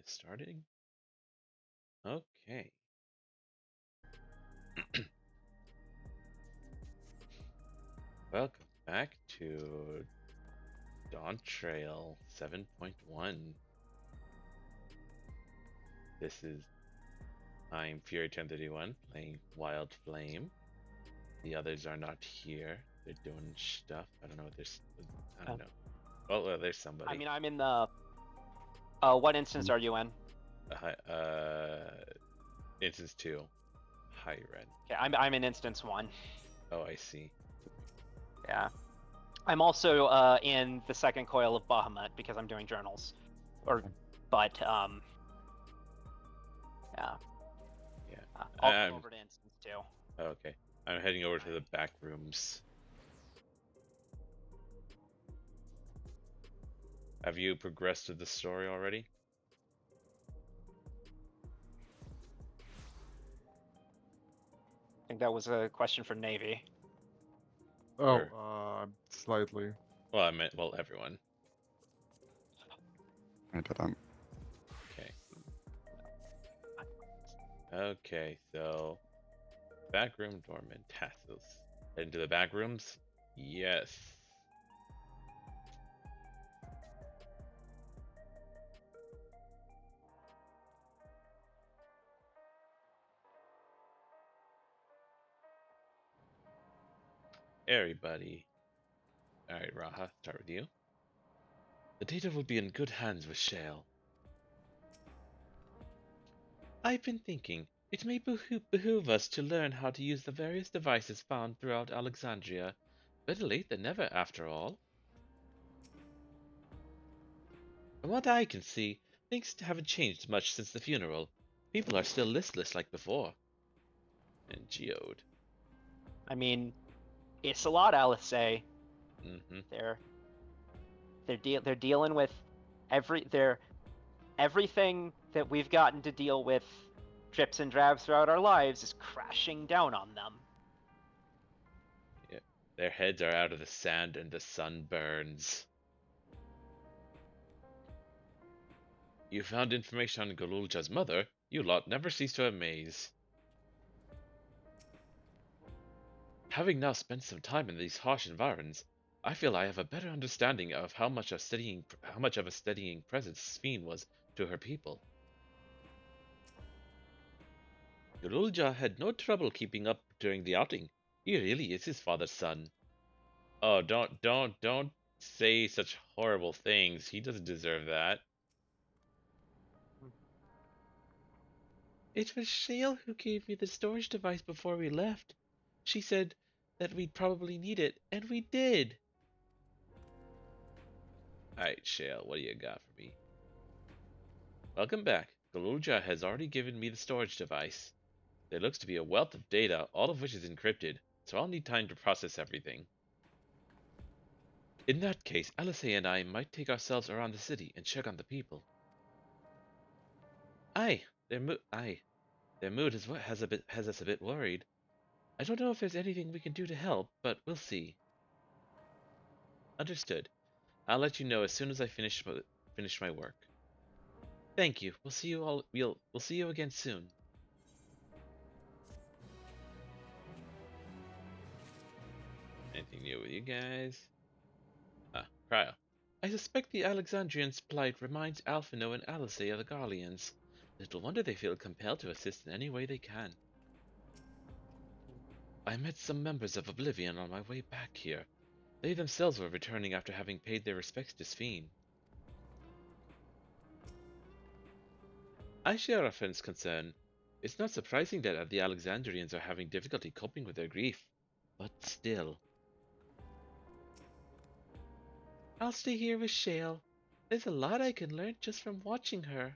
is starting. Okay. Welcome back to Dawntrail 7.1. I'm Fury1031 playing Wild Flame. The others are not here. They're doing stuff. I don't know what I don't know. There's I somebody. mean, I'm in the. What instance are you in? Instance 2. Hi, Red. Okay, I'm in instance 1. Oh, I see. Yeah. I'm also in the second coil of Bahamut because I'm doing journals. But yeah. Yeah. I'll come over to instance 2. Okay. I'm heading over to the back rooms. Have you progressed to the story already? I think that was a question for Navy. Slightly. Well, I meant, everyone. I didn't. Okay. Okay, so back room dormant tassels. Head into the back rooms? Yes. Everybody. Alright, Raha, start with you. The data will be in good hands with Shale. I've been thinking, it may behoove us to learn how to use the various devices found throughout Alexandria. Better late than never, after all. From what I can see, things haven't changed much since the funeral. People are still listless like before. And geode. I mean, it's a lot, LSA. Mm-hmm. They're dealing with everything that we've gotten to deal with drips and drabs throughout our lives is crashing down on them. Yeah. Their heads are out of the sand and the sun burns. You found information on Gulool Ja's mother. You lot never cease to amaze. Having now spent some time in these harsh environs, I feel I have a better understanding of how much of a steadying presence Sphene was to her people. Gulool Ja had no trouble keeping up during the outing. He really is his father's son. Oh, don't say such horrible things. He doesn't deserve that. It was Shale who gave me the storage device before we left. She said that we'd probably need it, and we did. Alright, Shale, what do you got for me? Welcome back. Gulool Ja has already given me the storage device. There looks to be a wealth of data, all of which is encrypted, so I'll need time to process everything. In that case, LSA and I might take ourselves around the city and check on the people. Aye, their mood has us a bit worried. I don't know if there's anything we can do to help, but we'll see. Understood. I'll let you know as soon as I finish my work. Thank you. We'll see you all. We'll see you again soon. Anything new with you guys? Cryo. I suspect the Alexandrians' plight reminds Alphino and Alice of the Garleans. Little wonder they feel compelled to assist in any way they can. I met some members of Oblivion on my way back here. They themselves were returning after having paid their respects to Sphene. I share our friend's concern. It's not surprising that the Alexandrians are having difficulty coping with their grief. But still. I'll stay here with Shale. There's a lot I can learn just from watching her.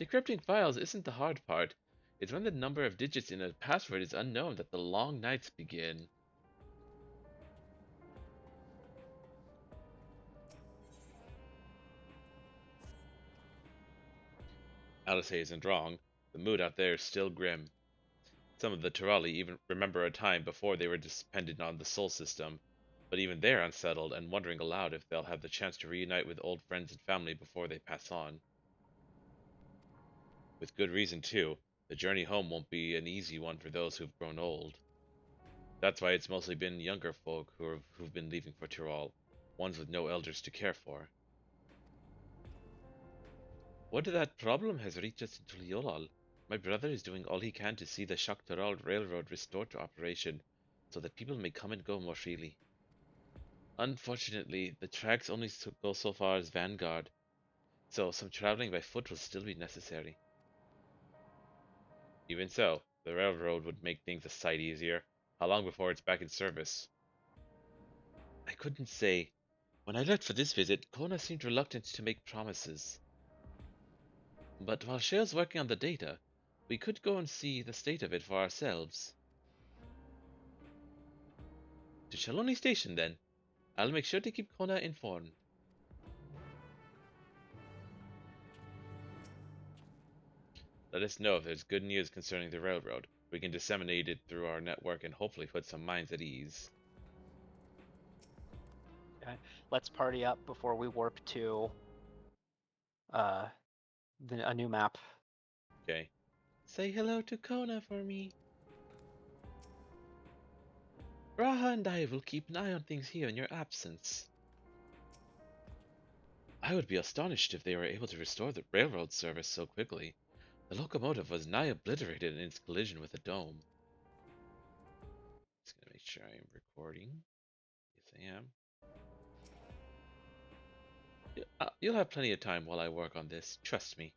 Decrypting files isn't the hard part. It's when the number of digits in a password is unknown that the long nights begin. Alice isn't wrong. The mood out there is still grim. Some of the Turali even remember a time before they were dependent on the Sol system, But even they're unsettled and wondering aloud if they'll have the chance to reunite with old friends and family before they pass on. With good reason, too. The journey home won't be an easy one for those who've grown old. That's why it's mostly been younger folk who've been leaving for Tyrol, ones with no elders to care for. What if that problem has reached us into Liolal? My brother is doing all he can to see the Shaktaral Railroad restored to operation, so that people may come and go more freely. Unfortunately, the tracks only go so far as Vanguard, so some traveling by foot will still be necessary. Even so, the railroad would make things a sight easier. How long before it's back in service? I couldn't say. When I left for this visit, Koana seemed reluctant to make promises. But while Shale's working on the data, we could go and see the state of it for ourselves. To Shaloni Station, then. I'll make sure to keep Koana informed. Let us know if there's good news concerning the railroad. We can disseminate it through our network and hopefully put some minds at ease. Okay. Let's party up before we warp to a new map. Okay. Say hello to Koana for me. Raha and I will keep an eye on things here in your absence. I would be astonished if they were able to restore the railroad service so quickly. The locomotive was nigh obliterated in its collision with the dome. Just gonna make sure I am recording. Yes, I am. You'll have plenty of time while I work on this. Trust me.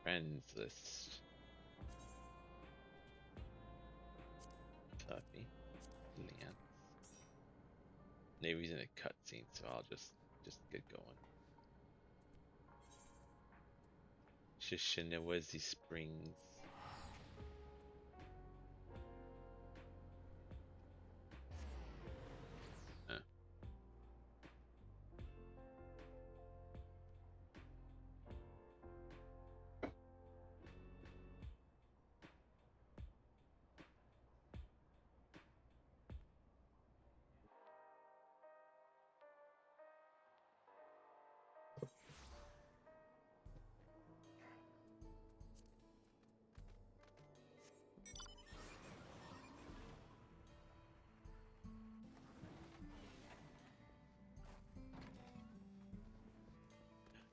Friends list. Tuffy. Lance. Navy's in a cutscene, so I'll just get going. Shishinawezi Springs.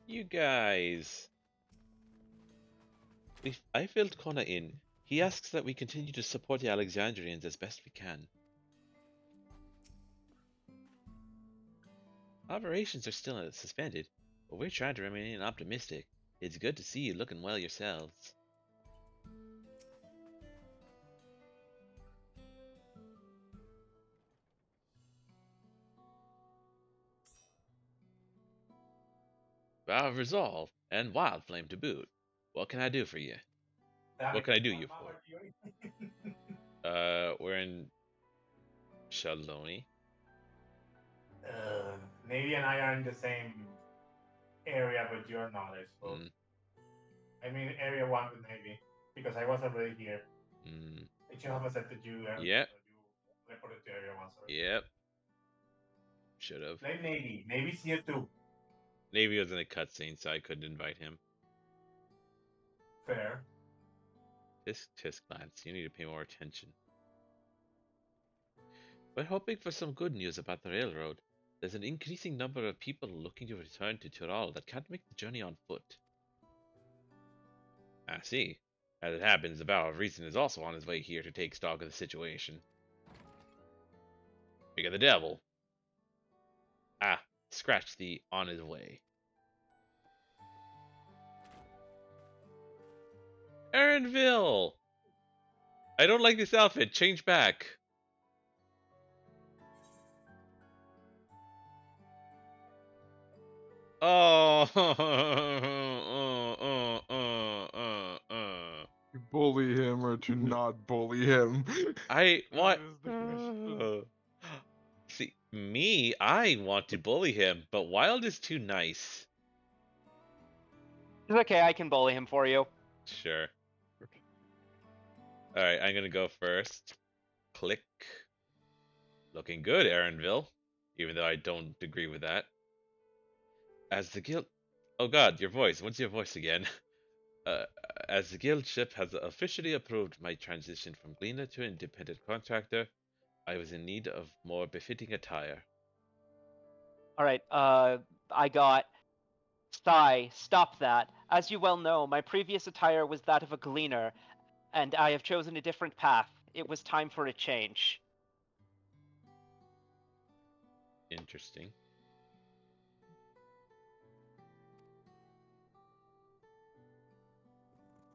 You guys. I filled Koana in. He asks that we continue to support the Alexandrians as best we can. Operations are still suspended, but we're trying to remain optimistic. It's good to see you looking well yourselves. Vow of Resolve, and Wild Flame to boot. What can I do for you? What can I do you for? We're in Shaloni. Navy and I are in the same area, but you're not, I suppose. I mean, area 1 with Navy, because I was already here. I should have accepted you. Yep. You reported to area 1, sorry. Yep. Should have. Blame Navy. Navy's here too. Navy was in a cutscene, so I couldn't invite him. Fair. Tisk glance. You need to pay more attention. We're hoping for some good news about the railroad. There's an increasing number of people looking to return to Tyrol that can't make the journey on foot. I see. As it happens, the Vow of Reason is also on his way here to take stock of the situation. We got the devil. Scratch the on his way. Erinville! I don't like this outfit. Change back. Oh. You bully him or to not bully him. What? See, me, I want to bully him, but Wild is too nice. It's okay, I can bully him for you. Sure. Alright, I'm gonna go first. Click. Looking good, Aaronville. Even though I don't agree with that. As the guild... Oh god, your voice. What's your voice again? Uh, as the guild ship has officially approved my transition from cleaner to independent contractor, I was in need of more befitting attire. All right, I got... Sigh, stop that. As you well know, my previous attire was that of a gleaner, and I have chosen a different path. It was time for a change. Interesting.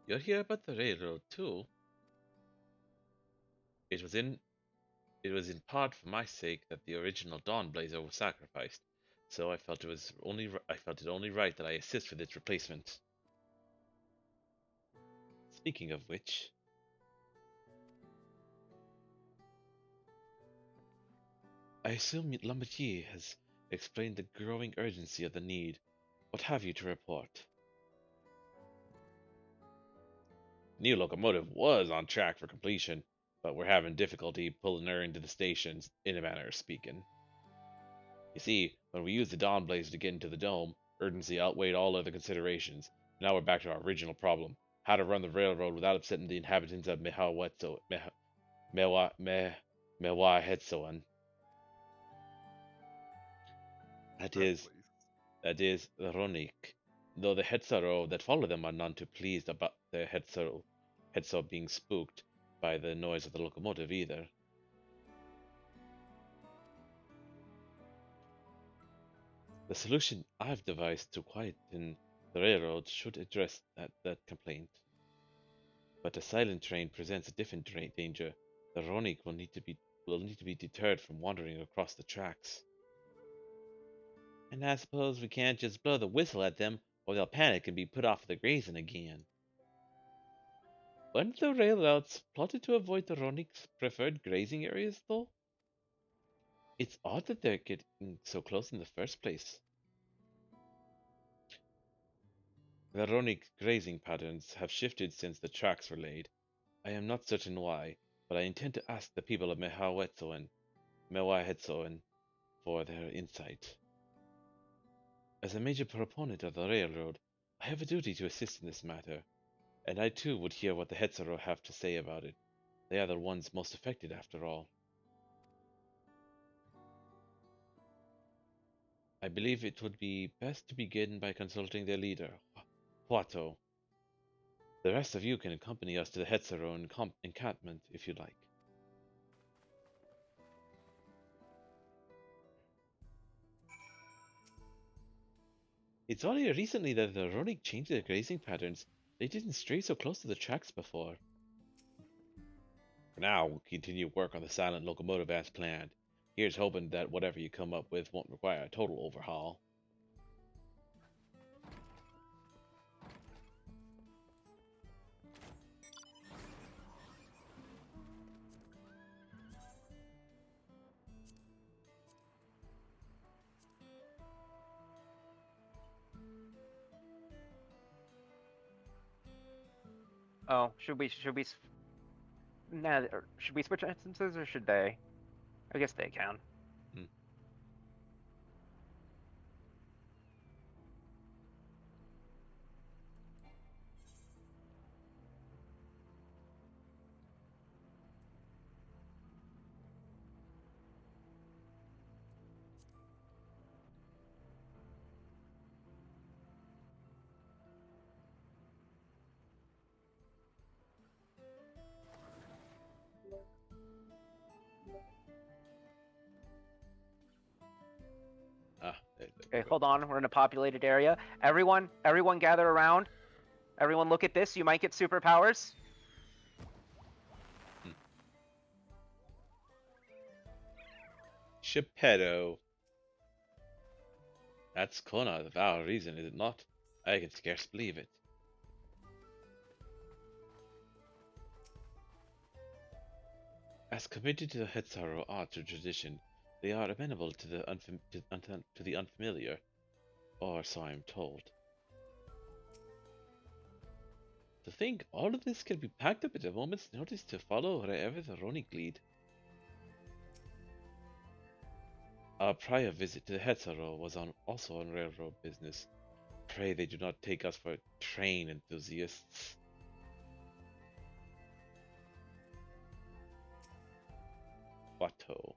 You're here about the railroad too. It was in part for my sake that the original Dawnblazer was sacrificed, so I felt it only right that I assist with its replacement. Speaking of which, I assume Lambertier has explained the growing urgency of the need. What have you to report? New locomotive was on track for completion, but we're having difficulty pulling her into the stations, in a manner of speaking. You see, when we used the Dawnblazer to get into the dome, urgency outweighed all other considerations. Now we're back to our original problem: how to run the railroad without upsetting the inhabitants of Mewahetsoan. That is rroneek. Though the Hetzaro that follow them are none too pleased about their Hetzo being spooked by the noise of the locomotive either. The solution I've devised to quieten the railroad should address that complaint. But a silent train presents a different danger. The rroneek will need to be deterred from wandering across the tracks. And I suppose we can't just blow the whistle at them, or they'll panic and be put off the grazing again. Weren't the rail routes plotted to avoid the rroneek's preferred grazing areas, though? It's odd that they're getting so close in the first place. The rroneek grazing patterns have shifted since the tracks were laid. I am not certain why, but I intend to ask the people of Mewahetsoan for their insight. As a major proponent of the railroad, I have a duty to assist in this matter, and I too would hear what the Hetzaro have to say about it. They are the ones most affected, after all. I believe it would be best to begin by consulting their leader, Huato. The rest of you can accompany us to the Hetzaro encampment if you like. It's only recently that the rroneek changed their grazing patterns. They didn't stray so close to the tracks before. For now, we'll continue work on the silent locomotive as planned. Here's hoping that whatever you come up with won't require a total overhaul. Oh, should we nah, should we switch instances or should they? I guess they can. Okay, hold on. We're in a populated area. Everyone gather around. Everyone look at this. You might get superpowers. Geppetto. That's Koana, the vow of reason, is it not? I can scarce believe it. As committed to the Hetzaro art or tradition, they are amenable to the unfamiliar, or so I am told. To think all of this can be packed up at a moment's notice to follow wherever the rroneek lead. Our prior visit to Hetero was also on railroad business. Pray they do not take us for train enthusiasts. Watto.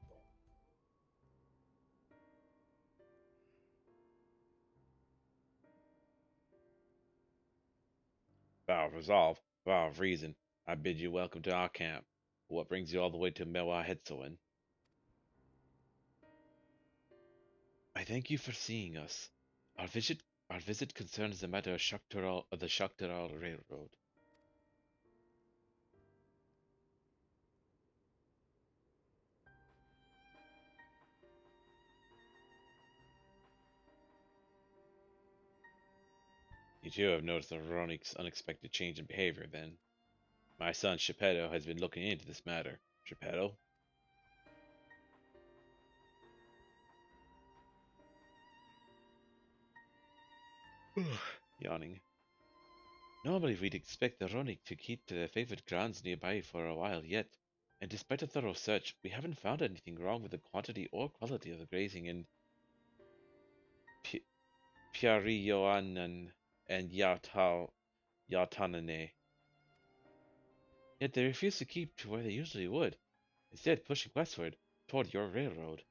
Vow of resolve, vow of reason, I bid you welcome to our camp. What brings you all the way to Mewa Hetsoin? I thank you for seeing us. Our visit concerns the matter of the Shaktaral Railroad. You too have noticed the rroneek's unexpected change in behavior, then. My son Shepetto has been looking into this matter. Shepetto? Yawning. Normally we'd expect the rroneek to keep to their favorite grounds nearby for a while yet, and despite a thorough search, we haven't found anything wrong with the quantity or quality of the grazing in Piarioanan and Yatanane. Yet they refuse to keep to where they usually would, instead pushing westward toward your railroad.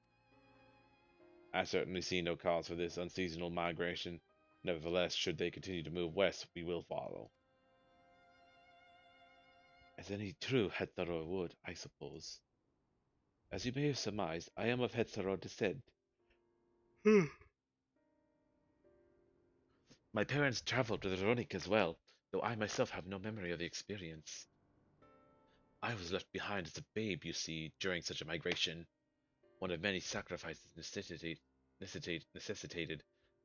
I certainly see no cause for this unseasonal migration. Nevertheless, should they continue to move west, we will follow. As any true Hetero would, I suppose. As you may have surmised, I am of Hetero descent. My parents traveled with rroneek as well, though I myself have no memory of the experience. I was left behind as a babe, you see, during such a migration, one of many sacrifices necessitated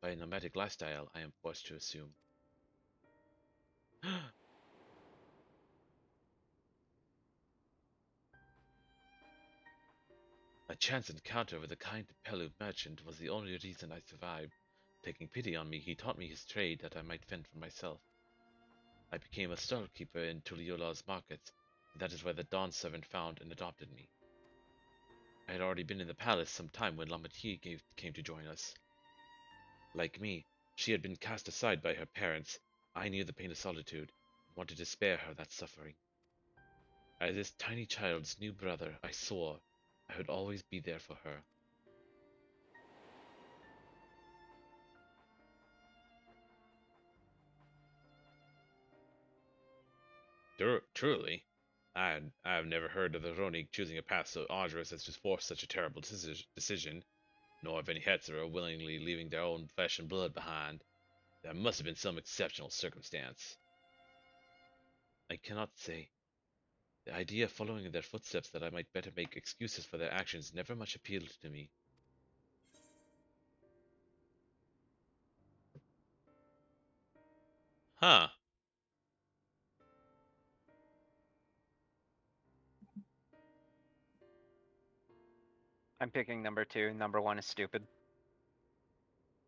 by a nomadic lifestyle, I am forced to assume. A chance encounter with a kind Pelu merchant was the only reason I survived. Taking pity on me, he taught me his trade that I might fend for myself. I became a storekeeper in Tuliola's markets, and that is where the Dawn servant found and adopted me. I had already been in the palace some time when Lamati came to join us. Like me, she had been cast aside by her parents. I knew the pain of solitude, and wanted to spare her that suffering. As this tiny child's new brother, I swore I would always be there for her. Truly, I have never heard of the rroneek choosing a path so arduous as to force such a terrible decision, nor of any Hetero willingly leaving their own flesh and blood behind. There must have been some exceptional circumstance. I cannot say. The idea of following in their footsteps that I might better make excuses for their actions never much appealed to me. Huh. I'm picking number 2. Number 1 is stupid.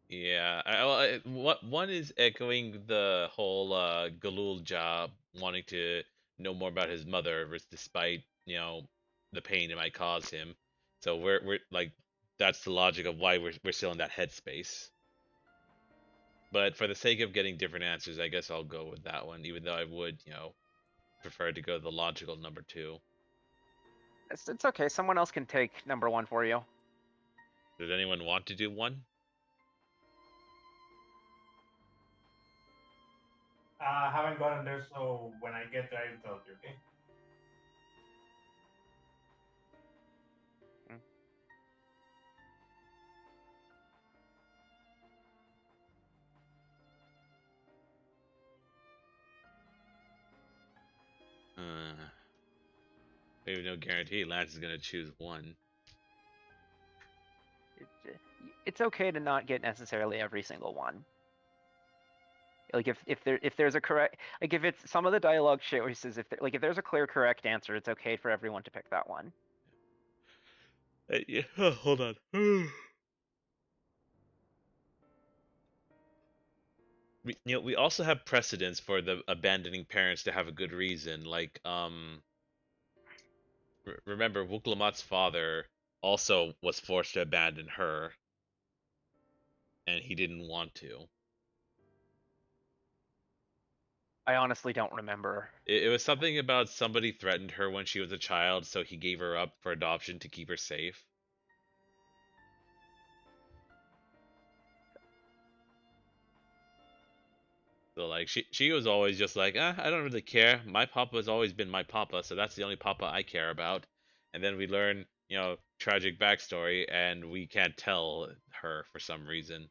Yeah, what one is echoing the whole Gulool Ja wanting to know more about his mother, despite the pain it might cause him. So we're like that's the logic of why we're still in that headspace. But for the sake of getting different answers, I guess I'll go with that one, even though I would prefer to go the logical number 2. It's okay. Someone else can take number 1 for you. Does anyone want to do one? I haven't gotten there, so when I get there, I'll tell you, okay? We have no guarantee Lance is gonna choose one. It's okay to not get necessarily every single one. Like if there's a correct, like if it's some of the dialogue shit where he says if there's a clear correct answer, it's okay for everyone to pick that one. Yeah, hold on. We also have precedents for the abandoning parents to have a good reason. Like remember Wuklamat's father also was forced to abandon her, and he didn't want to. I honestly don't remember. It was something about somebody threatened her when she was a child, so he gave her up for adoption to keep her safe. So like she was always just like, I don't really care. My papa has always been my papa, so that's the only papa I care about. And then we learn, tragic backstory, and we can't tell her for some reason.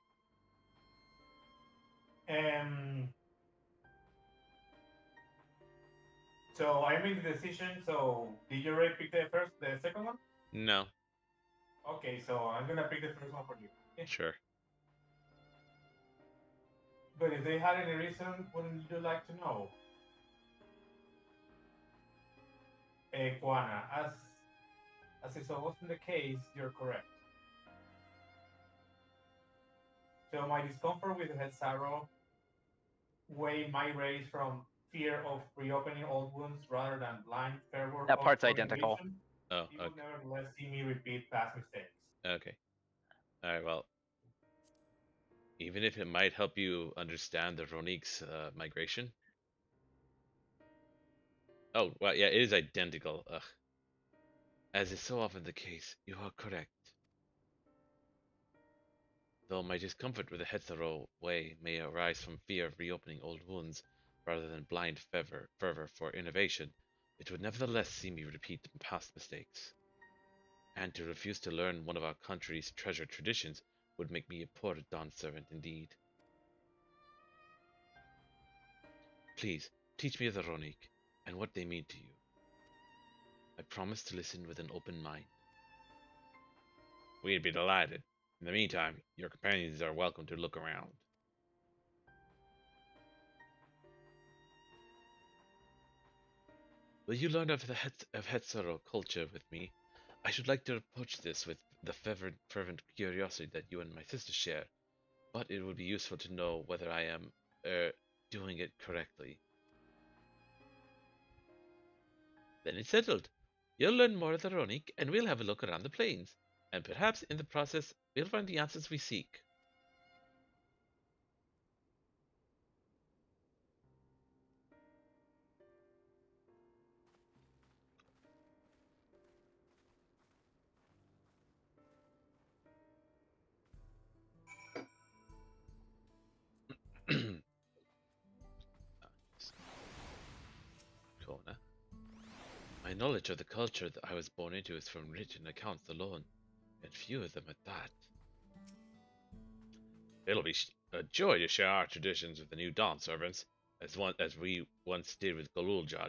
So I made the decision. So did you already pick the second one? No. Okay, so I'm gonna pick the first one for you. Okay? Sure. But if they had any reason, wouldn't you like to know? Koana, as is often the case, you're correct. So my discomfort with head sorrow might raise from fear of reopening old wounds rather than blind fervor That part's or identical. innovation. Oh, You okay. will nevertheless see me repeat past mistakes. Okay. All right. Well, even if it might help you understand the rroneek's migration. Oh, well, yeah, it is identical. Ugh. As is so often the case, you are correct. Though my discomfort with the hetero way may arise from fear of reopening old wounds rather than blind fervor for innovation, it would nevertheless see me repeat past mistakes. And to refuse to learn one of our country's treasured traditions would make me a poor Dawn servant indeed. Please, teach me of the rroneek and what they mean to you. I promise to listen with an open mind. We'd be delighted. In the meantime, your companions are welcome to look around. Will you learn of Hetzero culture with me? I should like to approach this with the fervent curiosity that you and my sister share, but it would be useful to know whether I am, doing it correctly. Then it's settled. You'll learn more of the rroneek, and we'll have a look around the plains, and perhaps in the process we'll find the answers we seek. Koana. My knowledge of the culture that I was born into is from written accounts alone, and few of them at that. It'll be a joy to share our traditions with the new Dawn servants, as we once did with Gulool Ja.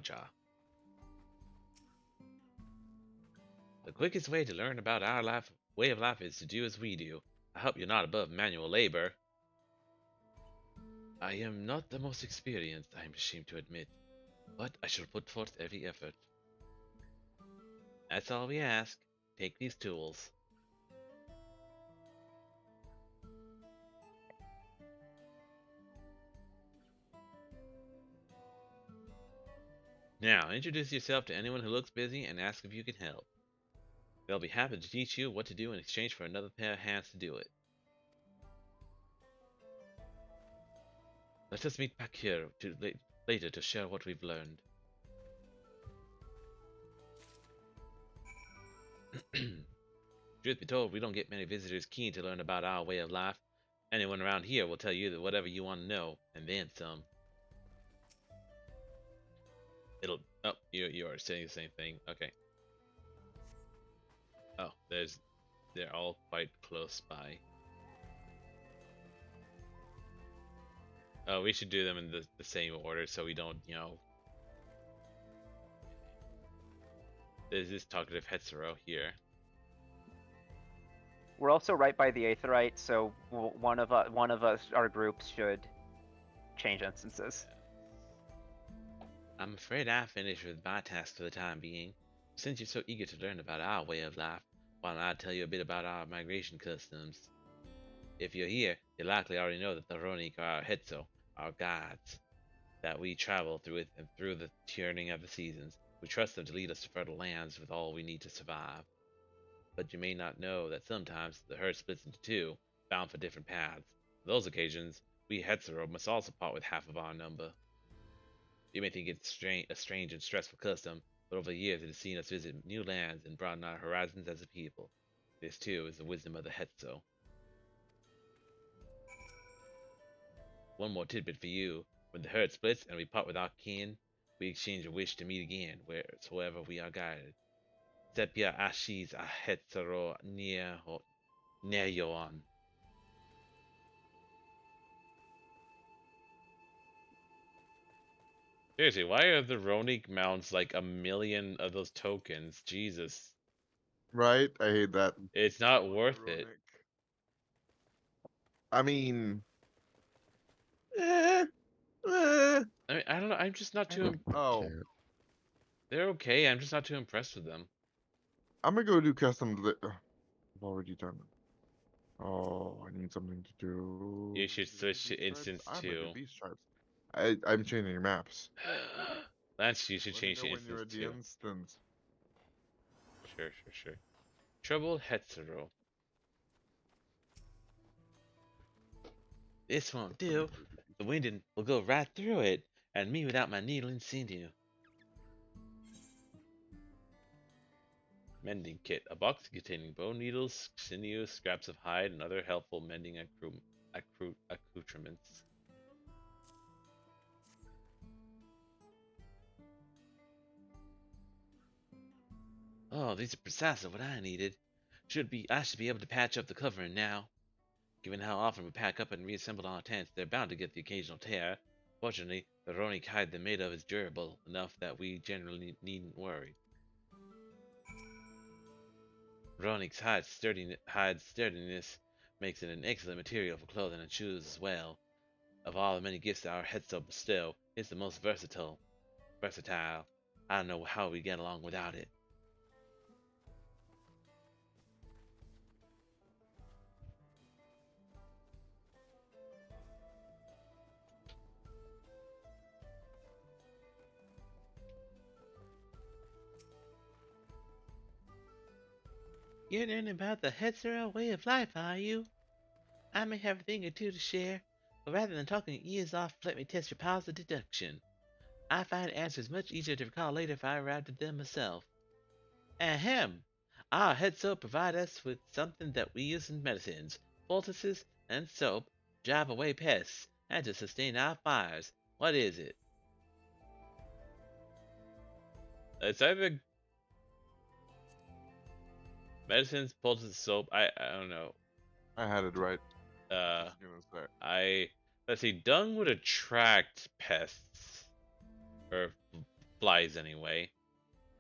The quickest way to learn about our way of life is to do as we do. I hope you're not above manual labor. I am not the most experienced, I am ashamed to admit, but I shall put forth every effort. That's all we ask. Take these tools. Now, introduce yourself to anyone who looks busy and ask if you can help. They'll be happy to teach you what to do in exchange for another pair of hands to do it. Let us meet back here later to share what we've learned. Truth be told, we don't get many visitors keen to learn about our way of life. Anyone around here will tell you that whatever you want to know, and then some. Oh, you are saying the same thing. Okay. Oh, they're all quite close by. Oh, we should do them in the same order so we don't, There's this talkative hetero here. We're also right by the Aetherite, so one of us, our groups, should change instances. I'm afraid I finished with my task for the time being. Since you're so eager to learn about our way of life, why don't I tell you a bit about our migration customs? If you're here, you likely already know that the rroneek are our hetzo, our guides, that we travel through it and through the turning of the seasons. We trust them to lead us to fertile lands with all we need to survive. but you may not know that sometimes the herd splits into two, bound for different paths. On those occasions, we Hetzero must also part with half of our number. You may think it's a strange and stressful custom, but over the years it has seen us visit new lands and broaden our horizons as a people. This, too, is the wisdom of the Hetzo. One more tidbit for you. When the herd splits and we part with our kin, we exchange a wish to meet again, wheresoever we are guided. Sepia Ashis a Hetzero Neyoan. Seriously, why are the rroneek mounts like a million of those tokens? Jesus. Right? I hate that. It's not worth it. I mean, eh, eh. I mean, I don't know. I'm just not too. Oh, They're okay. I'm just not too impressed with them. I'm gonna go do custom. I've already done it. Oh, I need something to do. You should switch to instance I'm too. gonna do these stripes. I'm changing maps. Lance, you should Let me change know to when you're instance at the too. instance. Sure. Trouble Hetzero. This won't do. The wind will go right through it, and me without my needle and sinew. Mending kit. A box containing bone needles, sinew, scraps of hide, and other helpful mending accoutrements. Oh, these are precisely what I needed. I should be able to patch up the covering now. Given how often we pack up and reassemble our tents, they're bound to get the occasional tear. Fortunately, the rroneek hide they're made of is durable enough that we generally needn't worry. Rroneek's hide sturdiness makes it an excellent material for clothing and shoes as well. Of all the many gifts our Hetzo bestow, it's the most versatile. I don't know how we get along without it. You're learning about the Hetzer way of life, are you? I may have a thing or two to share, but rather than talking your ears off, let me test your powers of deduction. I find answers much easier to recall later if I arrived at them myself. Ahem! Our head soap provide us with something that we use in medicines, poultices, and soap, to drive away pests, and to sustain our fires. What is it? It's either medicines, poultices, soap. I don't know. I had it right. Let's see. Dung would attract pests or flies anyway.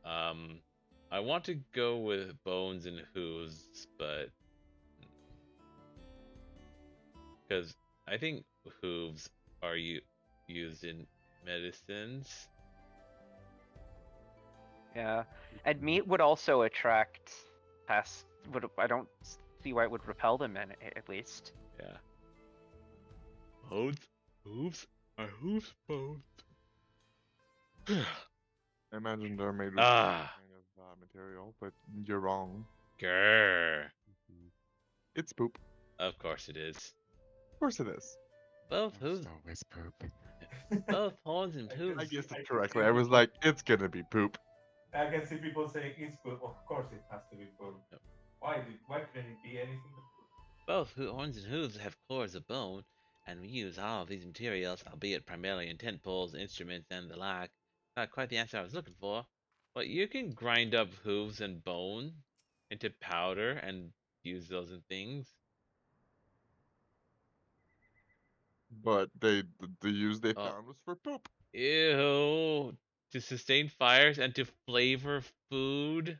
I want to go with bones and hooves, but because I think hooves are used in medicines. Yeah, and meat would also attract pests. I don't see why it would repel them at least. Yeah. Bones, hooves, are hooves bones? I imagine they're made with kind of material, but you're wrong. Grrr. It's poop. Of course it is. Of course it is. Both hooves. Always poop. Both horns and hooves. I guessed it correctly. I was like, it's gonna be poop. I can see people saying it's poop. Of course it has to be poop. Yep. Why couldn't it be anything but poop? Both horns and hooves have cores of bone, and we use all of these materials, albeit primarily in tent poles, instruments, and the like. Not quite the answer I was looking for. But you can grind up hooves and bone into powder and use those in things. But the use they found was for poop. Ew. To sustain fires and to flavor food.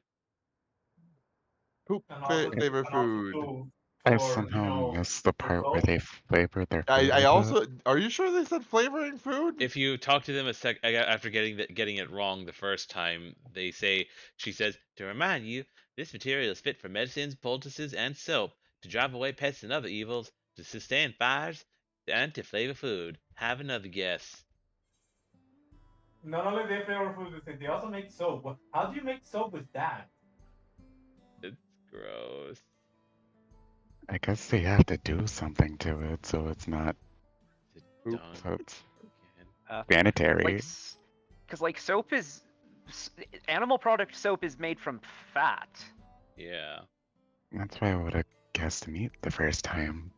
Poop And also, flavor and also food. I for, somehow missed the part where soap. they flavor their food. I with also. it. Are you sure they said flavoring food? If you talk to them after getting it wrong the first time, she says, to remind you, this material is fit for medicines, poultices, and soap, to drive away pests and other evils, to sustain fires, and to flavor food. Have another guess. Not only they flavor food with it, they also make soap. How do you make soap with that? Gross. I guess they have to do something to it, so it's not. Is it Oop. done So it's again? sanitary. Because like soap is animal product soap is made from fat. Yeah. That's why I would have guessed meat the first time.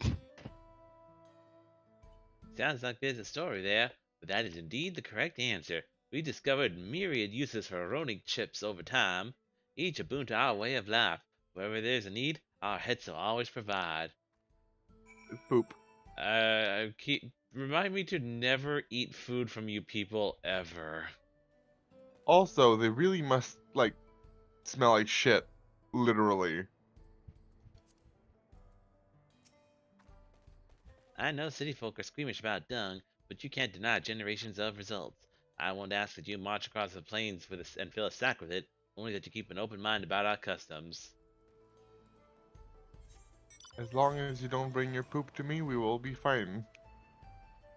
Sounds like there's a story there, but that is indeed the correct answer. We discovered myriad uses for rroneek chips over time, each a boon to our way of life. Wherever there's a need, our heads will always provide. Poop. Remind me to never eat food from you people ever. Also, they really must, like, smell like shit. Literally. I know city folk are squeamish about dung, but you can't deny generations of results. I won't ask that you march across the plains and fill a sack with it, only that you keep an open mind about our customs. As long as you don't bring your poop to me, we will be fine.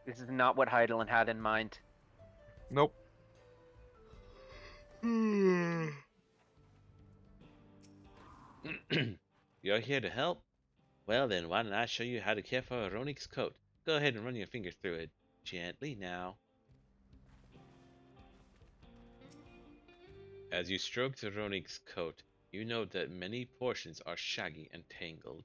This is not what Heidelin had in mind. Nope. You're here to help? Well then, why don't I show you how to care for a rroneek's coat? Go ahead and run your fingers through it. Gently now. As you stroke the rroneek's coat, you note that many portions are shaggy and tangled.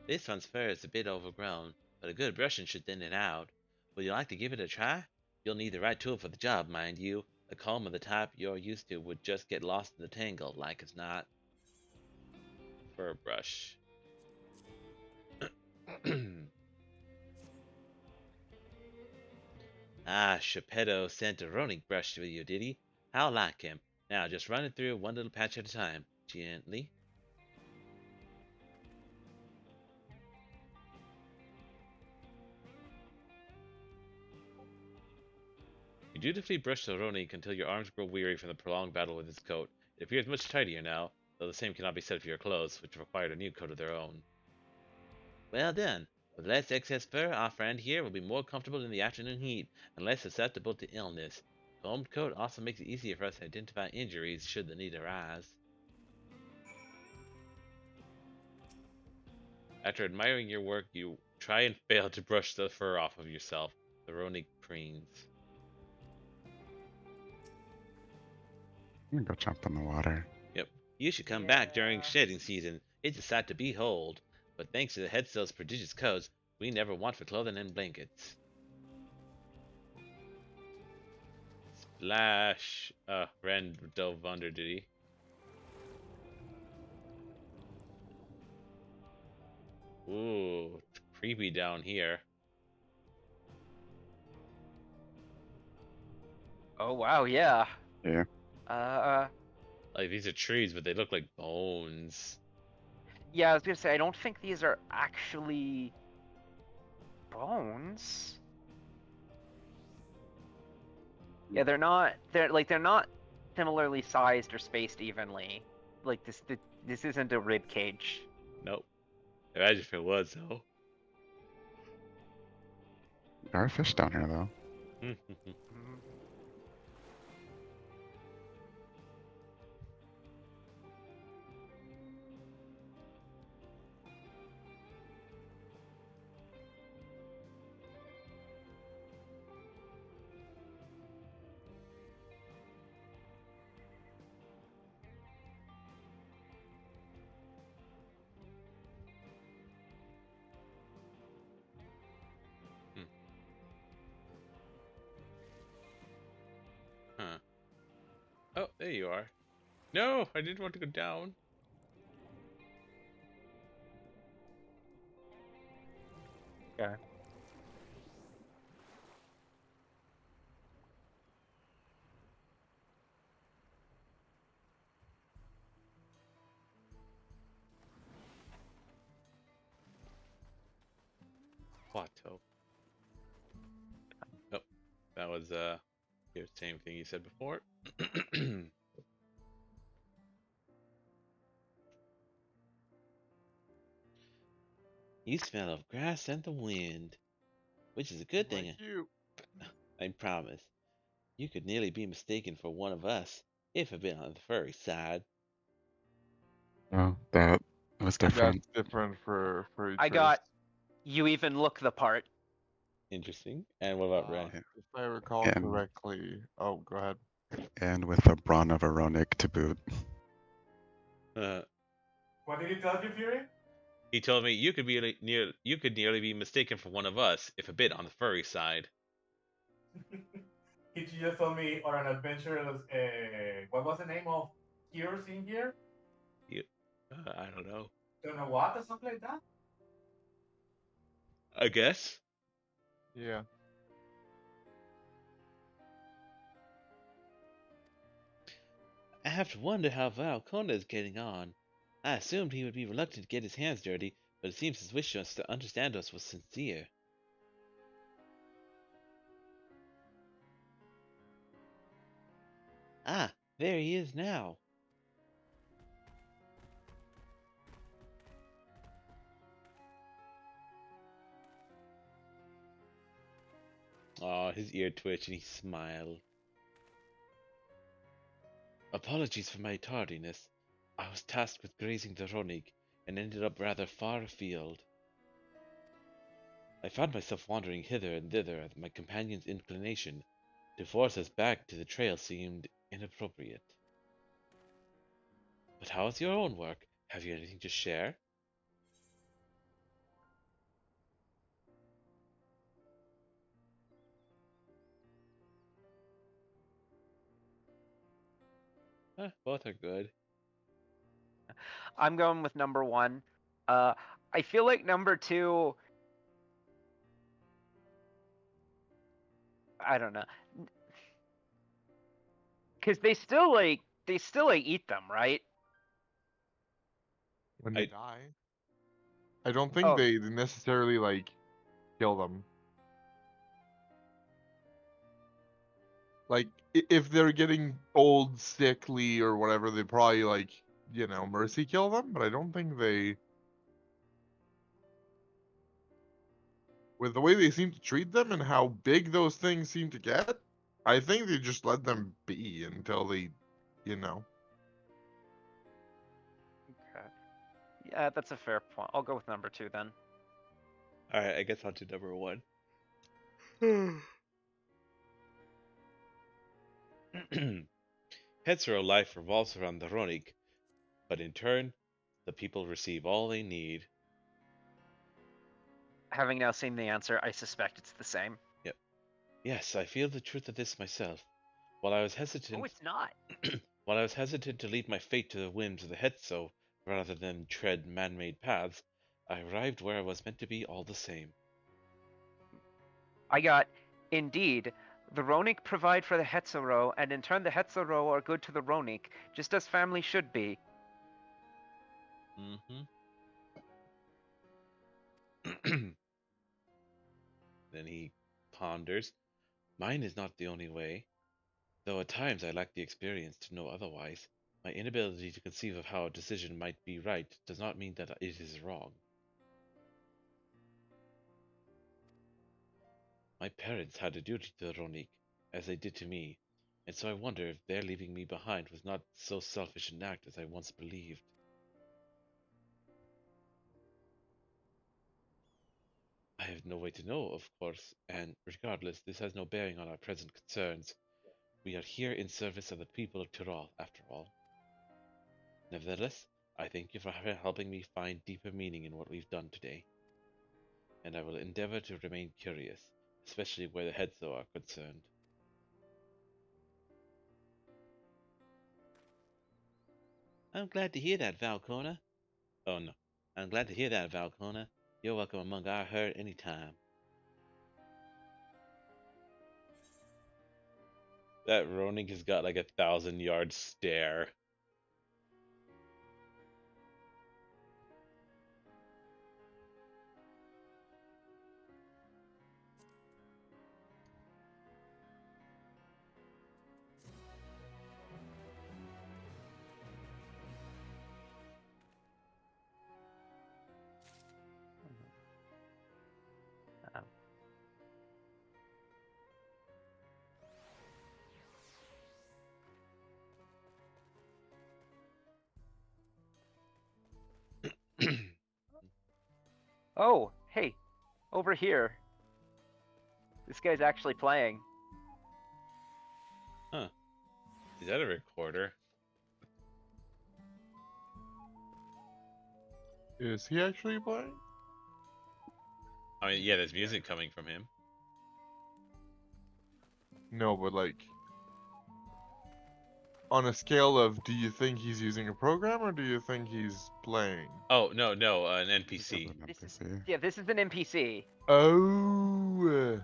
This one's fur is a bit overgrown, but a good brushing should thin it out. Would you like to give it a try? You'll need the right tool for the job, mind you. A comb of the type you're used to would just get lost in the tangle, like as not. Fur brush. Ah, Geppetto sent a rroneek brush for you, did he? How like him. Now just run it through one little patch at a time, gently. You dutifully brush the rroneek until your arms grow weary from the prolonged battle with its coat. It appears much tidier now, though the same cannot be said for your clothes, which required a new coat of their own. Well done. With less excess fur, our friend here will be more comfortable in the afternoon heat and less susceptible to illness. Combed coat also makes it easier for us to identify injuries should the need arise. After admiring your work, you try and fail to brush the fur off of yourself. The rroneek preens. I'm gonna go jump in the water. Yep. You should come back during shedding season. It's a sight to behold. But thanks to the headstall's prodigious coats, we never want for clothing and blankets. Splash! Ren dove under, did he? Ooh, it's creepy down here. Oh wow, yeah. Yeah. Like, these are trees, but they look like bones. Yeah, I was gonna say I don't think these are actually bones. Yeah, they're not. They're not similarly sized or spaced evenly. Like this isn't a rib cage. Nope. Imagine if it was, though. There are fish down here, though. Mhm. Huh. Oh, there you are. No, I didn't want to go down. Okay. Plateau. Oh, that was the same thing you said before. You smell of grass and the wind, which is a good thing. Like you. I promise. You could nearly be mistaken for one of us, if a bit on the furry side. Oh, that was different. That's different for each I race. got you even look the part. Interesting. And what about Ren? If I recall And correctly, oh, go ahead. and with a brawn of a rroneek to boot. What did he tell you, Fury? He told me you could be you could nearly be mistaken for one of us, if a bit on the furry side. He just told me on an adventure. What was the name of heroes in here? You, I don't know. Don't know what or something like that. I guess. Yeah. I have to wonder how Val Koana is getting on. I assumed he would be reluctant to get his hands dirty, but it seems his wish to understand us was sincere. Ah, there he is now. Oh, his ear twitched and he smiled. Apologies for my tardiness. I was tasked with grazing the rroneek and ended up rather far afield. I found myself wandering hither and thither at my companion's inclination. To force us back to the trail seemed inappropriate. But how is your own work? Have you anything to share? Both are good. I'm going with number 1. I feel like number 2. I don't know, because they still eat them, right? When they I die. I don't think Oh, they necessarily like kill them. Like if they're getting old, sickly, or whatever, they probably like mercy kill them. But I don't think they, with the way they seem to treat them and how big those things seem to get, I think they just let them be until they, you know. okay. Yeah, that's a fair point. I'll go with number 2 then. Alright, I guess on to number 1. Hetero life revolves around the rroneek, but in turn, the people receive all they need. Having now seen the answer, I suspect it's the same. Yep. Yes, I feel the truth of this myself. While I was Oh, hesitant it's not. while I was hesitant to leave my fate to the whims of the Hetzo rather than tread man-made paths, I arrived where I was meant to be all the same. I got, indeed, the rroneek provide for the Hetzero, and in turn the Hetzero are good to the rroneek, just as family should be. Mm-hmm. Then he ponders. Mine is not the only way. Though at times I lack the experience to know otherwise, my inability to conceive of how a decision might be right does not mean that it is wrong. My parents had a duty to the rroneek, as they did to me, and so I wonder if their leaving me behind was not so selfish an act as I once believed. I have no way to know, of course, and regardless, this has no bearing on our present concerns. We are here in service of the people of Tyrol, after all. Nevertheless, I thank you for helping me find deeper meaning in what we've done today, and I will endeavor to remain curious, especially where the Hedzo are concerned. I'm glad to hear that, Val Koana. Oh no, I'm glad to hear that, Val Koana. You're welcome among our herd any time. That rroneek has got like 1,000-yard stare. Um, Oh, hey, over here. This guy's actually playing. Huh. Is that a recorder? Is he actually playing? I mean, yeah, there's music coming from him. No, but like, on a scale of, do you think he's using a program or do you think he's playing? Oh, no, an This is NPC. an This is, NPC. yeah, this is an NPC. Oh,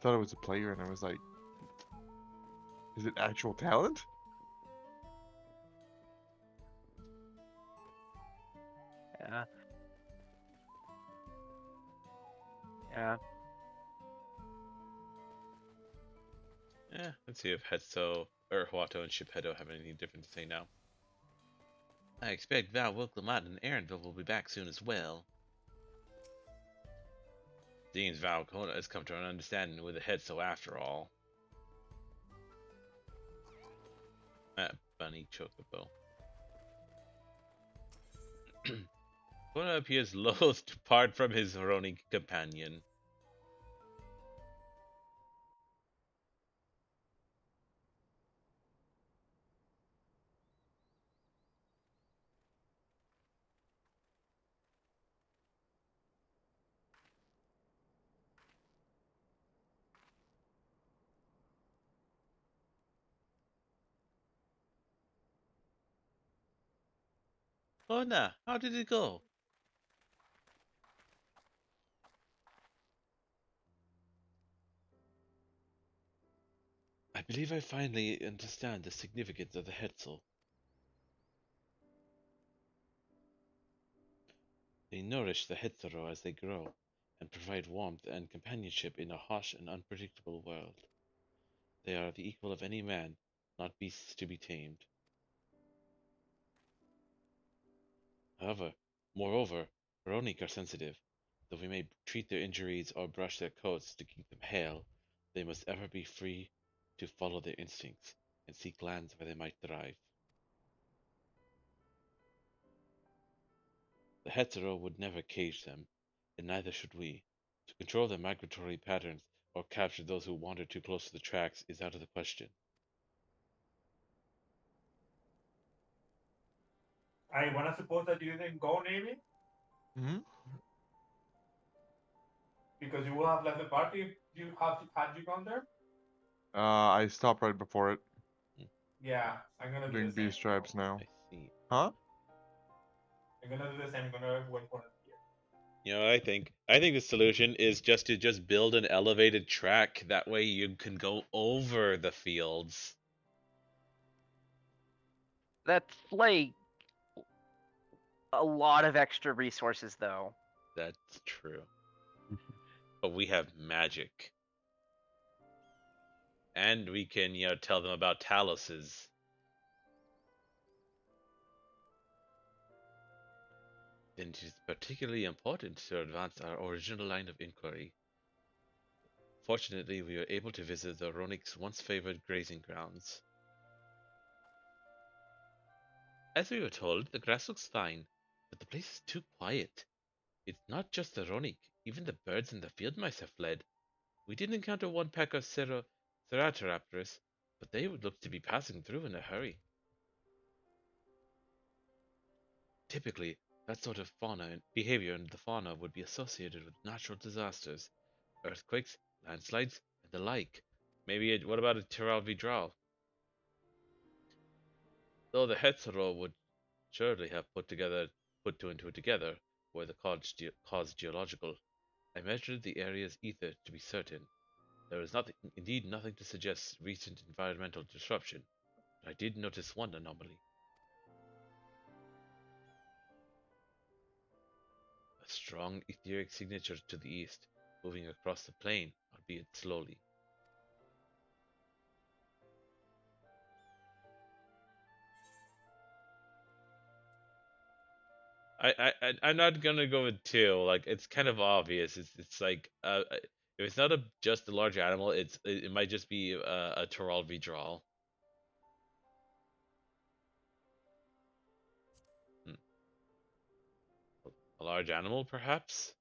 thought it was a player, and I was like, is it actual talent? Yeah. Yeah. Yeah, let's see if Hetzo, or Huato and Shiphedo have anything different to say now. I expect Val Wilclamot and Aaronville will be back soon as well. Seems Val Koana has come to an understanding with the Hetzo after all. Bunny Chocobo. Koana appears loath to part from his rroneek companion. Koana, how did it go? I believe I finally understand the significance of the Hetzel. They nourish the Hetero as they grow, and provide warmth and companionship in a harsh and unpredictable world. They are the equal of any man, not beasts to be tamed. Moreover, rroneek are sensitive. Though we may treat their injuries or brush their coats to keep them hale, they must ever be free to follow their instincts and seek lands where they might thrive. The hetero would never cage them, and neither should we. To control their migratory patterns or capture those who wander too close to the tracks is out of the question. I wanna suppose that you didn't go Navy Hmm. because you will have left the party if you have had you gone there. I stopped right before it. Yeah, I'm gonna do Doing the same. B stripes now. I see. Huh? I'm gonna do the same. I'm gonna wait for it here. You know what I think? I think the solution is just to build an elevated track. That way you can go over the fields. That's like a lot of extra resources, though. That's true. But we have magic. And we can, tell them about taluses. Then it is particularly important to advance our original line of inquiry. Fortunately, we were able to visit the rroneek's once favored grazing grounds. As we were told, the grass looks fine, but the place is too quiet. It's not just the rroneek, even the birds and the field mice have fled. We did encounter one pack of Ceratoraptors, but they would look to be passing through in a hurry. Typically, that sort of fauna and behavior in the fauna would be associated with natural disasters, earthquakes, landslides, and the like. What about a Tyrell Vidral? Though the Hetero would surely have put two and two together, were the cause geological. I measured the area's ether to be certain. There is indeed nothing to suggest recent environmental disruption, but I did notice one anomaly. A strong etheric signature to the east, moving across the plain, albeit slowly. I'm not gonna go with two. Like it's kind of obvious. It's like if it's not just a large animal, it might just be a Tyrell Vidral. Hmm. A large animal, perhaps?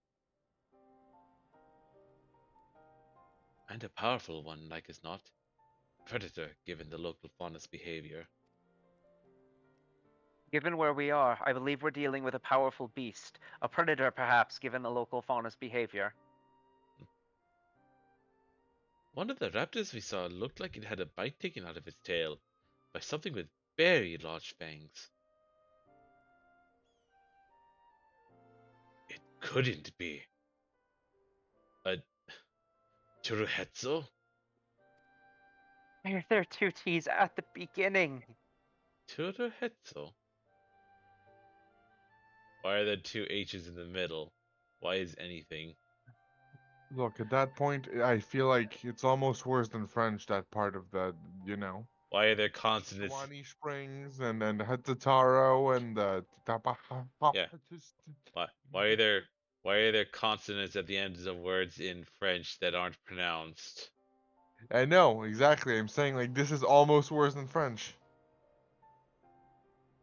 And a powerful one, like as not. Predator, given the local fauna's behavior. Given where we are, I believe we're dealing with a powerful beast. A predator, perhaps, given the local fauna's behavior. One of the raptors we saw looked like it had a bite taken out of its tail by something with very large fangs. It couldn't be. A Turuhetsu? Why are there two T's at the beginning? Turuhetsu? Why are there two H's in the middle? Why is anything? Look, at that point, I feel like it's almost worse than French, that part of the, you know. Why are there consonants? Swani Springs and Hetataro and Yeah. Why are there consonants at the ends of words in French that aren't pronounced? I know, exactly. I'm saying, like, this is almost worse than French.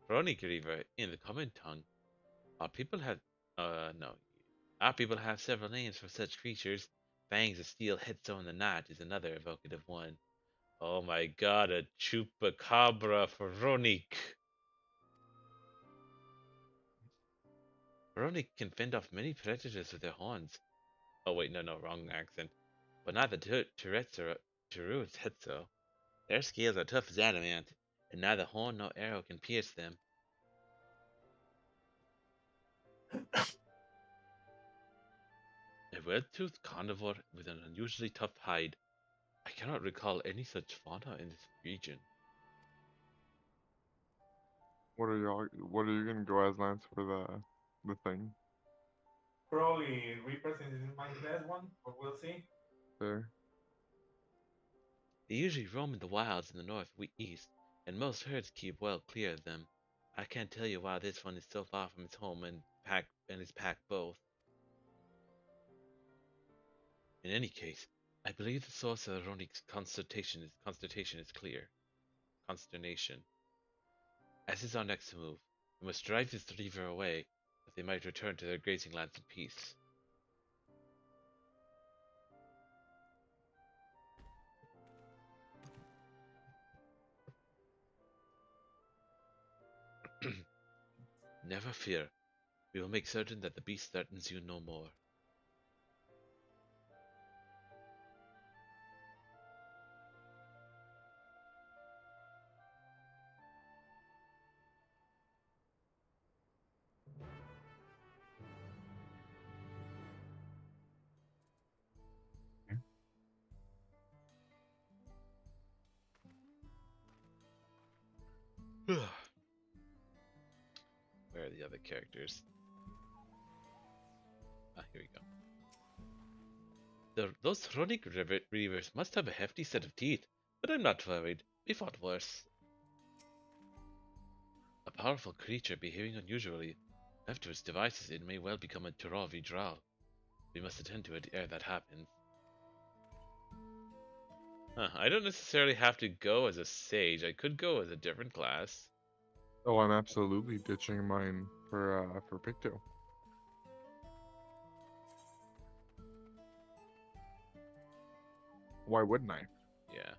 rroneek river in the common tongue. Our people have no. Our people have several names for such creatures. Fangs of steel hetzo in the night is another evocative one. Oh my god, a chupacabra for rroneek. rroneek can fend off many predators with their horns. Oh wait, no, wrong accent. But not the Turu's hetzo. Their scales are tough as adamant, and neither horn nor arrow can pierce them. A well-toothed carnivore with an unusually tough hide. I cannot recall any such fauna in this region. What are you gonna go as, Lance, for the thing? Probably Reaper since this is my best one, but we'll see. There. They usually roam in the wilds in the northeast, and most herds keep well clear of them. I can't tell you why this one is so far from its home and its pack both. In any case, I believe the source of the rroneek's consternation is clear. Consternation. As is our next move, we must drive this reaver away, that they might return to their grazing lands in peace. Never fear. We will make certain that the beast threatens you no more. Where are the other characters? Ah, here we go. Those rroneek reavers must have a hefty set of teeth, but I'm not worried. We fought worse. A powerful creature behaving unusually. Left to its devices, it may well become a Turovi drow. We must attend to it ere that happens. I don't necessarily have to go as a sage. I could go as a different class. Oh, I'm absolutely ditching mine for Picto. Why wouldn't I? Yeah.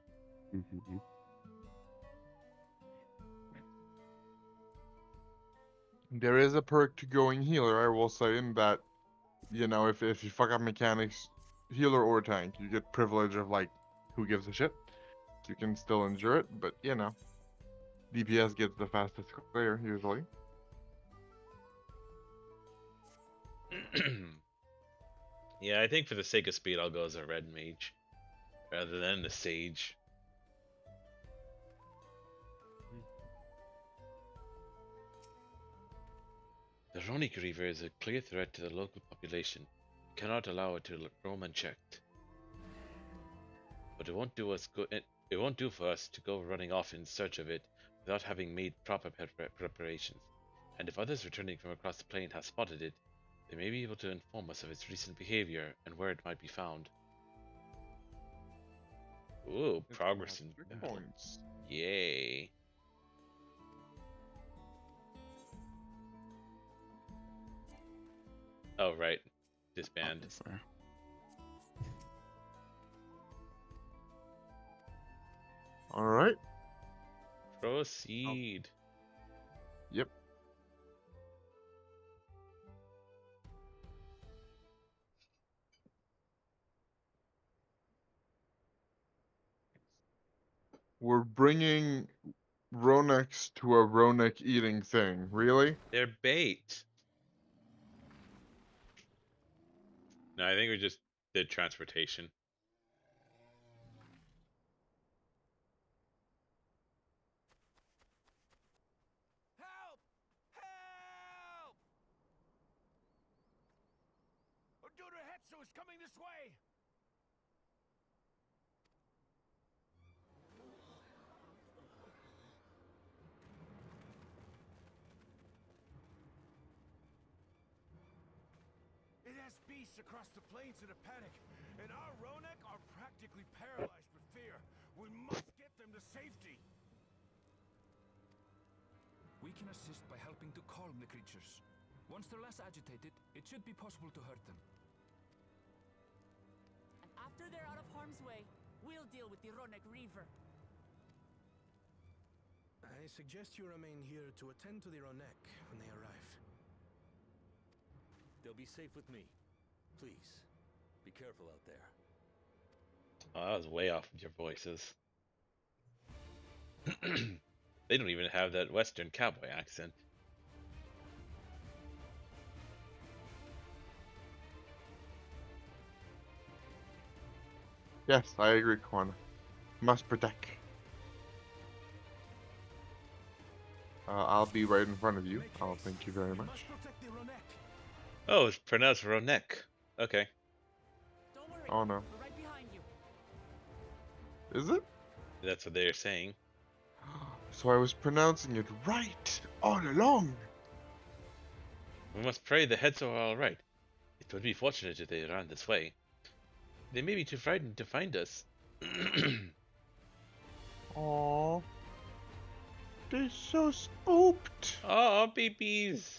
There is a perk to going healer, I will say, in that, you know, if you fuck up mechanics, healer or tank, you get privilege of, like, who gives a shit. You can still endure it, but, you know, DPS gets the fastest clear, usually. Yeah, I think for the sake of speed, I'll go as a red mage rather than a sage. The rroneek reaver is a clear threat to the local population. We cannot allow it to roam unchecked. But it won't do for us to go running off in search of it without having made proper preparations. And if others returning from across the plain have spotted it, they may be able to inform us of its recent behavior and where it might be found. Ooh, progress in battle. Points. Yay. Oh, right. Disband. Obviously. All right. Proceed. Yep. We're bringing rroneeks to a rroneek eating thing. Really? They're bait. No, I think we just did transportation. Help! Help! Oduda Hetsu is coming this way! It has beasts across the plains in a panic, and our rroneek are practically paralyzed with fear. We must get them to safety. We can assist by helping to calm the creatures. Once they're less agitated, it should be possible to hurt them. And after they're out of harm's way, we'll deal with the rroneek Reaver. I suggest you remain here to attend to the rroneek when they arrive. They'll be safe with me. Please, be careful out there. Oh, that was way off with your voices. They don't even have that Western cowboy accent. Yes, I agree, Koana. Must protect. I'll be right in front of you. Make Oh, haste. thank you very We much. must protect the rroneek. Oh, it's pronounced rroneek. Okay. Don't worry, Oh no. we're right behind you. Is it? That's what they're saying. So I was pronouncing it right all along. We must pray the heads are alright. It would be fortunate if they ran this way. They may be too frightened to find us. Aww. They're so spooked. Oh, babies!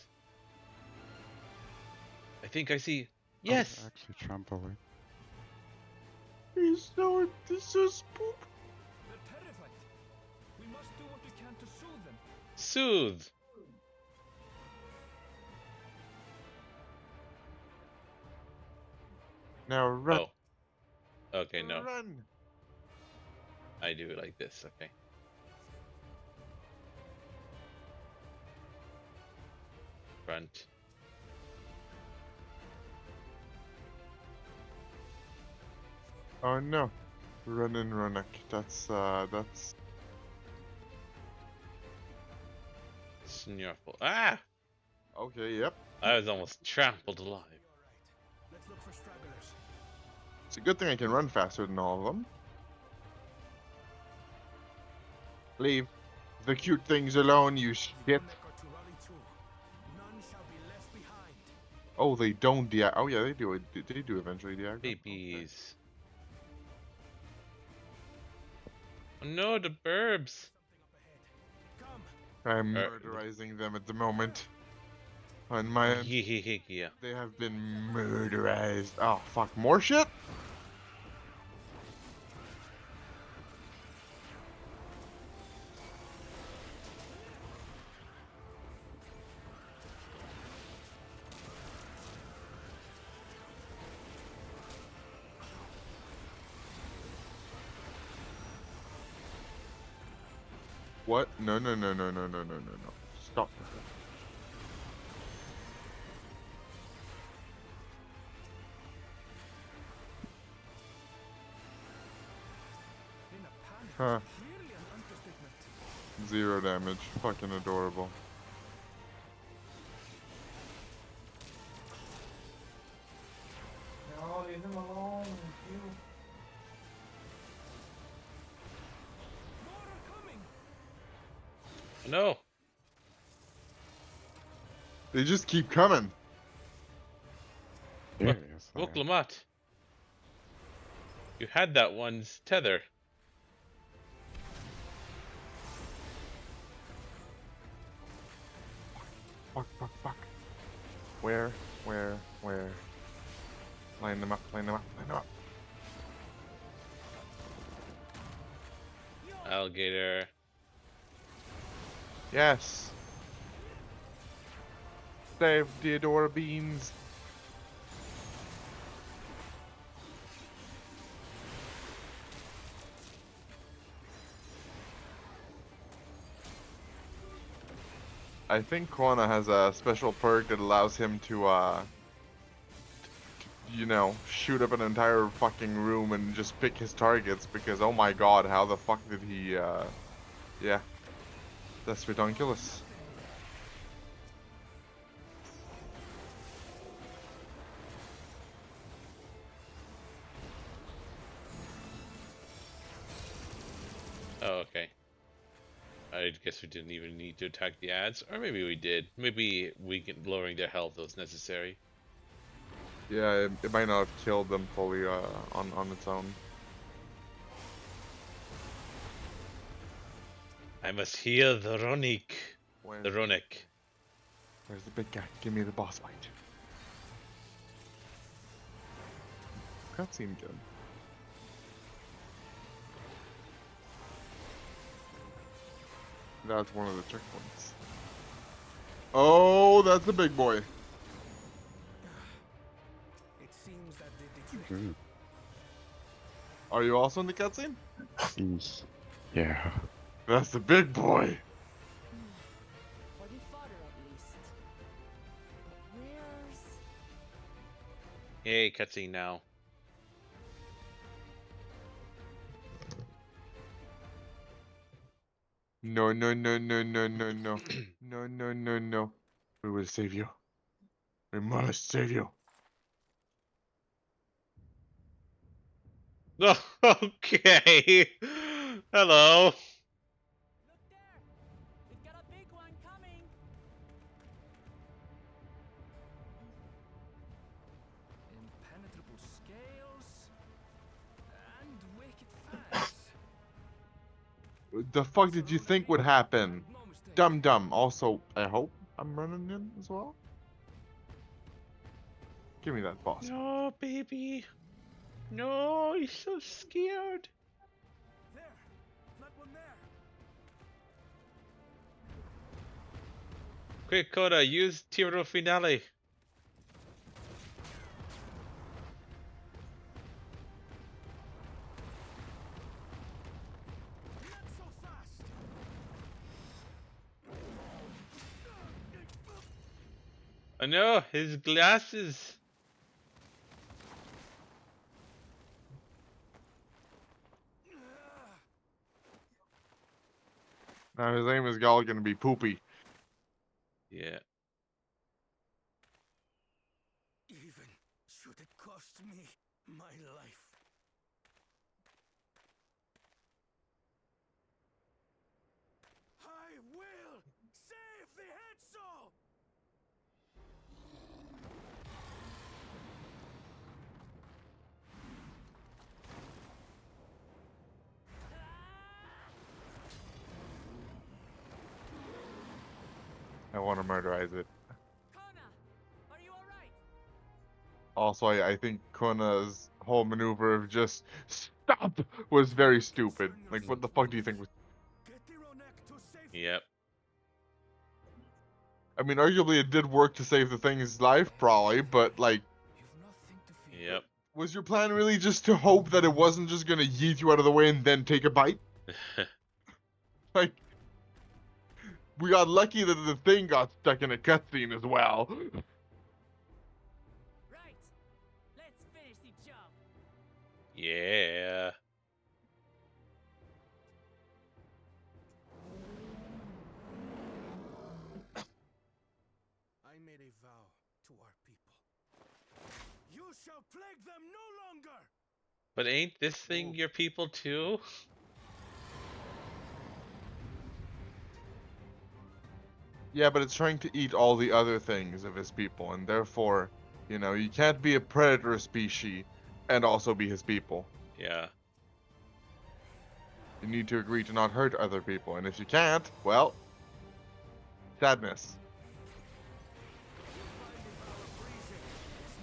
I think I see. Yes! Oh, actually, trembling. They're so spooked. They're terrified. We must do what we can to soothe them. Soothe! Now run. Oh. Okay, no. Run. I do it like this, okay. Front. Oh no. Run and rroneek. That's Snurfle. Ah! okay, yep. I was almost trampled alive. Let's look for stragglers. It's a good thing I can run faster than all of them. Leave the cute things alone, you shit. Rroneek are to rally too. None shall be left behind. Oh, they don't oh yeah, they do. They do eventually deactivate. Babies. Oh no, the burbs! Something up ahead. Come. I'm murderizing them at the moment. On my end, Yeah. they have been murderized. Oh fuck, more shit? What? No. Stop. In a panic. Huh. Clearly an understatement. 0 damage. Fucking adorable. No, leave him alone. You. More are coming. No! They just keep coming. Seriously. Woklamat! You had that one's tether. Fuck. Where? Where? Line them up, line them up, line them up. Alligator. Yes. Save Theodora Beans. I think Koana has a special perk that allows him to, you know, shoot up an entire fucking room and just pick his targets because, oh my god, how the fuck did he, yeah. That's ridiculous. Oh, okay. I guess we didn't even need to attack the ads, or maybe we did. Maybe lowering their health was necessary. Yeah, it might not have killed them fully on its own. I must heal the rroneek. The Where's rroneek. the big guy? Give me the boss fight. Cutscene good. That's one of the checkpoints. Oh, that's the big boy. It seems that the Mm. Are you also in the cutscene? Yeah. That's the big boy. For the father, at least. Where's... Yay, cutscene now. No, no, no, no, no, no, no. No, no, no, no. We will save you. We must save you. Oh, okay. Hello. Look there! We've got a big one coming! Impenetrable scales and wicked fangs. The fuck did you think would happen? No mistake. Dum dum. Also, I hope I'm running in as well. Give me that boss. No, baby. No, he's so scared. there, that one there. Quick, Coda, use Tiro Finale. Not so fast. Oh no, his glasses. Now his name is all gonna be Poopy. Yeah. Even should it cost me my life. I will save the head soul. I want to murderize it. Koana! Are you alright? Also, I think Kona's whole maneuver of just stop was very stupid. Like, what the fuck do you think was? Get the rroneek to safety. Yep. I mean, arguably it did work to save the thing's life, probably, but like, You've nothing to fear. Yep. was your plan really just to hope that it wasn't just gonna yeet you out of the way and then take a bite? Like, we got lucky that the thing got stuck in a cutscene as well. Right! Let's finish the job! Yeah. I made a vow to our people. You shall plague them no longer. But ain't this thing your people too? Yeah, but it's trying to eat all the other things of his people, and therefore, you know, you can't be a predator species and also be his people. Yeah. You need to agree to not hurt other people, and if you can't, well, sadness. Find the vow of reason is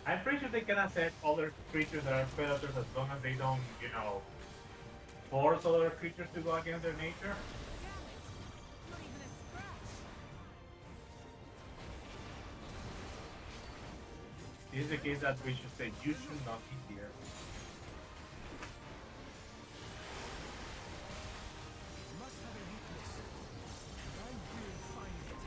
I'm pretty sure they can accept other creatures that are predators as long as they don't, force other creatures to go against their nature. Damn it! Not even a scratch. This is the case that we should say you should not be here. Must have a weakness. I will find it.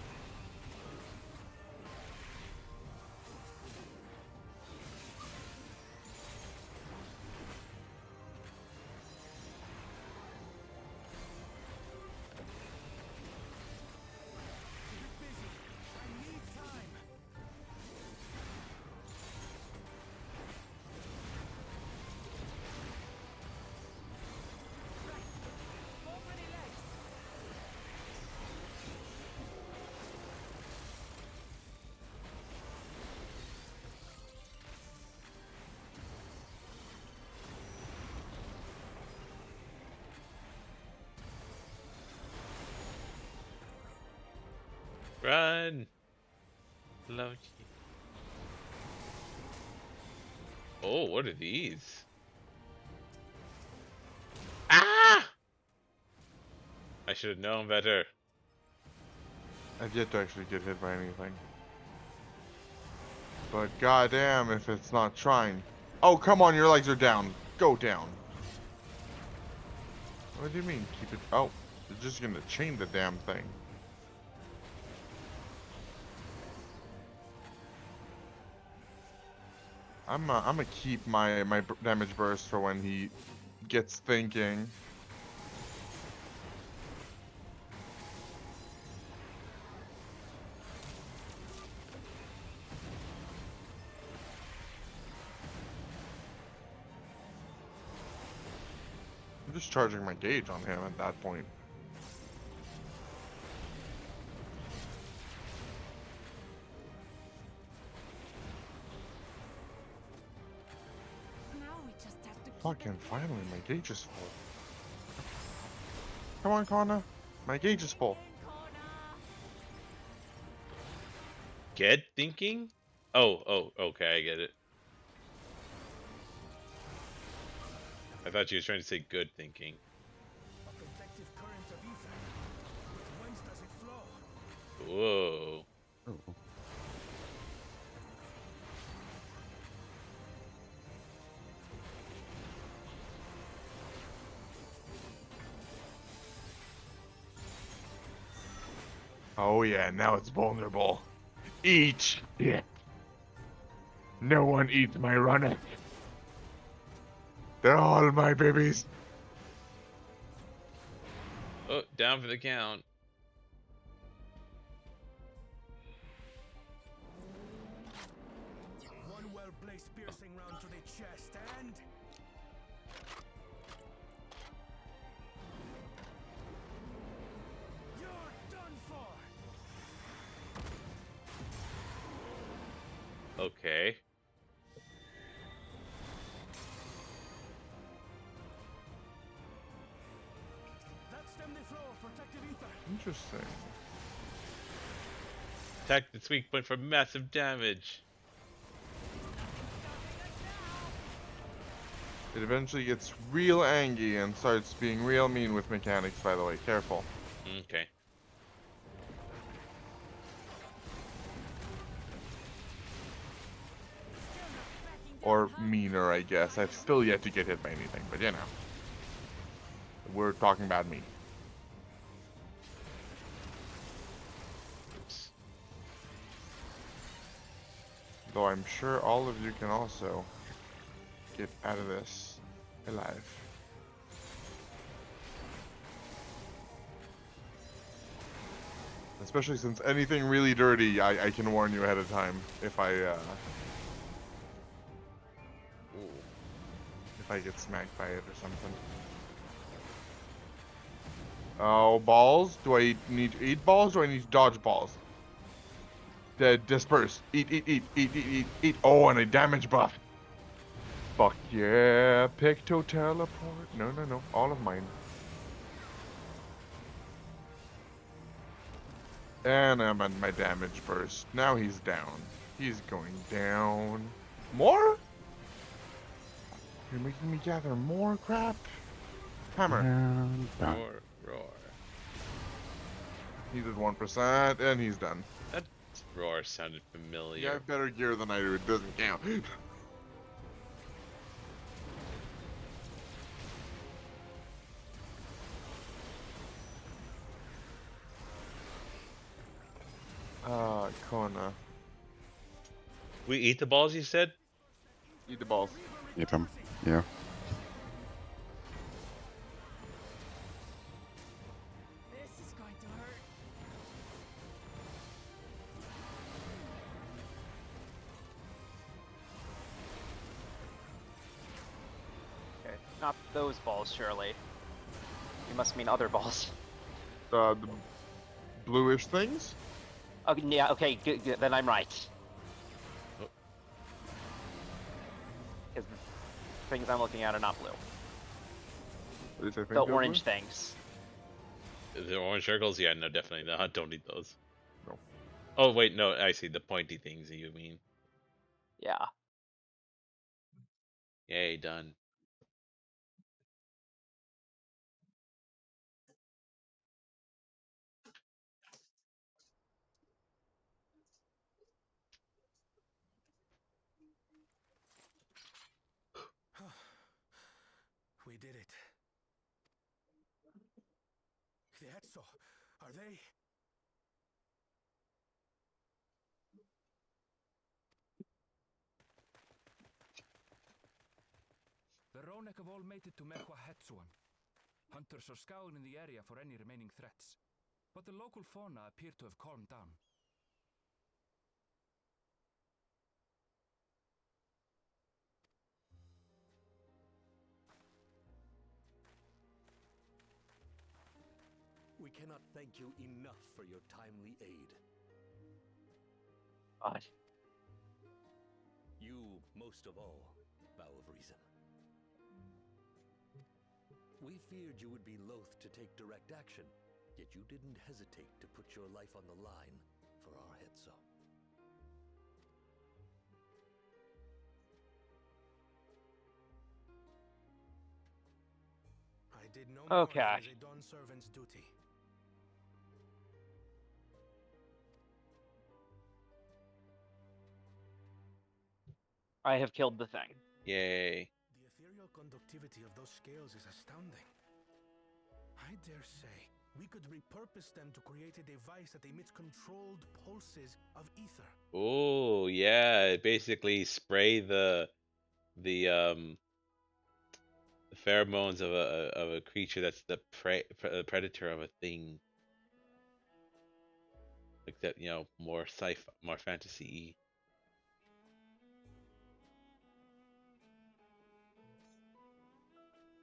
Busy. I need time. Both ready legs. Run! Love you. Oh, what are these? Ah! I should have known better. I've yet to actually get hit by anything. But goddamn if it's not trying. Oh, come on, your legs are down. Go down. What do you mean? Keep it. Oh, you're just gonna chain the damn thing. I'm gonna keep my damage burst for when he gets thinking. I'm just charging my gauge on him at that point. Now we just have to keep Fucking them finally, my gauge is full. Come on, Koana. My gauge is full. Koana. Get thinking? Oh, okay, I get it. I thought you were trying to say good thinking. A protective current of ether. But whence does it flow? Whoa. Oh. Oh yeah, now it's vulnerable. Eat shit. No one eats my rroneek. They're all my babies. Oh, down for the count. One well-placed piercing round to the chest and... You're done for! Okay. That stemmed the flow of protective ether. Interesting. Attack its weak point for massive damage. It eventually gets real angry and starts being real mean with mechanics, by the way. Careful. Okay. Or meaner, I guess. I've still yet to get hit by anything, but you know. We're talking about me. Oops. Though I'm sure all of you can also get out of this alive. Especially since anything really dirty, I can warn you ahead of time if I Ooh. get smacked by it or something. Oh, balls? Do I need to eat balls or do I need to dodge balls? Disperse. Eat. Oh, and a damage buff. Fuck yeah. Picto teleport. No. All of mine. And I'm on my damage burst. Now he's down. He's going down. More? You're making me gather more crap? Hammer. And done. Roar. He did 1%, and he's done. That roar sounded You familiar. have better gear than I do, it doesn't count. Koana. We eat the balls, you said? Eat the balls. Eat them. Yeah. This is going to hurt. Okay, not those balls, surely. You must mean other balls. The bluish things? Okay, yeah, okay, good, then I'm right. Oh. Because the things I'm looking at are not blue. At least I think The they're orange blue. things. The orange circles? Yeah, no, definitely not. Don't eat those. No. Oh, wait, no, I see. The pointy things you mean. Yeah. Yay, done. We did it. The Hetzo, are they? The rroneek have all made it to Mechwa Hetzuan. Hunters are scouring the area for any remaining threats, but the local fauna appear to have calmed down. We cannot thank you enough for your timely aid. God. You, most of all, Bow of Reason. We feared you would be loath to take direct action, yet you didn't hesitate to put your life on the line for our Hetzo. I did no more Okay. than a Dawn servant's duty. I have killed the thing. Yay. The ethereal conductivity of those scales is astounding. I dare say we could repurpose them to create a device that emits controlled pulses of ether. Oh, yeah. Basically, spray the pheromones of a creature that's the predator of a thing. Like that, more sci-fi, more fantasy-y.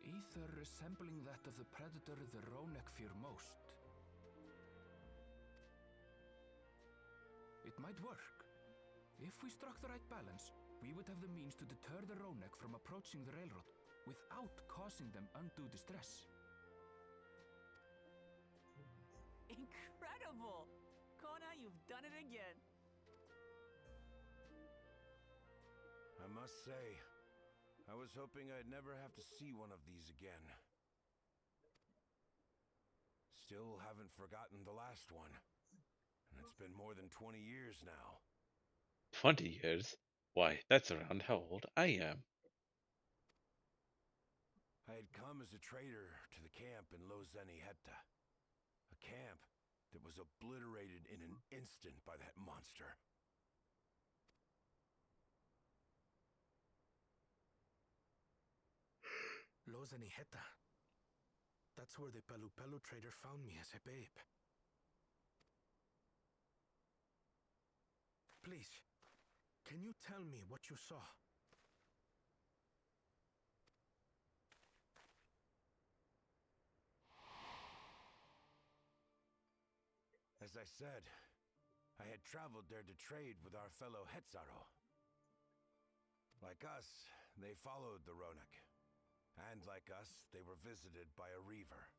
Ether resembling that of the predator the rroneek fear most. It might work. If we struck the right balance, we would have the means to deter the rroneek from approaching the railroad without causing them undue distress. Incredible! Koana, you've done it again. I must say, I was hoping I'd never have to see one of these again. Still haven't forgotten the last one. And it's been more than 20 years now. 20 years? Why, that's around how old I am. I had come as a trader to the camp in Hetta. A camp that was obliterated in an instant by that monster. Hetta. That's where the Pelu trader found me as a babe. Please, can you tell me what you saw? As I said, I had traveled there to trade with our fellow Hetzaro. Like us, they followed the rroneek. And like us, they were visited by a reaver.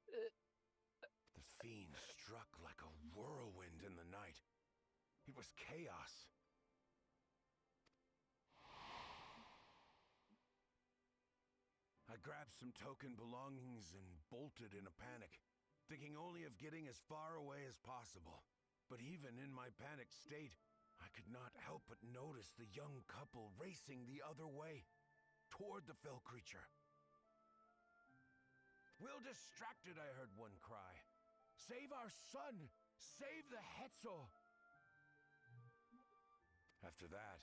The fiend struck like a whirlwind in the night. It was chaos. grabbed some token belongings and bolted in a panic, thinking only of getting as far away as possible. But even in my panicked state, I could not help but notice the young couple racing the other way, toward the fell creature. "We're distracted," I heard one cry. "Save our son! Save the Hetzo!" After that,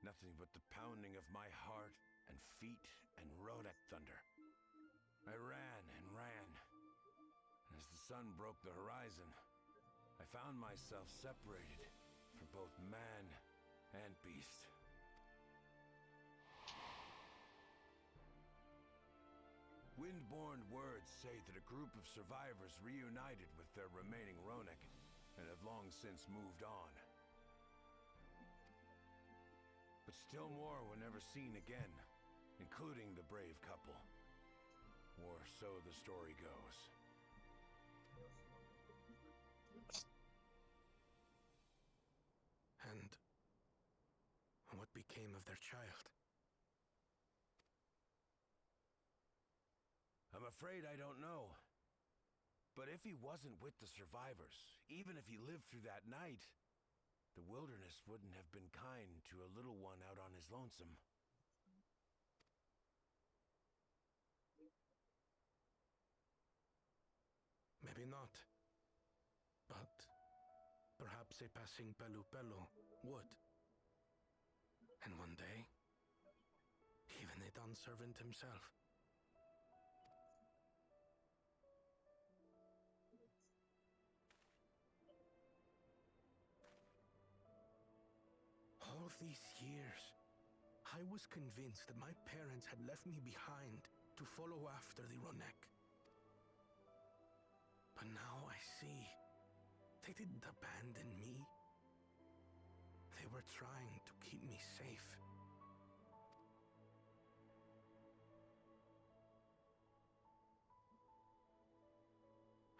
nothing but the pounding of my heart and feet and rroneek thunder. I ran and ran. And as the sun broke the horizon, I found myself separated from both man and beast. Windborne words say that a group of survivors reunited with their remaining rroneek and have long since moved on. But still more were never seen again, including the brave couple. Or so the story goes. And what became of their child? I'm afraid I don't know. But if he wasn't with the survivors, even if he lived through that night, the wilderness wouldn't have been kind to a little one out on his lonesome. Maybe not. But perhaps a passing Pelu would. And one day, even a Dawn servant himself. All these years, I was convinced that my parents had left me behind to follow after the rroneek. But now I see, they didn't abandon me. They were trying to keep me safe.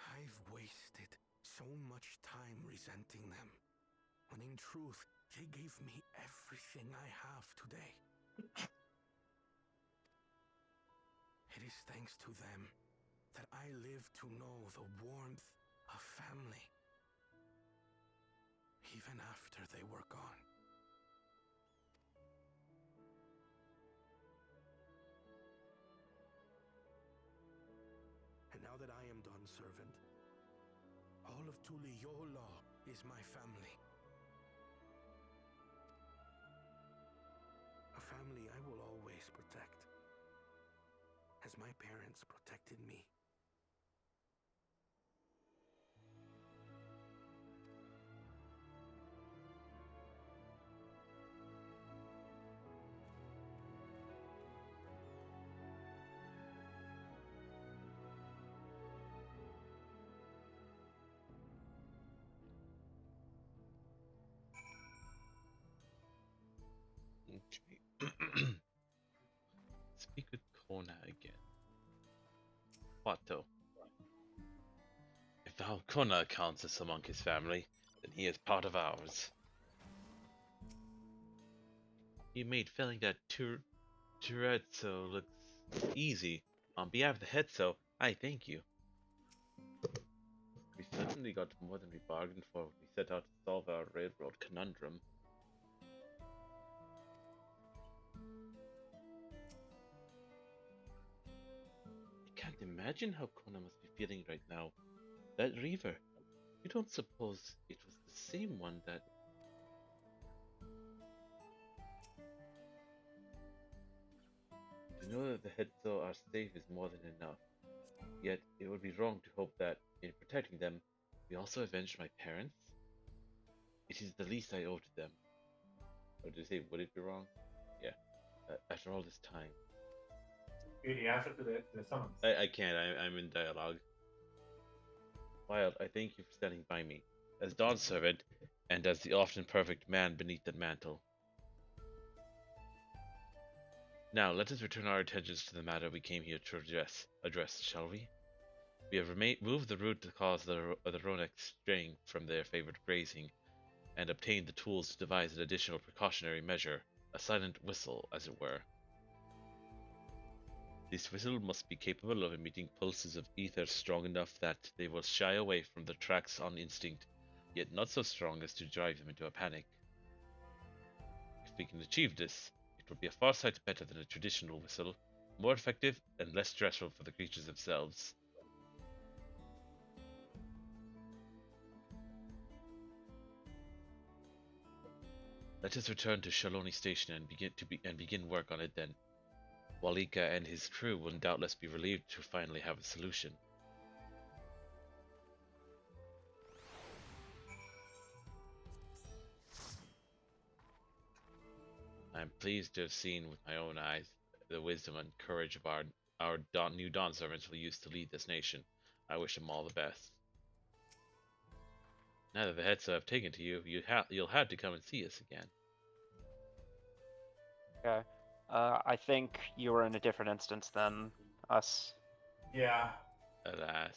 I've wasted so much time resenting them, when in truth, they gave me everything I have today. It is thanks to them that I live to know the warmth of family, even after they were gone. And now that I am Dawn's servant, all of Gulool Ja is my family. A family I will always protect, as my parents protected me. Okay. Speak with Koana again. What though? If our Koana counts as among his family, then he is part of ours. You made felling that Turretso look easy. On behalf of the Hetzo, I thank you. We certainly got more than we bargained for when we set out to solve our railroad conundrum. I can't imagine how Koana must be feeling right now. That Reaver, you don't suppose it was the same one that... To know that the Hetzo are safe is more than enough. Yet, it would be wrong to hope that, in protecting them, we also avenge my parents? It is the least I owe to them. Or did I say, would it be wrong? Yeah. After all this time. The answer to the summons. I can't, I'm in dialogue. Wild, I thank you for standing by me, as Dawn's servant, and as the often perfect man beneath that mantle. Now, let us return our attentions to the matter we came here to address, shall we? We have moved the route to cause the rroneek straying from their favorite grazing, and obtained the tools to devise an additional precautionary measure, a silent whistle, as it were. This whistle must be capable of emitting pulses of ether strong enough that they will shy away from the tracks on instinct, yet not so strong as to drive them into a panic. If we can achieve this, it will be a far sight better than a traditional whistle, more effective and less stressful for the creatures themselves. Let us return to Shaloni Station and begin work on it then. Walika and his crew will doubtless be relieved to finally have a solution. I am pleased to have seen with my own eyes the wisdom and courage of our new Dawn servants will use to lead this nation. I wish them all the best. Now that the Hetza have taken to you, you'll have to come and see us again. Okay. I think you were in a different instance than us. Yeah. Alas.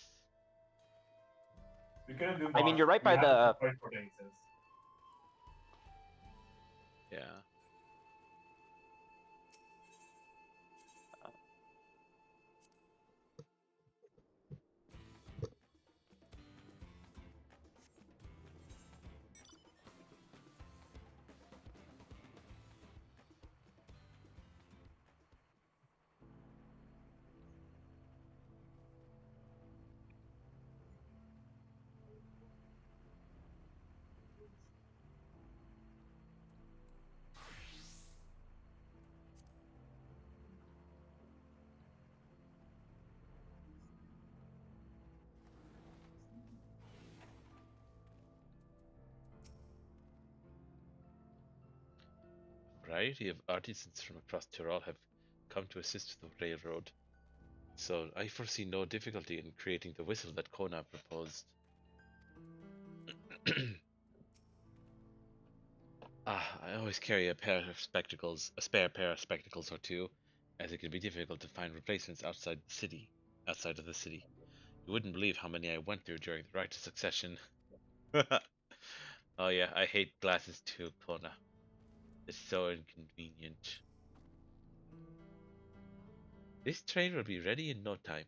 We couldn't do much. I mean, you're right We by had to the... separate for bases. Yeah. A variety of artisans from across Tyrol have come to assist with the railroad, so I foresee no difficulty in creating the whistle that Koana proposed. I always carry a spare pair of spectacles or two, as it can be difficult to find replacements outside of the city. You wouldn't believe how many I went through during the Right to Succession. Oh yeah, I hate glasses too, Koana. It's so inconvenient. This train will be ready in no time.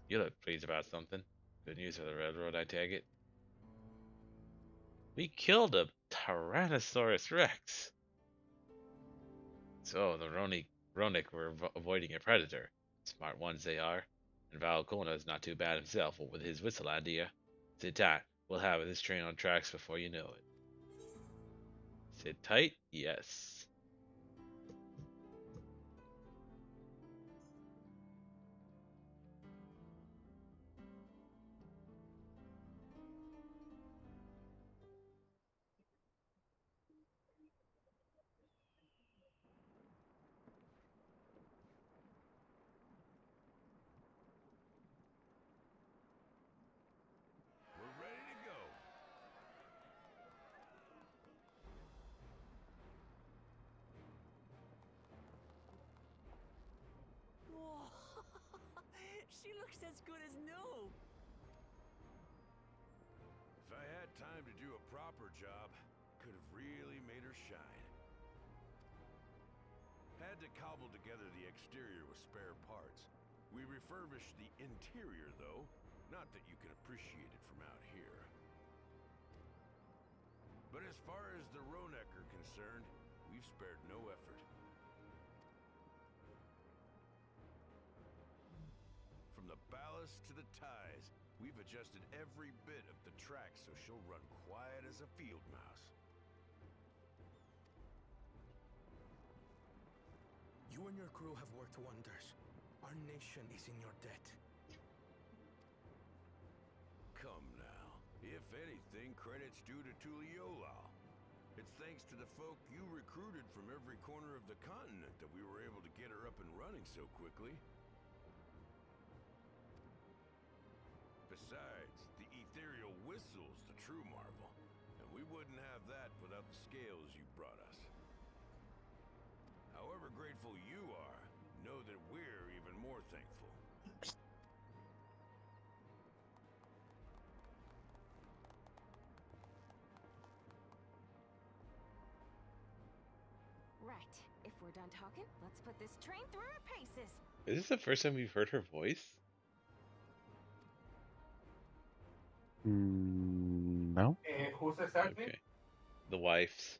You look pleased about something. Good news for the railroad, I take it. We killed a Tyrannosaurus Rex. So the rroneek were avoiding a predator. Smart ones they are. And Koana is not too bad himself, what with his whistle idea. Sit tight. We'll have this train on tracks before you know it. Sit tight? Yes. We're ready to go. Whoa. She looks as good as new. If I had time to do a proper job, could have really made her shine. Had to cobble together the exterior with spare parts. We refurbished the interior, though. Not that you can appreciate it from out here. But as far as the rroneek are concerned, we've spared no effort. From the ballast to the ties, we've adjusted every bit of the track so she'll run quiet as a field mouse. You and your crew have worked wonders. Our nation is in your debt. Come now. If anything, credit's due to Zoraal. It's thanks to the folk you recruited from every corner of the continent that we were able to get her up and running so quickly. Besides, the ethereal whistle's the true marvel, and we wouldn't have that without the scales you brought us. However grateful you are, know that we're even more thankful. Right. If we're done talking, let's put this train through our paces. Is this the first time we've heard her voice? No. Who's exactly? Okay. The wife's.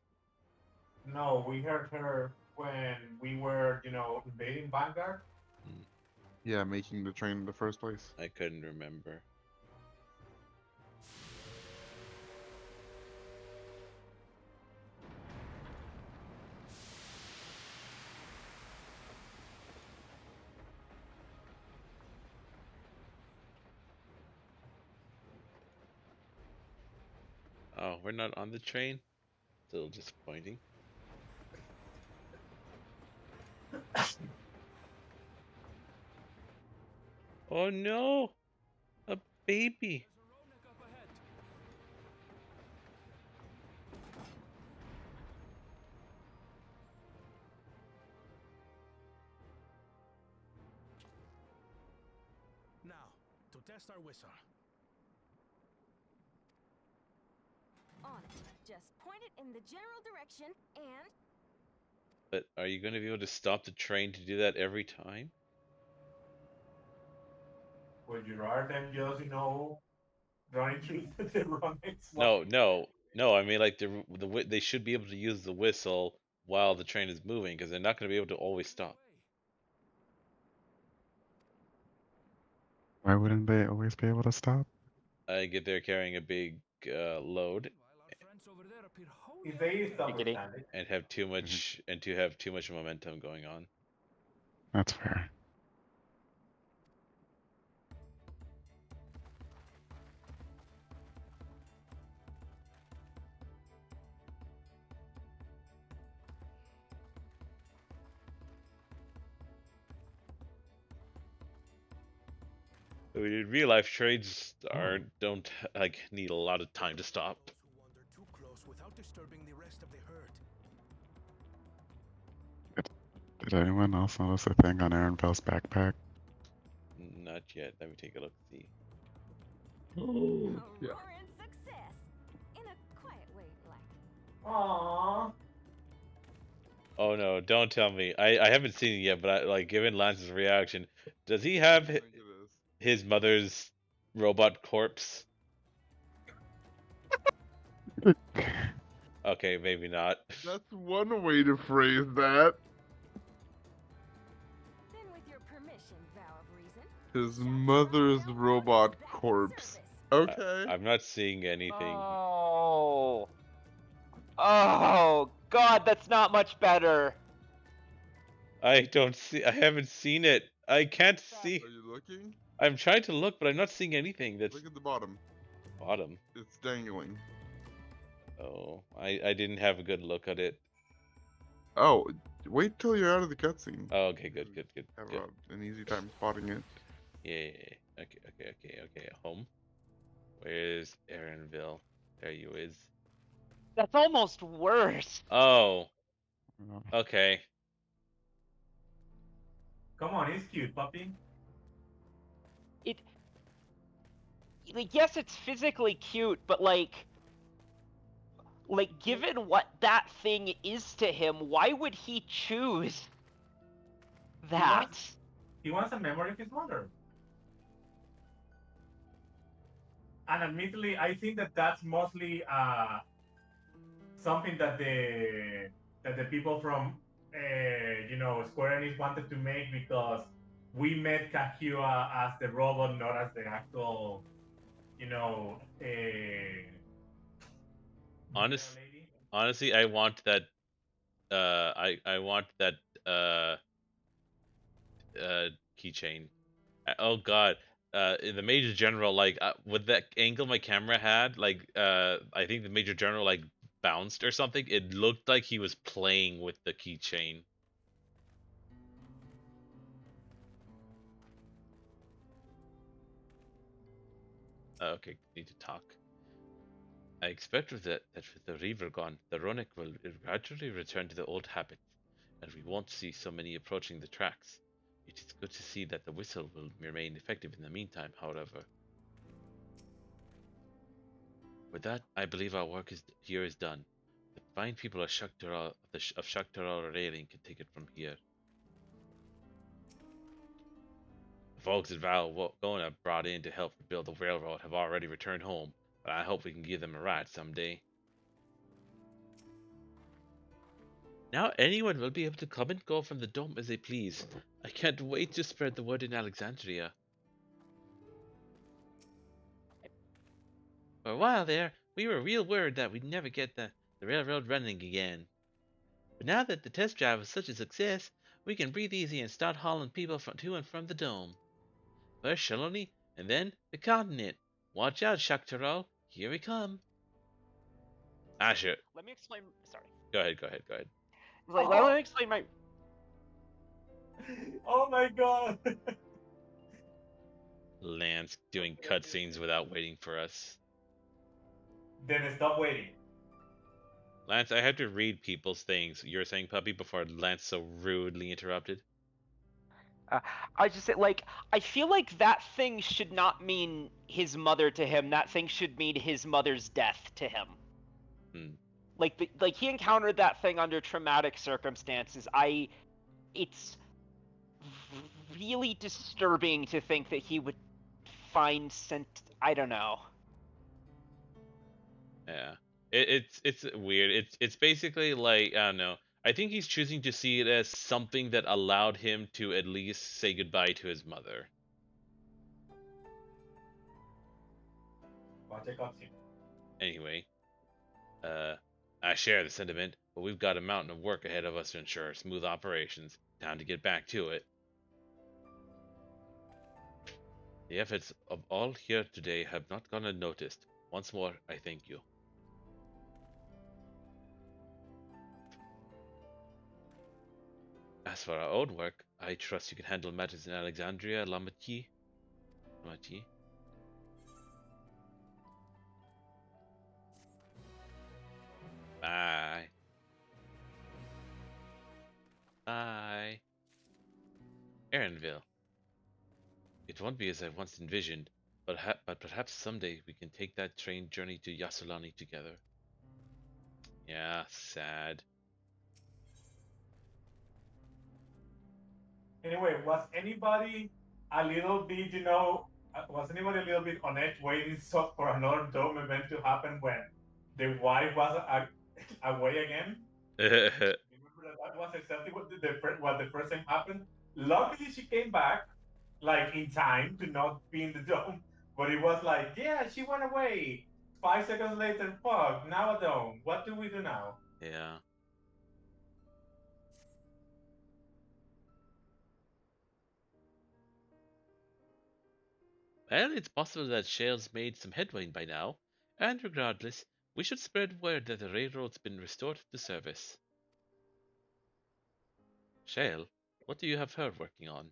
No, we heard her when we were, invading Vanguard. Yeah, making the train in the first place. I couldn't remember. Oh, we're not on the train? Still disappointing. Oh no! A baby! Now, to test our whistle. On it. Just point it in the general direction and... But are you going to be able to stop the train to do that every time? Would you rather than just, running through the rroneeks? No. I mean, like they should be able to use the whistle while the train is moving, because they're not going to be able to always stop. Why wouldn't they always be able to stop? I get there carrying a big load If they stop Giggity. standing. and have too much momentum going on. That's fair. I mean, in real life, trains don't like need a lot of time to stop. Who wander too close without disturbing the rest of the herd. Did anyone else notice a thing on Aaron Bell's backpack? Not yet. Let me take a look. See. Oh, yeah. Roaring success. In a quiet way, like. Aww. Oh no! Don't tell me. I haven't seen it yet, but given Lance's reaction, does he have I think it is. his mother's robot corpse? Okay, maybe not. That's one way to phrase that. Then with your permission, vow of reason. His mother's robot corpse. Okay. I'm not seeing anything. Oh. Oh, God, that's not much better. I haven't seen it. I can't see. Are you looking? I'm trying to look, but I'm not seeing anything. That's Look at the bottom. bottom. It's dangling. Oh, I didn't have a good look at it. Oh, wait till you're out of the cutscene. Oh, okay, good. Have Good. an easy time spotting it. Yeah. Okay. Home. Where's Aaronville? There you is. That's almost worse. Oh. Okay. Come on, he's cute, puppy. Yes, it's physically cute, but given what that thing is to him, why would he choose that? He wants a memory of his mother. And admittedly, I think that's mostly something that the people from Square Enix wanted to make, because we met Kahua as the robot, not as the actual, Honestly, I want that. I want that keychain. Oh God. The Major General, with that angle my camera had, I think the Major General bounced or something. It looked like he was playing with the keychain. Okay, need to talk. I expect that with the Reaver gone, the rroneek will gradually return to the old habits, and we won't see so many approaching the tracks. It is good to see that the whistle will remain effective in the meantime, however. With that, I believe our work here is done. The Fine people of Shaktaral Railing can take it from here. The folks at Valgona brought in to help rebuild the railroad have already returned home, but I hope we can give them a ride someday. Now anyone will be able to come and go from the dome as they please. I can't wait to spread the word in Alexandria. For a while there, we were real worried that we'd never get the railroad running again. But now that the test drive was such a success, we can breathe easy and start hauling people to and from the dome. First Shaloni, and then the continent. Watch out, Shaktaral. Here we come. Sure. Let me explain. Sorry. Go ahead. Like, let me explain my. Oh my god! Lance doing cutscenes without waiting for us. Then stop waiting. Lance, I have to read people's things. You're saying, puppy, before Lance so rudely interrupted. I just say, like, I feel like that thing should not mean his mother to him. That thing should mean his mother's death to him. Like he encountered that thing under traumatic circumstances. It's really disturbing to think that he would find I don't know. Yeah, it's weird. It's basically like, I don't know. I think he's choosing to see it as something that allowed him to at least say goodbye to his mother. Anyway, I share the sentiment, but we've got a mountain of work ahead of us to ensure smooth operations. Time to get back to it. The efforts of all here today have not gone unnoticed. Once more, I thank you. As for our own work, I trust you can handle matters in Alexandria, Lamati. Bye. Bye. Aaronville. It won't be as I once envisioned, but perhaps someday we can take that train journey to Yasulani together. Yeah, sad. Anyway, was anybody a little bit, on edge waiting for another dome event to happen when the wife was away again? Remember that was exactly what the first time happened. Luckily, she came back like in time to not be in the dome, but it was like, yeah, she went away. 5 seconds later, fuck, now a dome. What do we do now? Yeah. Well, it's possible that Shale's made some headway by now, and regardless, we should spread word that the railroad's been restored to service. Shale, what do you have her working on?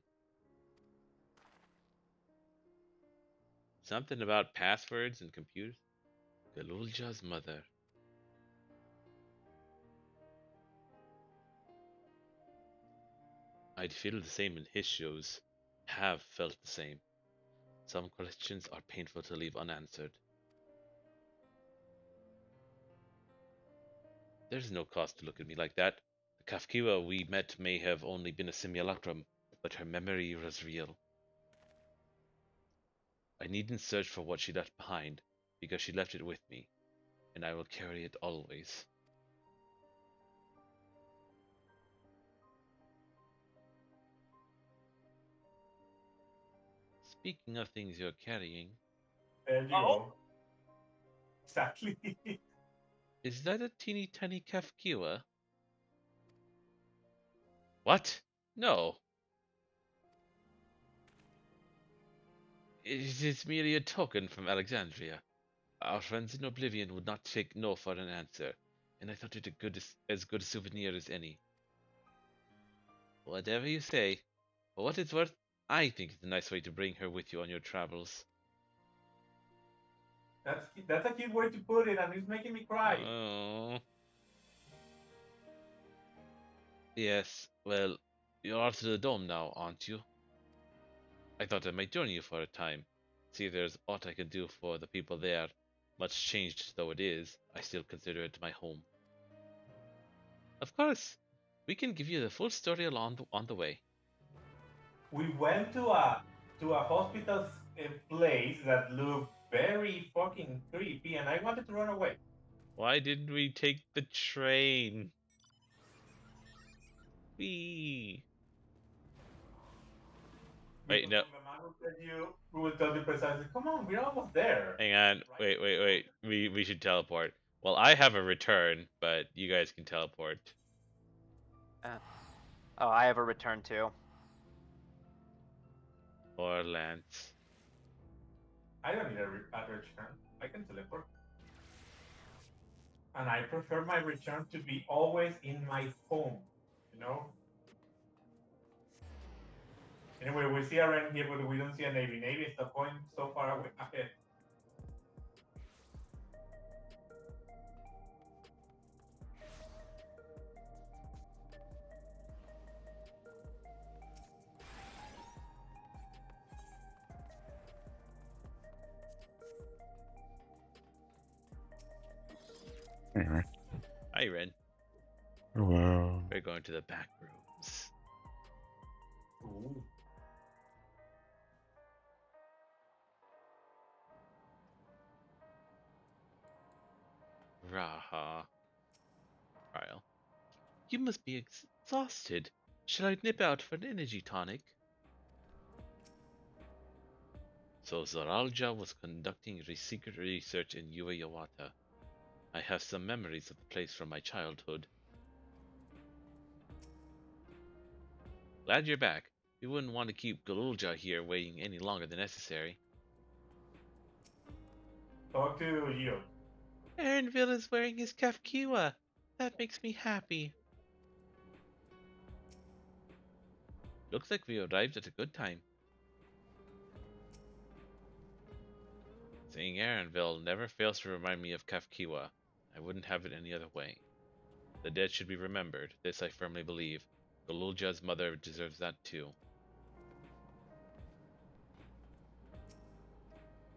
Something about passwords and computers? Gulool Ja's mother. I'd feel the same in his shoes. Have felt the same. Some questions are painful to leave unanswered. There's no cause to look at me like that. The Kafkiwa we met may have only been a simulacrum, but her memory was real. I needn't search for what she left behind, because she left it with me, and I will carry it always. Speaking of things you're carrying... There you go. Exactly. Is that a teeny tiny Kafkiwa? What? No. It is merely a token from Alexandria. Our friends in Oblivion would not take no for an answer, and I thought it as good a souvenir as any. Whatever you say. For what it's worth, I think it's a nice way to bring her with you on your travels. That's a cute way to put it, and it's making me cry. Oh. Yes, well, you're off to the dome now, aren't you? I thought I might join you for a time. See if there's aught I can do for the people there. Much changed though it is, I still consider it my home. Of course, we can give you the full story on the way. We went to a hospital place that looked very fucking creepy, and I wanted to run away. Why didn't we take the train? Wee. Wait, Because no. when the man will tell you, we will tell you precisely, come on, we're almost there. Hang on. Right? Wait. We should teleport. Well, I have a return, but you guys can teleport. Oh, I have a return too. Or Lance. I don't need a return. I can teleport. And I prefer my return to be always in my home, you know? Anyway, we see a rain here, but we don't see a navy. Navy is the point so far away ahead. Anyway. Hi, Ren. Wow. We're going to the back rooms. Ooh. Raha. Trial. You must be exhausted. Shall I nip out for an energy tonic? So Zoraal Ja was conducting secret research in Yawata. I have some memories of the place from my childhood. Glad you're back. We wouldn't want to keep Gulool Ja here waiting any longer than necessary. Talk to you. Aaronville is wearing his kafkiwa. That makes me happy. Looks like we arrived at a good time. Seeing Aaronville never fails to remind me of Kafkiwa. I wouldn't have it any other way. The dead should be remembered. This I firmly believe. Gulool Ja's mother deserves that too.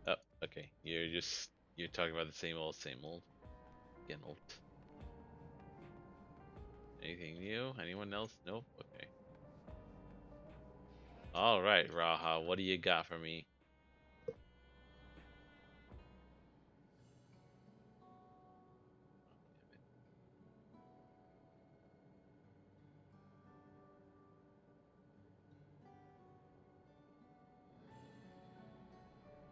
Oh, okay. You're talking about the same old, Again, old. Anything new? Anyone else? Nope. Okay. All right, Raha. What do you got for me?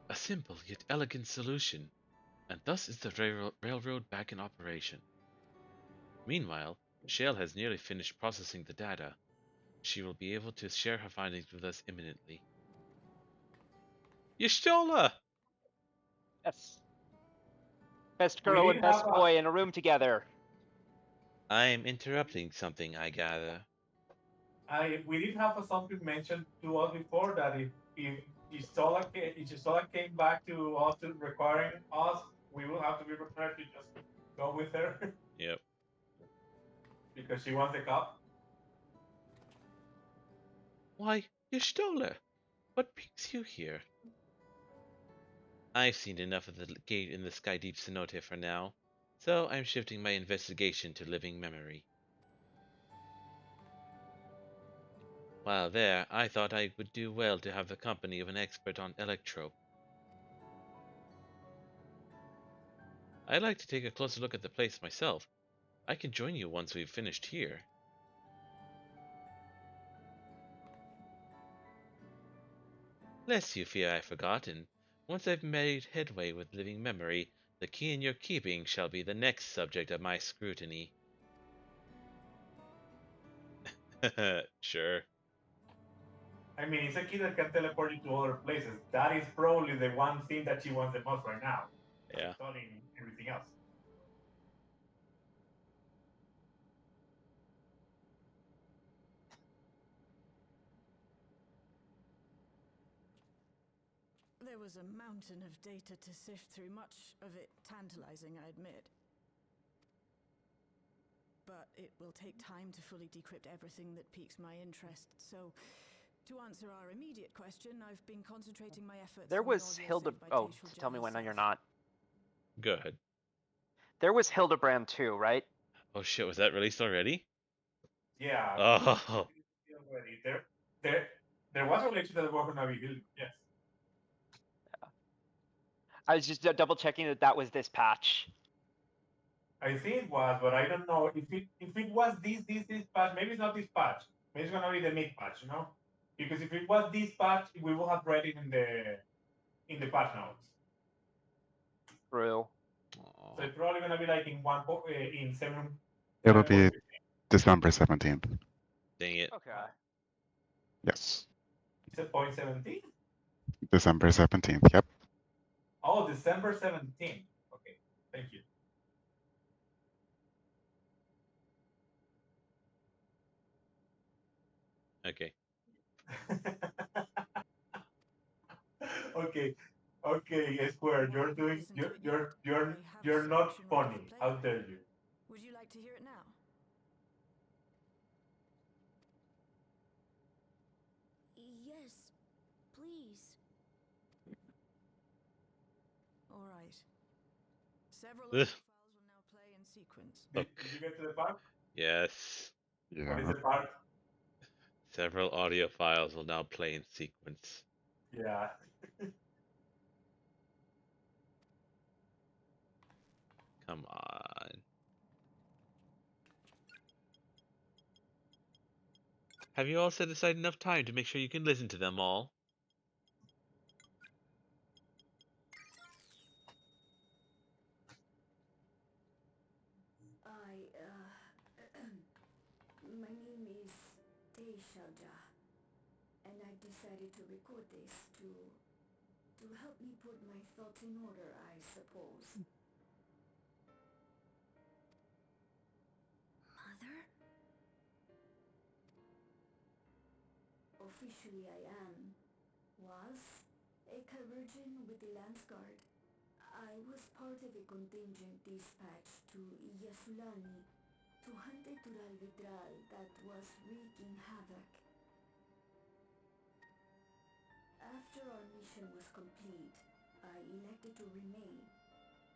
A simple yet elegant solution, and thus is the railroad back in operation. Meanwhile, Shale has nearly finished processing the data. She will be able to share her findings with us imminently. Y'shtola! Yes. Best We girl did and have best boy in a room together. I am interrupting something, I gather. we did have something mentioned to us before that if Ichistola came back to us to requiring us, we will have to be prepared to just go with her Yep. because she wants the cup. Why, Y'shtola! What brings you here? I've seen enough of the gate in the Sky Deep cenote for now, so I'm shifting my investigation to living memory. While there, I thought I would do well to have the company of an expert on electrope. I'd like to take a closer look at the place myself. I can join you once we've finished here. Lest you fear I've forgotten, once I've made headway with living memory, the key in your keeping shall be the next subject of my scrutiny. Sure. I mean, it's a kid that can teleport you to other places. That is probably the one thing that she wants the most right now. Yeah. Studying everything else. There was a mountain of data to sift through, much of it tantalizing, I admit. But it will take time to fully decrypt everything that piques my interest, so to answer our immediate question, I've been concentrating my efforts There on the was audio Hilda. saved by Oh, Tashal tell me Jah when herself. you're not. Go ahead. There was Hildebrand too, right? Oh shit, was that released already? Yeah, Oh, already. There was a relation that was gonna be good. Yes. I was just double checking that was this patch. I think it was, but I don't know if it was this patch. Maybe it's not this patch. Maybe it's gonna be the mid patch, you know? Because if it was this patch, we will have read it in the patch notes. True. So it's probably gonna be like in seven. It'll 7. be December 17th. dang it. Okay. Yes. It's a point 17. December 17th. Yep. Oh, December 17th. Okay, thank you. Okay. Okay, Square. Well, I You're haven't doing. listened to it yet, but I have You're a not selection ready funny. for How playback. dare you? Would you like to hear it now? Yes, please. All right. Several Ugh. audio files will now play in sequence. Did you get to the part? Yes. What is Yeah. the part? Several audio files will now play in sequence. Yeah. Come on. Have you all set aside enough time to make sure you can listen to them all? My name is Dawntrail, and I decided to record this to help me put my thoughts in order, I suppose. Mother? Officially I am, was, a Virgin with the Lance Guard. I was part of a contingent dispatched to Yasulani to hunt a Tural Vidral that was wreaking havoc. After our mission was complete, I elected to remain.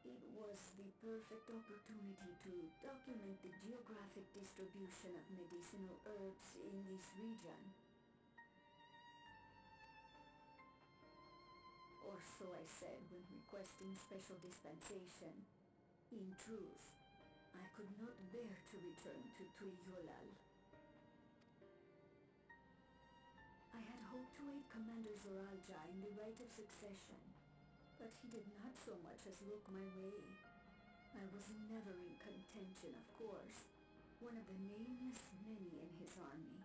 It was the perfect opportunity to document the geographic distribution of medicinal herbs in this region. Or so I said when requesting special dispensation. In truth, I could not bear to return to Tuiyolal. I had hoped to aid Commander Zoraal Ja in the right of succession, but he did not so much as look my way. I was never in contention, of course, one of the nameless many in his army.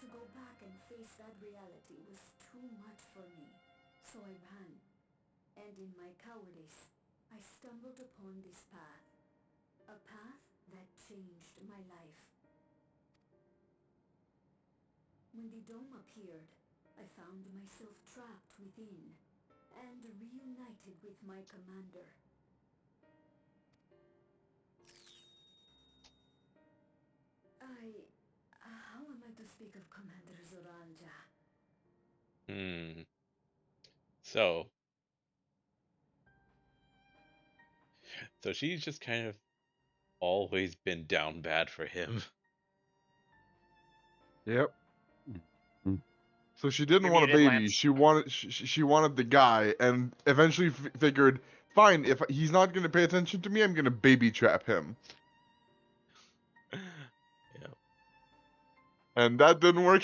To go back and face that reality was too much for me, so I ran. And in my cowardice, I stumbled upon this path. A path that changed my life. When the dome appeared, I found myself trapped within and reunited with my commander. How am I to speak of Commander Zoraal Ja? So, she's just kind of always been down bad for him. Yep. Mm. So she didn't You're want a muted, baby. Lance. She wanted the guy, and eventually figured, fine, if he's not gonna pay attention to me, I'm gonna baby trap him. Yeah. And that didn't work.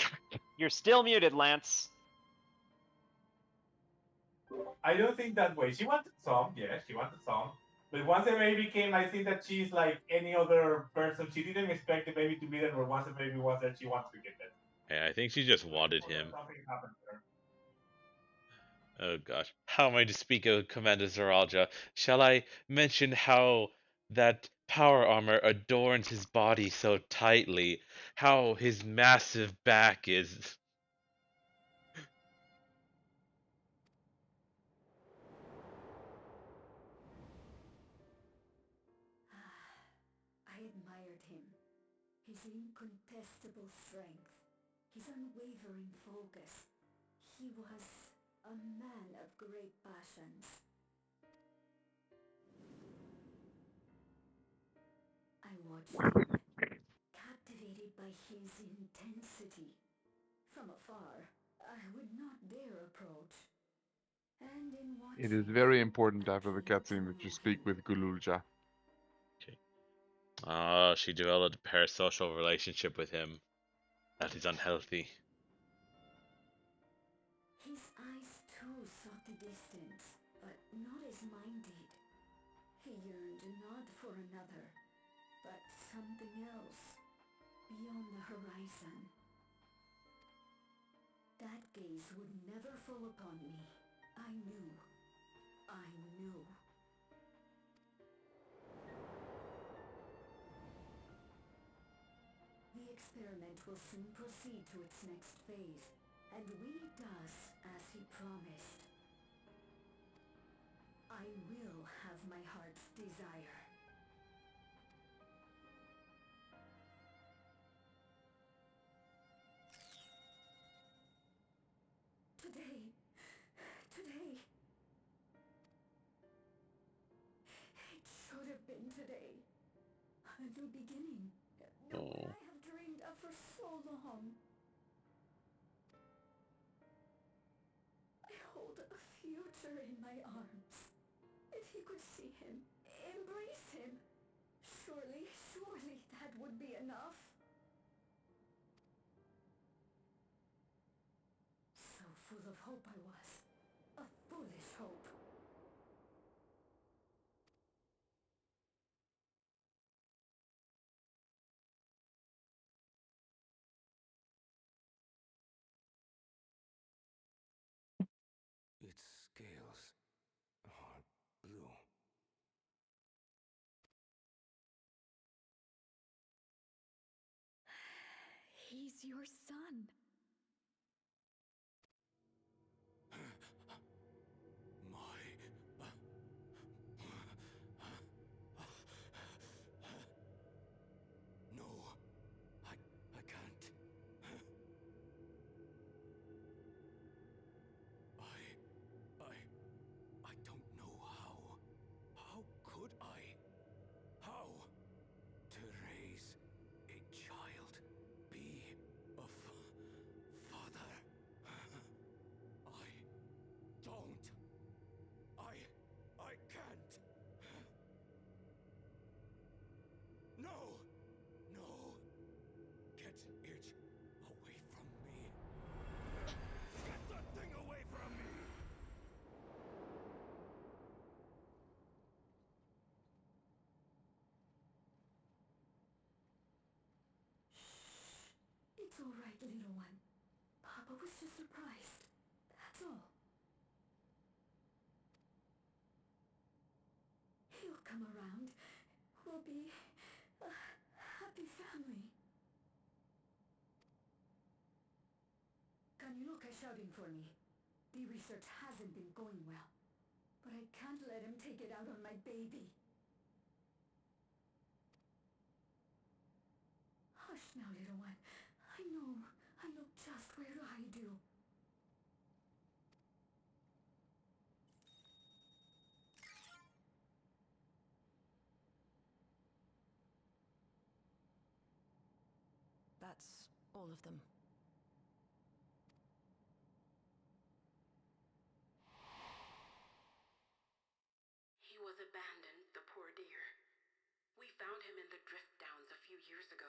You're still muted, Lance. I don't think that way. She wanted some, yes, she wanted some. But once the baby came, I think that she's like any other person. She didn't expect the baby to be there, but once the baby was there, she wanted to get there. Yeah, I think she just wanted him. Something happened to her. Oh gosh. How am I to speak of Commander Zoraal Ja? Shall I mention how that power armor adorns his body so tightly? How his massive back is. I admired him. His incontestable strength. His unwavering focus. He was a man of great passions. captivated by his intensity. From afar, I would not dare approach. And in It is watching, very important I after the came to cutscene that you know speak him. with Gulool Ja. Oh, she developed a parasocial relationship with him. That is unhealthy. His eyes too sought the distance, but not as mine did. He yearned not for another, but something else, beyond the horizon. That gaze would never fall upon me. I knew. I knew. The experiment will soon proceed to its next phase, and when it does, as he promised, I will have my heart's desire. Today. Today. It should have been today. A new beginning. The one Oh. I have dreamed of for so long. I hold a future in my arms. If he could see him, embrace him, surely that would be enough. So full of hope I was. A foolish hope. Its scales are blue. He's your son. No, I can't. I don't know how. How could I? How? To raise a child, be a father. I don't. I can't. No! No! Get it away from me. Get that thing away from me! It's all right, little one. Papa was just surprised. That's all. He'll come around. We'll be a happy family. Kaniloka's shouting for me. The research hasn't been going well. But I can't let him take it out on my baby. Hush now, little one. I know just where to hide you. That's all of them. He was abandoned, the poor dear. We found him in the drift downs a few years ago.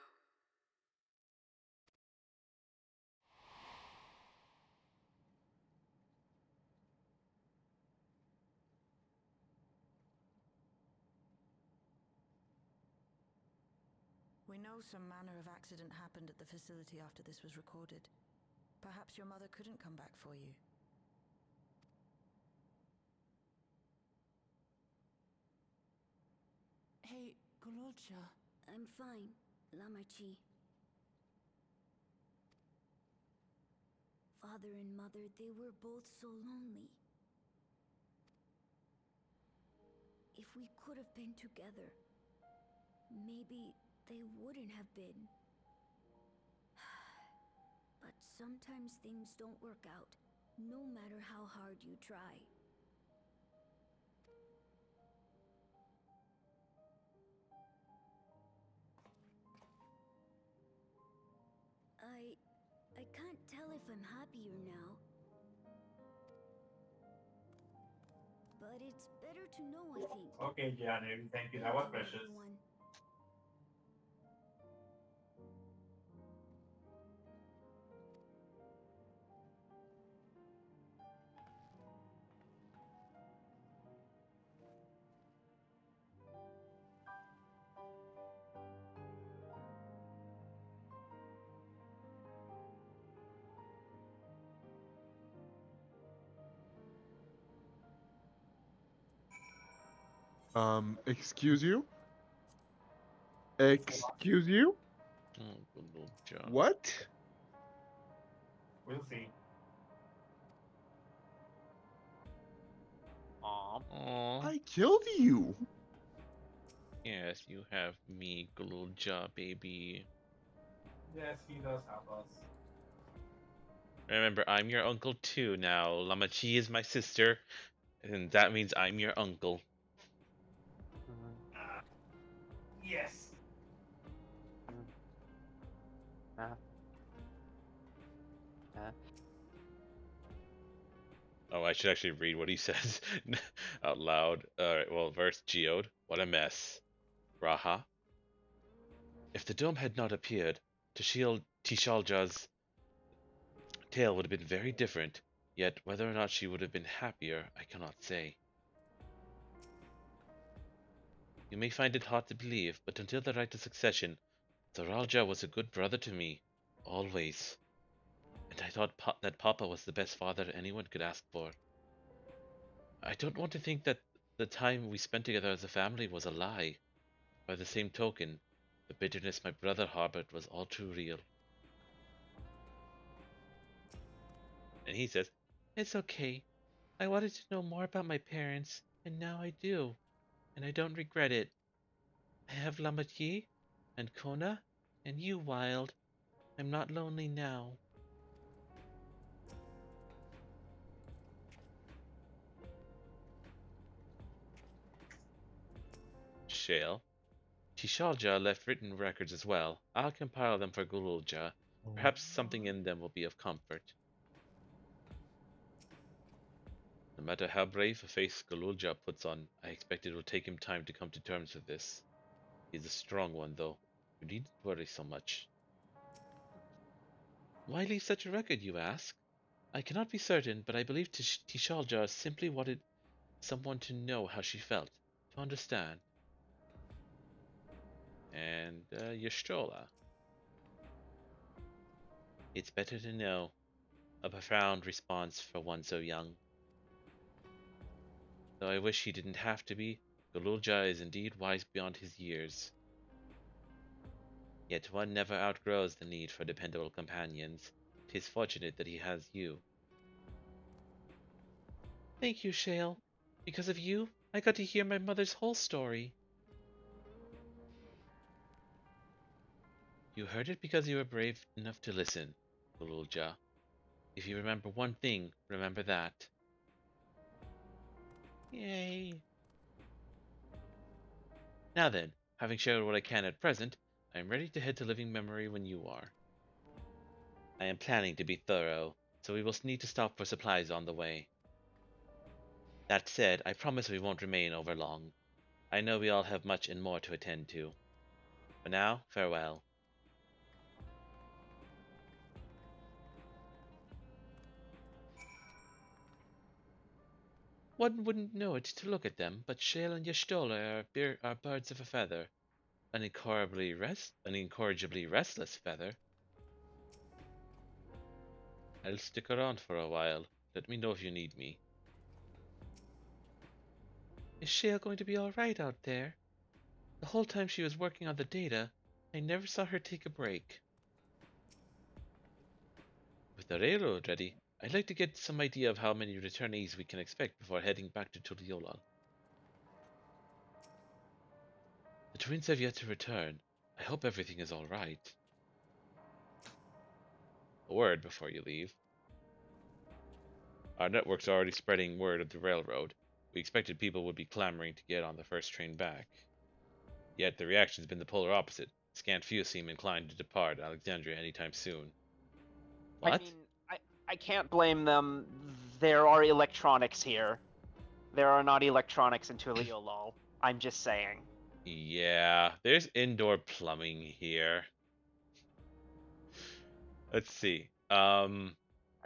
We know some manner of accident happened at the facility after this was recorded. Perhaps your mother couldn't come back for you. Hey, Gulool Ja. I'm fine, Lamarchi. Father and mother, they were both so lonely. If we could have been together, maybe they wouldn't have been. But sometimes things don't work out, no matter how hard you try. if I'm happier now. But it's better to know, I think. Okay, Gianni, thank you. That was precious. Everyone. Excuse you? Excuse you? Oh, Gulool Ja. What? We'll see. Aw. Aw. I killed you. Yes, you have me, Gulool Ja, baby. Yes, he does have us. Remember, I'm your uncle too now. Lamachi is my sister, and that means I'm your uncle. Yes. Oh, I should actually read what he says out loud. Alright, well, verse geode. What a mess. Raha. If the dome had not appeared, Tishalja's tale would have been very different, yet whether or not she would have been happier, I cannot say. You may find it hard to believe, but until the right of succession, Zoraal Ja was a good brother to me, always. And I thought that Papa was the best father anyone could ask for. I don't want to think that the time we spent together as a family was a lie. By the same token, the bitterness my brother harbored was all too real. And he says, it's okay. I wanted to know more about my parents, and now I do, and I don't regret it. I have Lamatier, and Koana, and you, Wild. I'm not lonely now. Shale. Tishalja left written records as well. I'll compile them for Gulool Ja. Perhaps something in them will be of comfort. No matter how brave a face Gulool Ja puts on, I expect it will take him time to come to terms with this. He's a strong one, though. You needn't worry so much. Why leave such a record, you ask? I cannot be certain, but I believe Tishalja simply wanted someone to know how she felt, to understand. And Yashtola. It's better to know. A profound response for one so young. Though I wish he didn't have to be, Gulool Ja is indeed wise beyond his years. Yet one never outgrows the need for dependable companions. 'Tis fortunate that he has you. Thank you, Shale. Because of you, I got to hear my mother's whole story. You heard it because you were brave enough to listen, Gulool Ja. If you remember one thing, remember that. Yay. Now then, having shared what I can at present, I am ready to head to living memory when you are. I am planning to be thorough, so we will need to stop for supplies on the way. That said, I promise we won't remain over long. I know we all have much and more to attend to. For now, farewell. One wouldn't know it to look at them, but Shale and Y'shtola are birds of a feather. An incorrigibly restless feather. I'll stick around for a while. Let me know if you need me. Is Shale going to be alright out there? The whole time she was working on the data, I never saw her take a break. With the railroad ready, I'd like to get some idea of how many returnees we can expect before heading back to Tuliyola. The twins have yet to return. I hope everything is alright. A word before you leave. Our network's already spreading word of the railroad. We expected people would be clamoring to get on the first train back. Yet the reaction's been the polar opposite. Scant few seem inclined to depart Alexandria anytime soon. What? I mean, I can't blame them. There are electronics here. There are not electronics in Tuliolol. I'm just saying. Yeah, there's indoor plumbing here. Let's see. And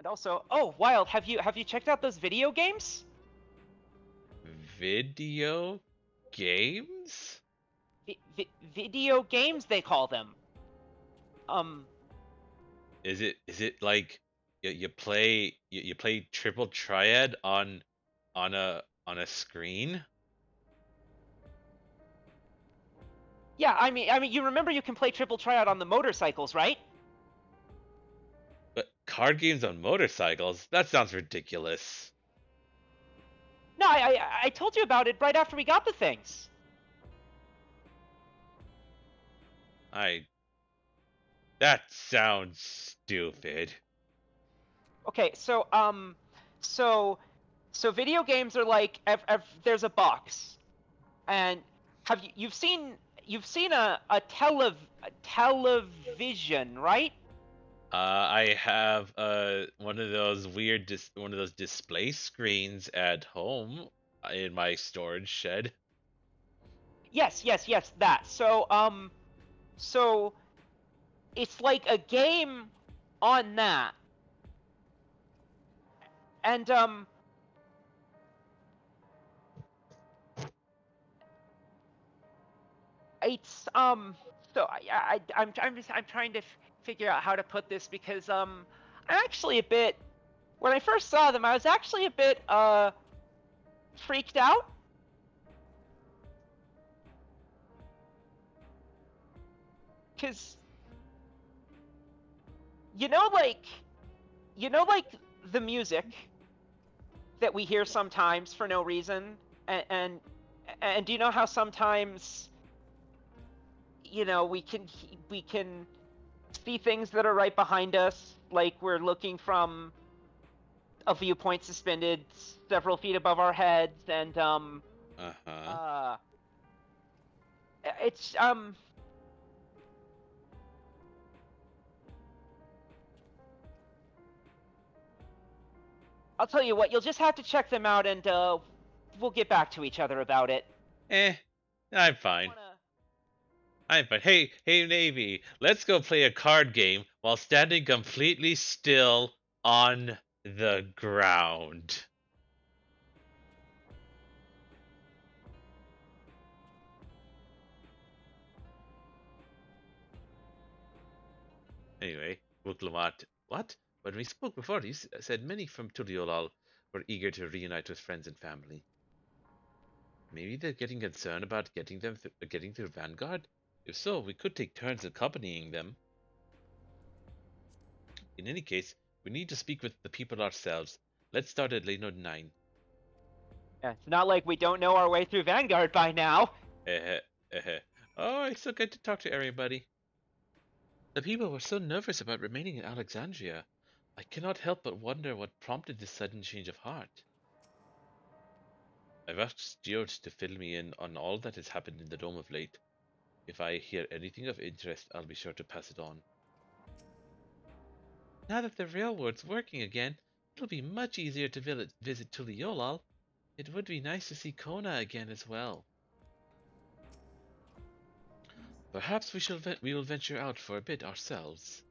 also, oh, Wild, have you checked out those video games? Video games? Video games, they call them. Is it like you play triple triad on a screen? Yeah, I mean, you remember you can play triple triad on the motorcycles, right? But card games on motorcycles? That sounds ridiculous. No, I told you about it right after we got the things. That sounds stupid. Okay, so video games are like there's a box, and you've seen a television, right? I have one of those weird one of those display screens at home in my storage shed. Yes, that. So it's like a game on that. And it's so I'm trying to figure out how to put this because I'm actually a bit, when I first saw them I was actually a bit freaked out. Cause you know like the music that we hear sometimes for no reason, and do you know how sometimes we can see things that are right behind us, like we're looking from a viewpoint suspended several feet above our heads, and it's I'll tell you what, you'll just have to check them out, and we'll get back to each other about it. I'm fine. I'm fine. Hey, Navy, let's go play a card game while standing completely still on the ground. Anyway, Wuklamat, what? When we spoke before, you said many from Tuliolal were eager to reunite with friends and family. Maybe they're getting concerned about getting through Vanguard? If so, we could take turns accompanying them. In any case, we need to speak with the people ourselves. Let's start at lane 9. Yeah, it's not like we don't know our way through Vanguard by now. Oh, I still get to talk to everybody. The people were so nervous about remaining in Alexandria. I cannot help but wonder what prompted this sudden change of heart. I've asked Stuart to fill me in on all that has happened in the Dome of late. If I hear anything of interest, I'll be sure to pass it on. Now that the railroad's working again, it'll be much easier to visit Tuliolal. It would be nice to see Koana again as well. Perhaps we will venture out for a bit ourselves.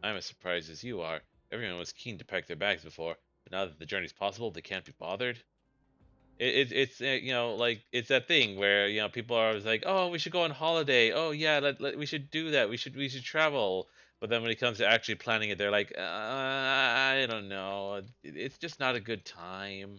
I'm as surprised as you are. Everyone was keen to pack their bags before, but now that the journey's possible, they can't be bothered. It's like it's that thing where people are always like, oh, we should go on holiday. Oh yeah, we should do that. We should travel. But then when it comes to actually planning it, they're like, I don't know. It's just not a good time.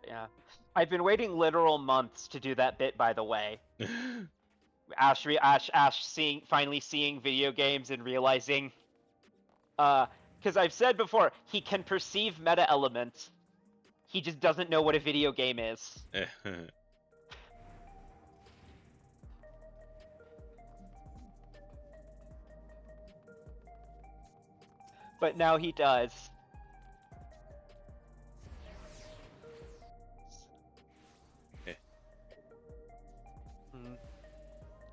Yeah. I've been waiting literal months to do that bit, by the way. Ash finally seeing video games and realizing, because I've said before, he can perceive meta elements. He just doesn't know what a video game is. but now he does. Okay.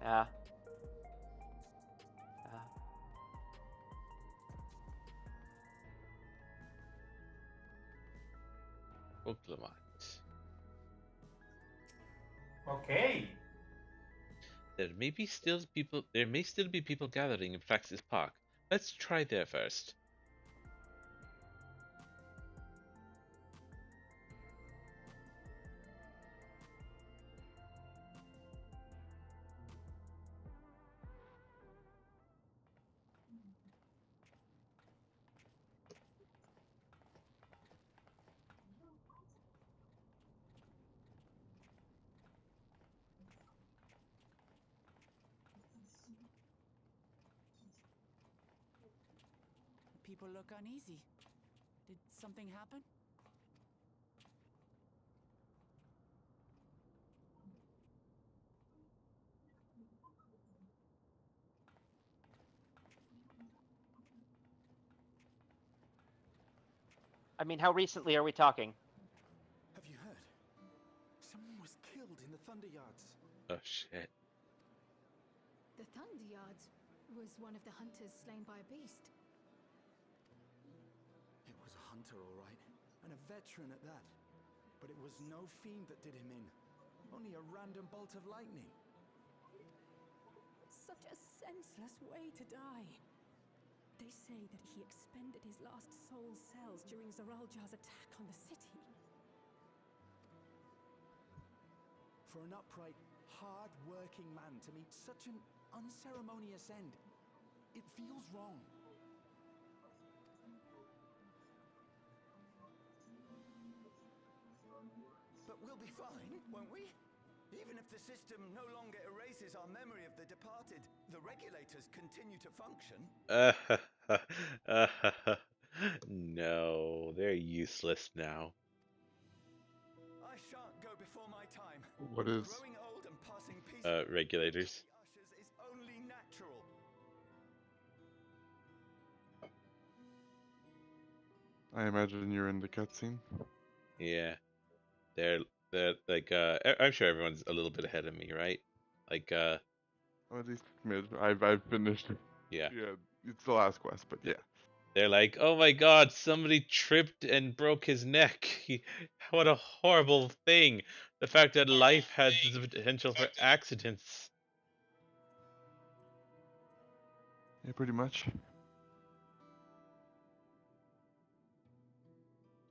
Yeah. Oklamat. Okay. There may still be people gathering in Flax's Park. Let's try there first. People look uneasy. Did something happen? I mean, how recently are we talking? Have you heard? Someone was killed in the Thunder Yards. Oh shit. The Thunder Yards was one of the hunters slain by a beast. It was a hunter, all right, and a veteran at that. But it was no fiend that did him in. Only a random bolt of lightning. Such a senseless way to die. They say that he expended his last soul cells during Zoraal Ja's attack on the city. For an upright, hard-working man to meet such an unceremonious end, it feels wrong. But we'll be fine, won't we? Even if the system no longer erases our memory of the departed, the regulators continue to function. No, they're useless now. I shan't go before my time. What is? Growing old and passing peacefully Regulators. ushers is only natural. I imagine you're in the cutscene. Yeah. They're like I'm sure everyone's a little bit ahead of me, right? Like Or at least mid. I've finished. yeah. Yeah, it's the last quest, but yeah. They're like, "Oh my god, somebody tripped and broke his neck. What a horrible thing. The fact that life has the potential for accidents." Yeah, pretty much.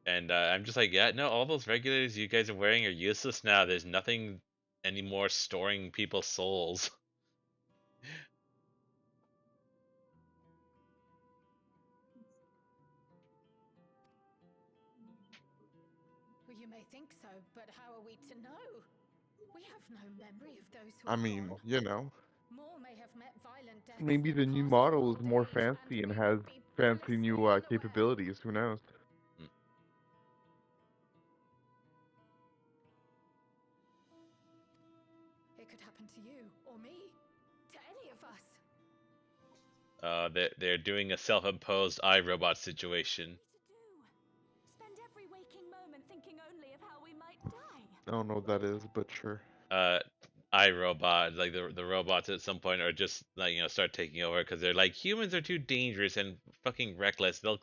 And I'm just like, yeah, no, all those regulators you guys are wearing are useless now. There's nothing anymore storing people's souls. Well, you may think so, but how are we to know? We have no memory of those who I have mean, gone. you know, More may have met violent deaths maybe than the new passed model through is more old age, fancy and we has would be fancy new blissfully unaware. capabilities. Who knows? It could happen to you, or me, to any of us. They're doing a self-imposed iRobot situation. Spend every waking moment thinking only of how we might die. I don't know what that is, but sure. iRobot, like the robots at some point are just like start taking over because they're like humans are too dangerous and fucking reckless. They'll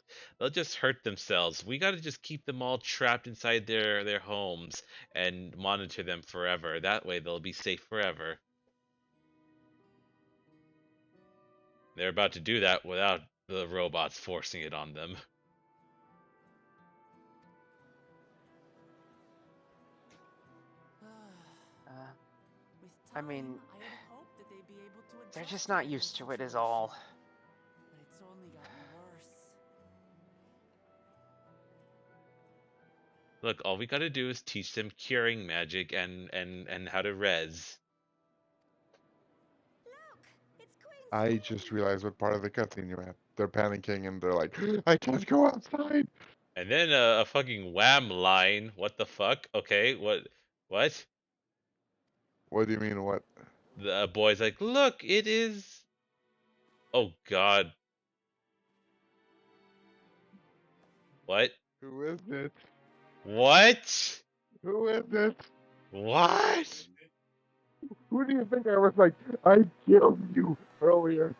just hurt themselves. We got to just keep them all trapped inside their homes and monitor them forever. That way they'll be safe forever. They're about to do that without the robots forcing it on them. I mean, I had hoped that they'd be able to they're adjust just not to the used to it, is situation. all. But it's only gotten worse. Look, all we gotta do is teach them curing magic and how to res. I just realized what part of the cutscene you're at. They're panicking and they're like, I can't go outside. And then a fucking wham line. What the fuck? Okay, what? What? What do you mean, what? The boy's like, look, it is. Oh god. What? Who is it? What? Who is it? What? Who do you think I was like, I killed you earlier?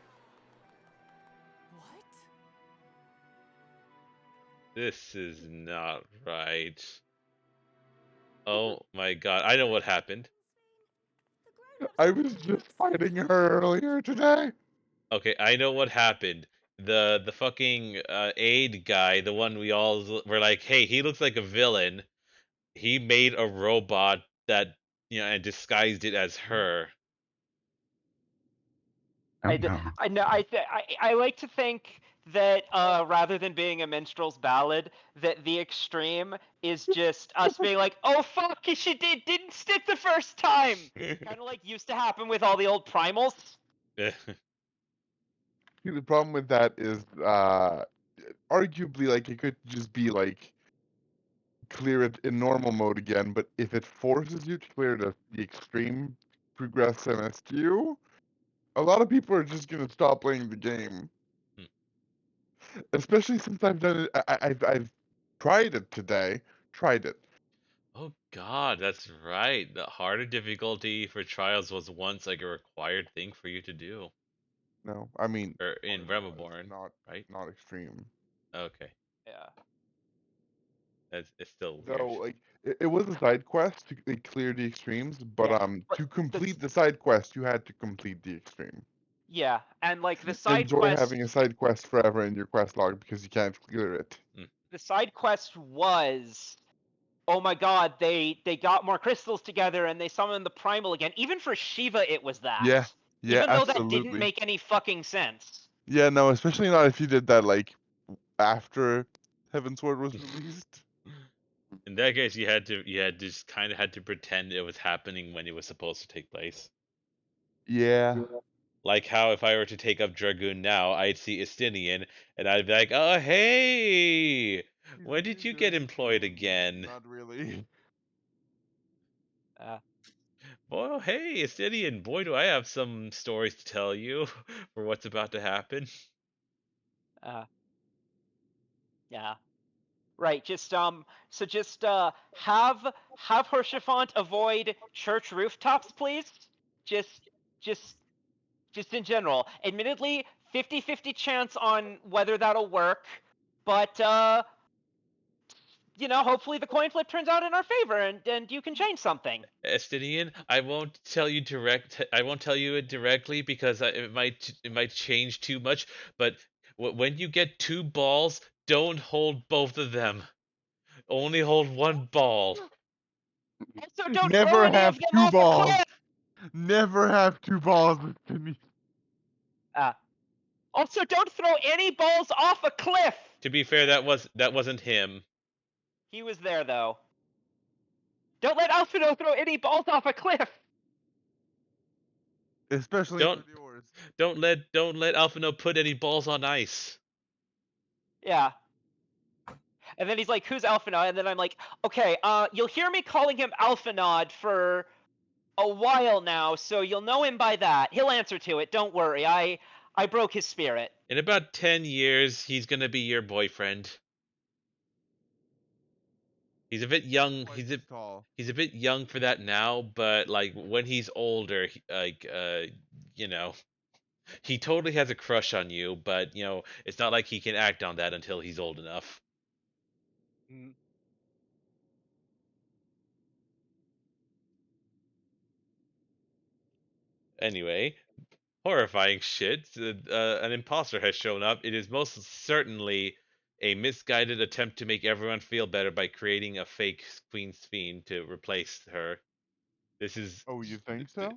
What? This is not right. Oh my god, I know what happened. I was just fighting her earlier today. Okay, I know what happened. The fucking aid guy, the one we all were like, hey, he looks like a villain. He made a robot that and disguised it as her. Oh I no. know. I like to think that rather than being a minstrel's ballad, that the extreme is just us being like, "Oh fuck, she didn't stick the first time," kind of like used to happen with all the old primals. See, the problem with that is, arguably, like, it could just be, like, clear it in normal mode again, but if it forces you to clear the extreme progress MSQ, a lot of people are just gonna stop playing the game. Hmm. Especially since I've done it, I've tried it today. Tried it. Oh god, that's right. The harder difficulty for trials was once like a required thing for you to do. No, I mean, Or in harder was Remoborn, right? not extreme. Okay. Yeah. It's still weird. Though, like, it was a side quest to clear the extremes, but Yeah, but to complete that's the side quest, you had to complete the extreme. yeah, and like Enjoy having a side quest forever in your quest log because you can't clear it. the side quest was, oh my god, they got more crystals together and they summoned the primal again. Even for Shiva, it was that. Yeah, yeah, Even though that didn't absolutely. make any fucking sense. Yeah, no, especially not if you did that like after Heaven's Sword was released. In that case, you had just kind of had to pretend it was happening when it was supposed to take place. Yeah. Like how if I were to take up Dragoon now, I'd see Estinian and I'd be like, "Oh hey, when did you get employed again?" Not really. Oh hey, Estinian, boy, do I have some stories to tell you for what's about to happen. Yeah. Right, just so just have Hershifont avoid church rooftops, please. Just just just in general. Admittedly, 50-50 chance on whether that'll work, but hopefully the coin flip turns out in our favor and you can change something. Estinian, I won't tell you I won't tell you it directly because it might change too much. But when you get two balls, don't hold both of them. Only hold one ball. Also, don't throw Never any of have them two off a balls. cliff. Never have two balls with me. Also, don't throw any balls off a cliff. To be fair, that wasn't him. He was there though. Don't let Alfredo throw any balls off a cliff. Especially Don't not yours. don't let Alphino put any balls on ice. Yeah. And then he's like, "Who's Alphanod?" And then I'm like, "Okay, you'll hear me calling him Alphanod for a while now, so you'll know him by that. He'll answer to it. Don't worry. I broke his spirit." In about 10 years, he's gonna be your boyfriend. He's a bit young. Twice as tall. He's a bit young for that now, but like when he's older, you know, he totally has a crush on you, but it's not like he can act on that until he's old enough. Anyway, horrifying shit. An imposter has shown up. It is most certainly a misguided attempt to make everyone feel better by creating a fake Queen Sphene to replace her. This is. Oh, you think so?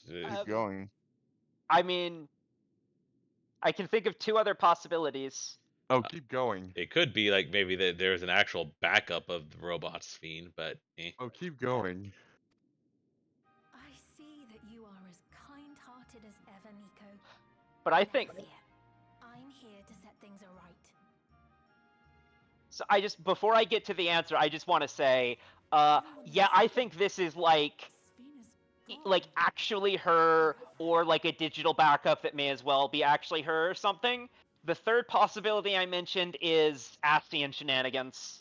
Keep Uh, going. I mean, I can think of two other possibilities. Oh, keep going. It could be like maybe that there's an actual backup of the robot Sphene, but Oh, keep going. I see that you are as kind-hearted as ever, Nico. But I think Never fear. I'm here to set things aright. so. Before I get to the answer, I just want to say, yeah, I think this is like actually her, or like a digital backup that may as well be actually her or something. The third possibility I mentioned is Astian shenanigans.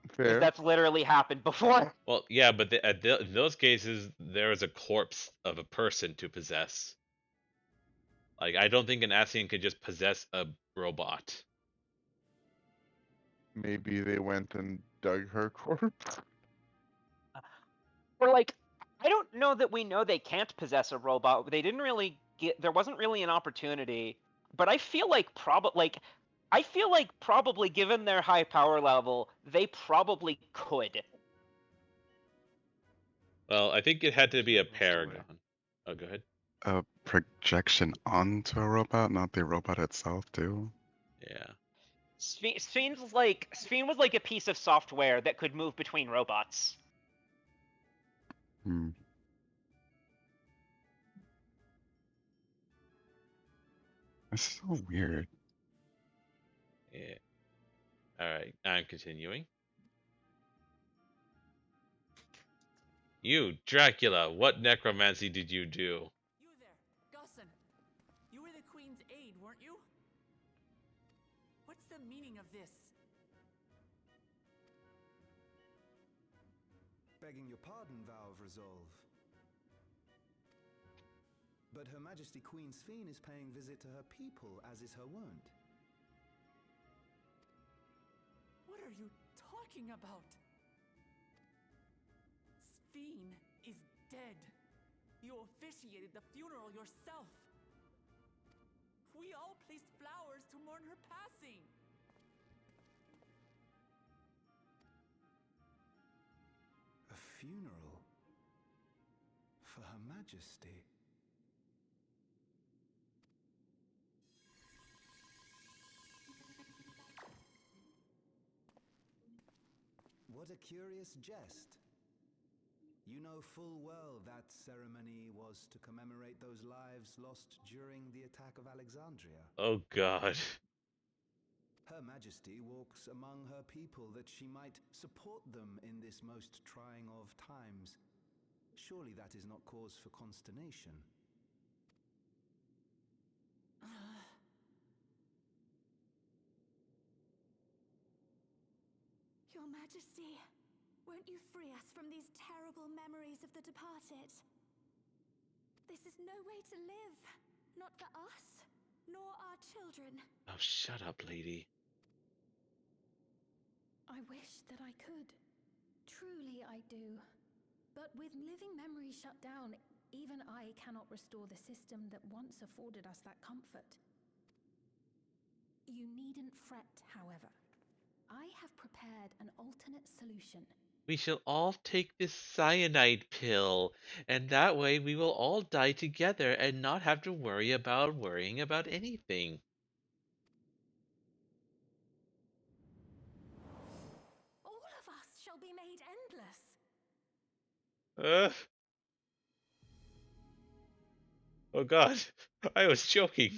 Because Fair. that's literally happened before. Well, yeah, but in those cases, there is a corpse of a person to possess. Like, I don't think an Ascian could just possess a robot. Maybe they went and dug her corpse. Or like, I don't know that we know they can't possess a robot. They didn't really get. There wasn't really an opportunity. But I feel like probably given their high power level, they probably could. Well, I think it had to be a Shit, that's the way. paragon. Oh, go ahead. A projection onto a robot, not the robot itself, too. Yeah. Sphene was like a piece of software that could move between robots. Hmm. That's so weird. Yeah. All right, I'm continuing. You, Dracula, what necromancy did you do? You there, Gusson. You were the Queen's aide, weren't you? What's the meaning of this? Begging your pardon, vow of resolve. But Her Majesty Queen Sphene is paying visit to her people, as is her wont. What are you talking about? Sphene is dead. You officiated the funeral yourself. We all placed flowers to mourn her passing. A funeral? For Her Majesty? What a curious jest. You know full well that ceremony was to commemorate those lives lost during the attack of Alexandria. Oh, God. Her Majesty walks among her people that she might support them in this most trying of times. Surely that is not cause for consternation. Your Majesty, won't you free us from these terrible memories of the departed? This is no way to live, not for us, nor our children. Oh, shut up, lady. I wish that I could. Truly I do. But with living memories shut down, even I cannot restore the system that once afforded us that comfort. You needn't fret, however. I have prepared an alternate solution. We shall all take this cyanide pill, and that way we will all die together and not have to worrying about anything. All of us shall be made endless. Uh, oh, God. I was joking.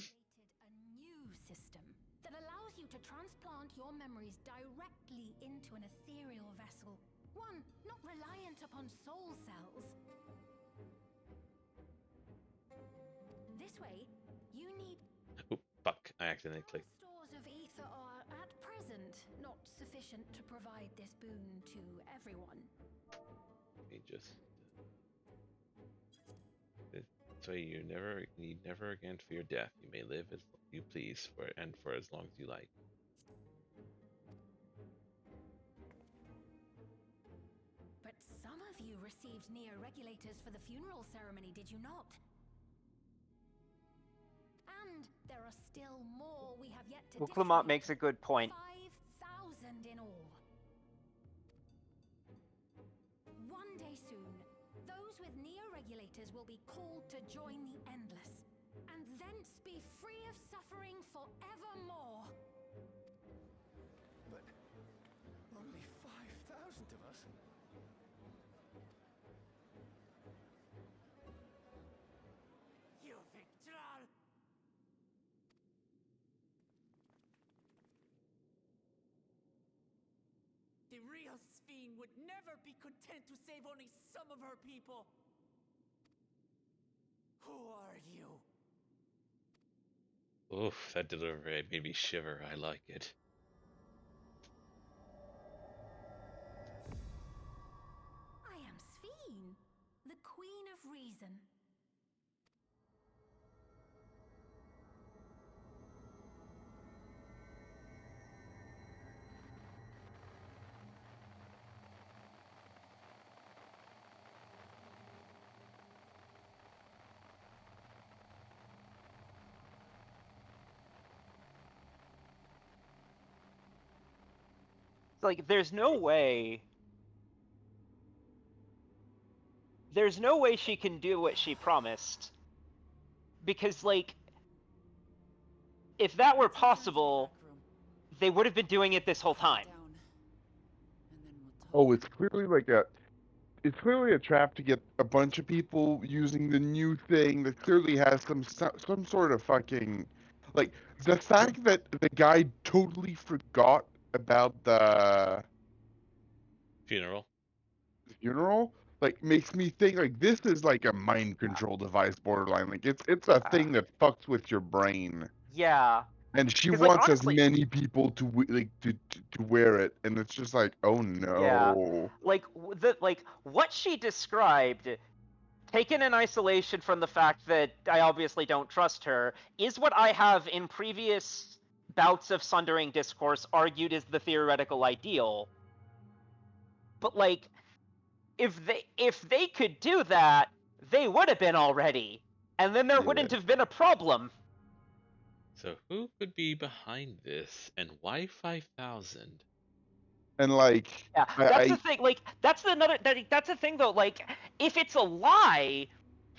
A new system that allows you to transplant your memories directly into an ethereal vessel. One not reliant upon soul cells. This way, you need... Oh, fuck. I accidentally clicked. Stores of ether are, at present, not sufficient to provide this boon to everyone. Let me just... This way you need never again fear death. You may live as you please for as long as you like. But some of you received neo-regulators for the funeral ceremony, did you not? And there are still more we have yet to Clement distribute. makes a good point. 5,000 in all. One day soon, those with neo-regulators will be called to join the Endless, and thence be free of suffering forevermore. But only 5,000 of us? You Victral! The real Sphene would never be content to save only some of her people. Who are you? Oof, that delivery made me shiver. I like it. I am Sphene, the Queen of Reason. Like, there's no way she can do what she promised, because like, if that were possible, they would have been doing it this whole time. Oh, it's clearly like it's clearly a trap to get a bunch of people using the new thing that clearly has some sort of fucking, like, the fact that the guy totally forgot about the Funeral. funeral, like, makes me think like this is like a mind control device borderline. Like it's a thing that fucks with your brain. Yeah. And she Because, like, wants as honestly, many people to to wear it, and it's just like, oh yeah, no. like what she described, taken in isolation from the fact that I obviously don't trust her, is what I have in previous bouts of Sundering discourse argued is the theoretical ideal. But like, if they could do that, they would have been already, and then there wouldn't have been a problem. So who could be behind this, and why 5,000? And like, Yeah, that's the thing. Like, that's the thing though. Like, if it's a lie,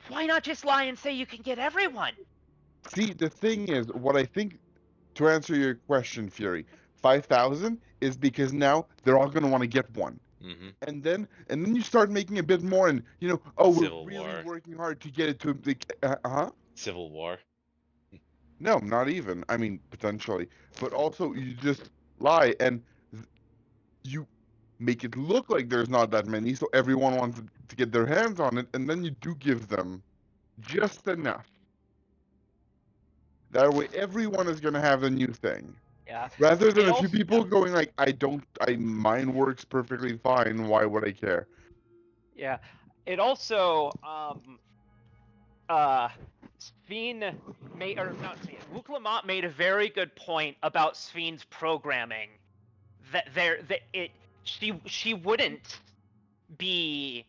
why not just lie and say you can get everyone? see, the thing is, what I think, to answer your question, Fury, 5,000 is because now they're all going to want to get one. Mm-hmm. And then you start making a bit more, and you know, oh, we're Civil really War. working hard to get it to the Civil War. No, not even. I mean, potentially, but also you just lie and you make it look like there's not that many, so everyone wants to get their hands on it, and then you do give them just enough. That way, everyone is going to have a new thing. Yeah. Rather than It a few also, people going like, mine works perfectly fine. Why would I care? yeah. It also, Sphene made, or not Sphene, Wuklamot made a very good point about Sphene's programming. She wouldn't be,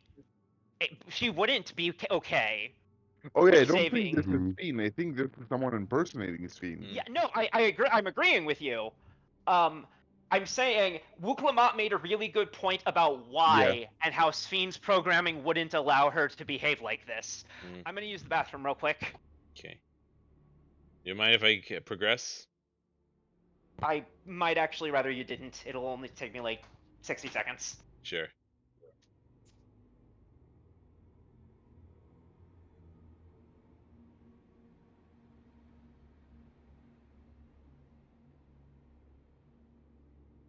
okay Oh yeah, with I don't think saving. this is Sphene. I think this is someone impersonating Sphene. Yeah, no, I agree. I'm agreeing with you. I'm saying Wuklamot made a really good point about Yeah. why and how Sphene's programming wouldn't allow her to behave like this. I'm gonna use the bathroom real quick. Okay. You mind if I progress? I might actually rather you didn't. It'll only take me like 60 seconds. Sure.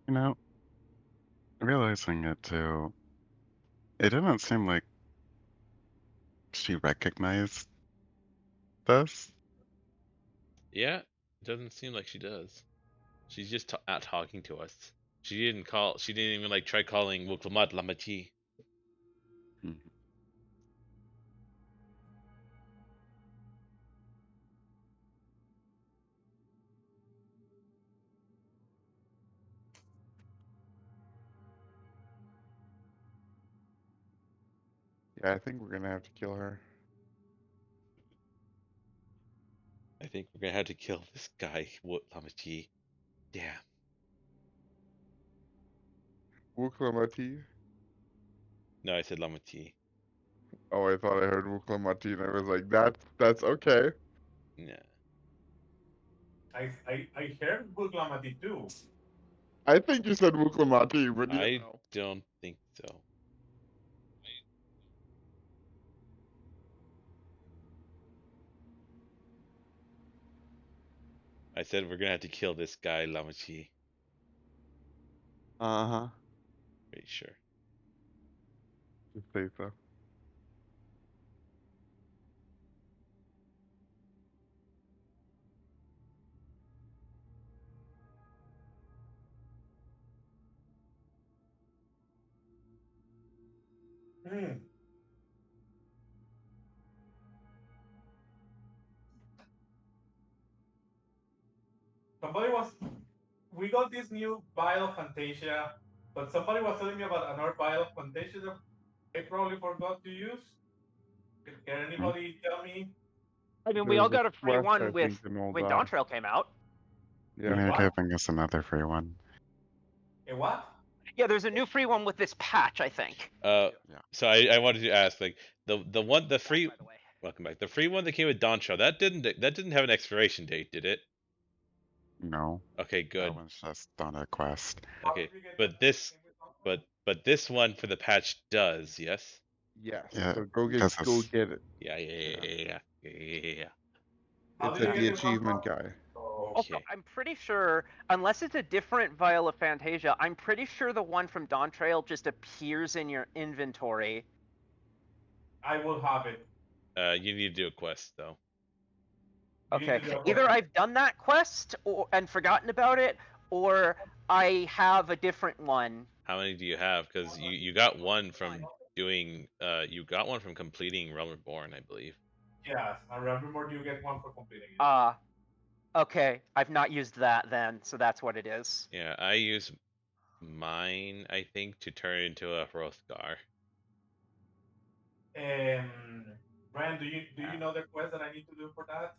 You know, realizing it too, it didn't seem like she recognized this. Yeah, it doesn't seem like she does. She's just out talking to us. She didn't call. She didn't even like try calling Wuklamat Lamati. Yeah, I think we're gonna have to kill her. I think we're gonna have to kill this guy, Lamati. Damn. Wuklamati. No, I said Lamati. Oh, I thought I heard Wuklamati, and I was like, that's okay. Yeah. I heard Gulgamati too. I think you said Wuklamati, but you I know. don't think so. I said we're gonna have to kill this guy, Lamati. Uh-huh. Pretty sure. Just say so. somebody was. We got this new vial of Fantasia, but somebody was telling me about another vial of Fantasia that I probably forgot to use. Can anybody tell me? I mean, we all got a free quest, I one with think, in old when eye. Dawntrail came out. Yeah. They're What? giving us another free one. A what? Yeah, there's a new free one with this patch, I think. Yeah. So I wanted to ask, like the free. By the way. Welcome back. The free one that came with Dawntrail, that didn't have an expiration date, did it? No, Okay, that good. one's just on a quest. Okay, but this one for the patch does, yes? Yes. Yeah, So go because get it. Yeah. How It's did you the get the one achievement from? guy. Oh, Also, Okay. I'm pretty sure, unless it's a different vial of Fantasia, I'm pretty sure the one from Dawntrail just appears in your inventory. I will have it. You need to do a quest though. You need Okay, to do a either quest. I've done that quest and forgotten about it, or I have a different one. How many do you have? Because you got one from doing you got one from completing Realm Reborn, I believe. Yes, I remember you get one for completing it. Okay, I've not used that then, so that's what it is. Yeah, I use mine, I think, to turn into a Hrothgar. Ren, do you know the quest that I need to do for that?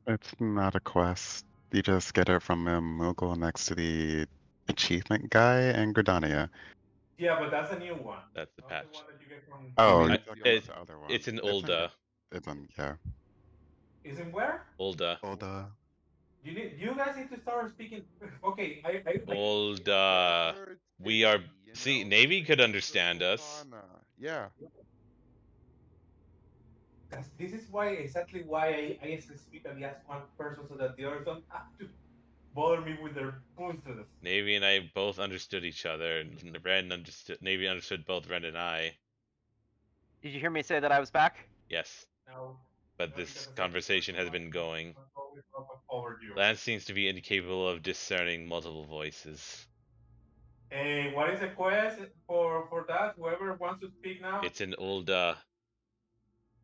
it's not a quest. You just get it from a Moogle next to the achievement guy in Gridania. Yeah, but that's a new one. That's the Not the patch. one that you get from. Oh, mean you're I, talking the about it, the other one. it's an It's in, Ulda. it's in, yeah. Is in where? Ulda. Ulda. You guys need to start speaking. Okay, I like. Ulda. Where it's We are. sticky, you See, know? Navy could It's understand the us. Koana. Yeah. This is why exactly why I specifically ask one person so that the others don't have to bother me with their pulses. Navy and I both understood each other, and Navy understood both Ren and I. Did you hear me say that I was back? Yes, No, but no, because this the second conversation person has might been going. always up over you. Lance seems to be incapable of discerning multiple voices. Hey, what is the quest for that? Whoever wants to speak now. It's an Ulda.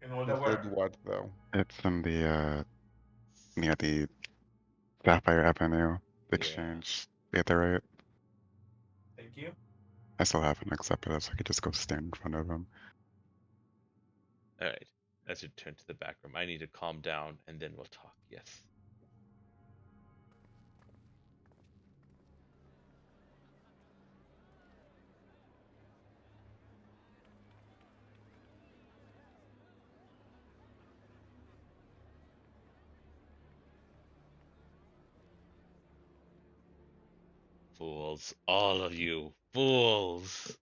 In all the Old where? what though? It's in the, near the Sapphire Avenue Yeah. exchange. At the right. Thank you. I still haven't accepted it, so I could just go stand in front of him. Alright, let's return to the back room. I need to calm down and then we'll talk. Yes. Fools. All of you. Fools.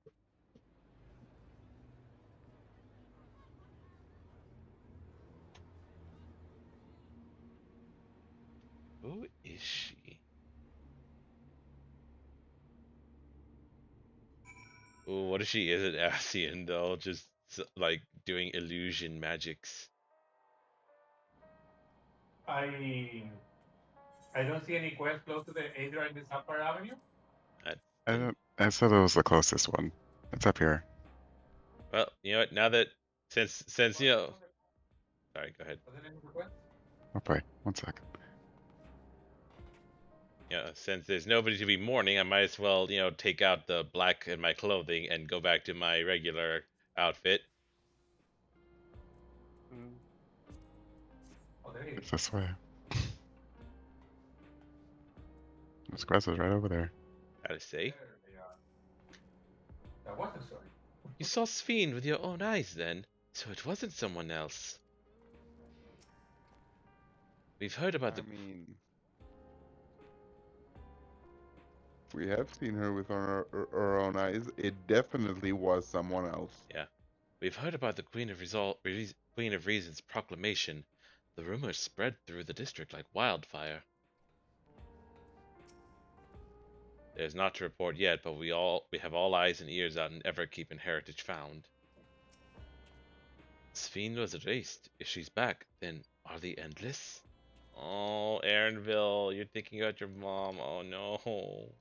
Who is she? Ooh, what if she is an Ascian though? Just like doing illusion magics. I don't see any quest close to the Adria in the Sapphire Avenue. I said it was the closest one. It's up here. Well, you know what? Now that since you know, sorry, go ahead. What's the name of the quest? Oh boy, one second. Yeah, since there's nobody to be mourning, I might as well, take out the black in my clothing and go back to my regular outfit. Oh, there it is. It's this way. This grass is right over there. Gotta say, There they are. That wasn't sorry. you saw Sphene with your own eyes then, so it wasn't someone else. We've heard about I mean, we have seen her with our own eyes. It definitely was someone else. Yeah, we've heard about the Queen of Reason's proclamation. The rumors spread through the district like wildfire. There's not to report yet, but we have all eyes and ears out in Everkeep and Heritage found. Sphene was erased. If she's back, then are they endless? Oh, Aaronville, you're thinking about your mom. Oh no.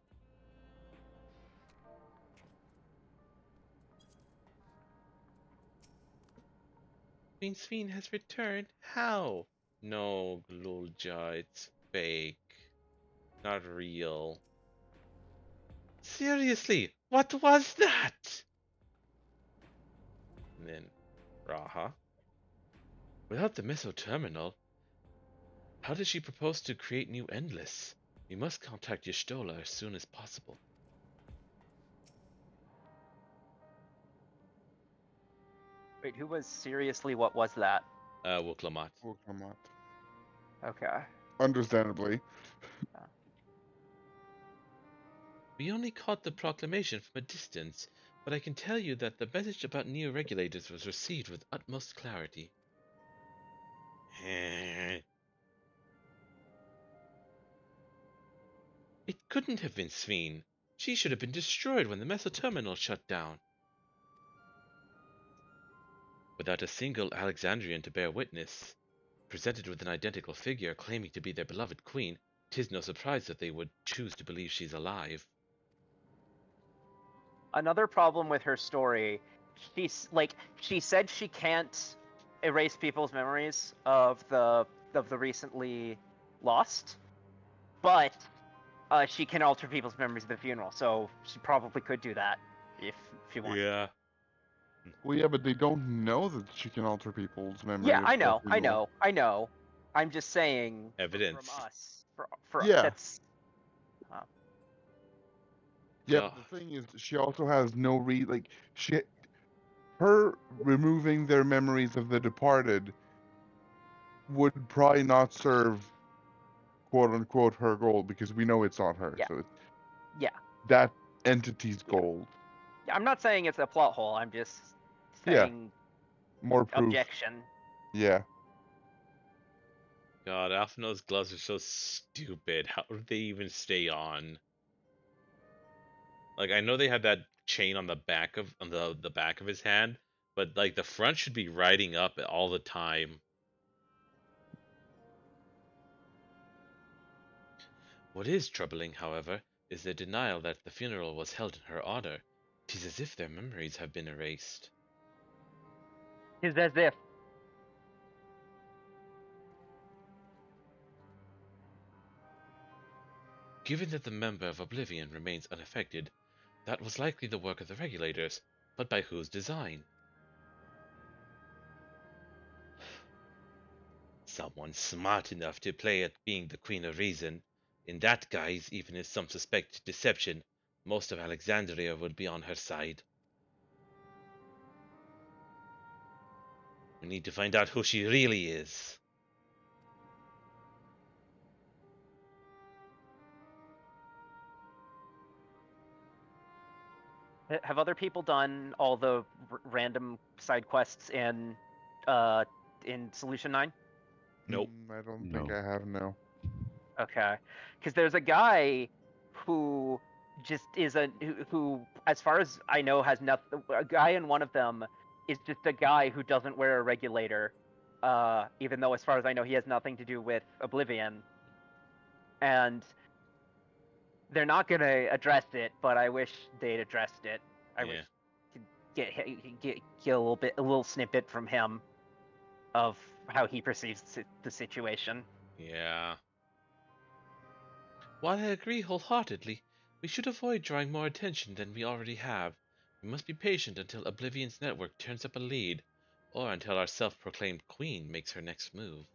Queen Sphene has returned. How? No, Gulool Ja, it's fake. Not real. Seriously, what was that? And then Raha. Without the missile terminal, how does she propose to create new Endless? We must contact Y'shtola as soon as possible. Wait, who was seriously? What was that? Wuklamat. Will come out. Okay. Understandably. We only caught the proclamation from a distance, but I can tell you that the message about new regulators was received with utmost clarity. It couldn't have been Sphene. She should have been destroyed when the Meso terminal shut down. Without a single Alexandrian to bear witness, presented with an identical figure claiming to be their beloved queen, 'tis no surprise that they would choose to believe she's alive. Another problem with her story, she said she can't erase people's memories of the recently lost, but she can alter people's memories of the funeral. So she probably could do that if she wanted. Yeah. Well, yeah, but they don't know that she can alter people's memory Yeah, of I stuff know, we I know. know, I know. I'm just saying Evidence. from us, for Yeah. that's. Yeah, God. but the thing is, she also has no her removing their memories of the departed would probably not serve quote unquote her goal because we know it's not her. Yeah. So it's Yeah. that entity's Yeah. goal. Yeah, I'm not saying it's a plot hole. I'm just Yeah. saying More proof. objection. Yeah. God, Alphino's gloves are so stupid. How did they even stay on? Like, I know they had that chain on the back of the back of his hand, but like the front should be riding up all the time. What is troubling, however, is their denial that the funeral was held in her honor. 'Tis as if their memories have been erased. It's as if. Given that the member of Oblivion remains unaffected, that was likely the work of the regulators, but by whose design? Someone smart enough to play at being the Queen of Reason. In that guise, even if some suspect deception, most of Alexandria would be on her side. We need to find out who she really is. Have other people done all the random side quests in Solution 9? Nope. I don't think I have no. Okay, because there's a guy who just is who, as far as I know, has nothing. A guy in one of them is just a guy who doesn't wear a regulator, even though, as far as I know, he has nothing to do with Oblivion. And they're not gonna address it, but I wish they'd addressed it. I wish to get a little snippet from him of how he perceives the situation. Yeah. While I agree wholeheartedly, we should avoid drawing more attention than we already have. We must be patient until Oblivion's network turns up a lead, or until our self-proclaimed queen makes her next move.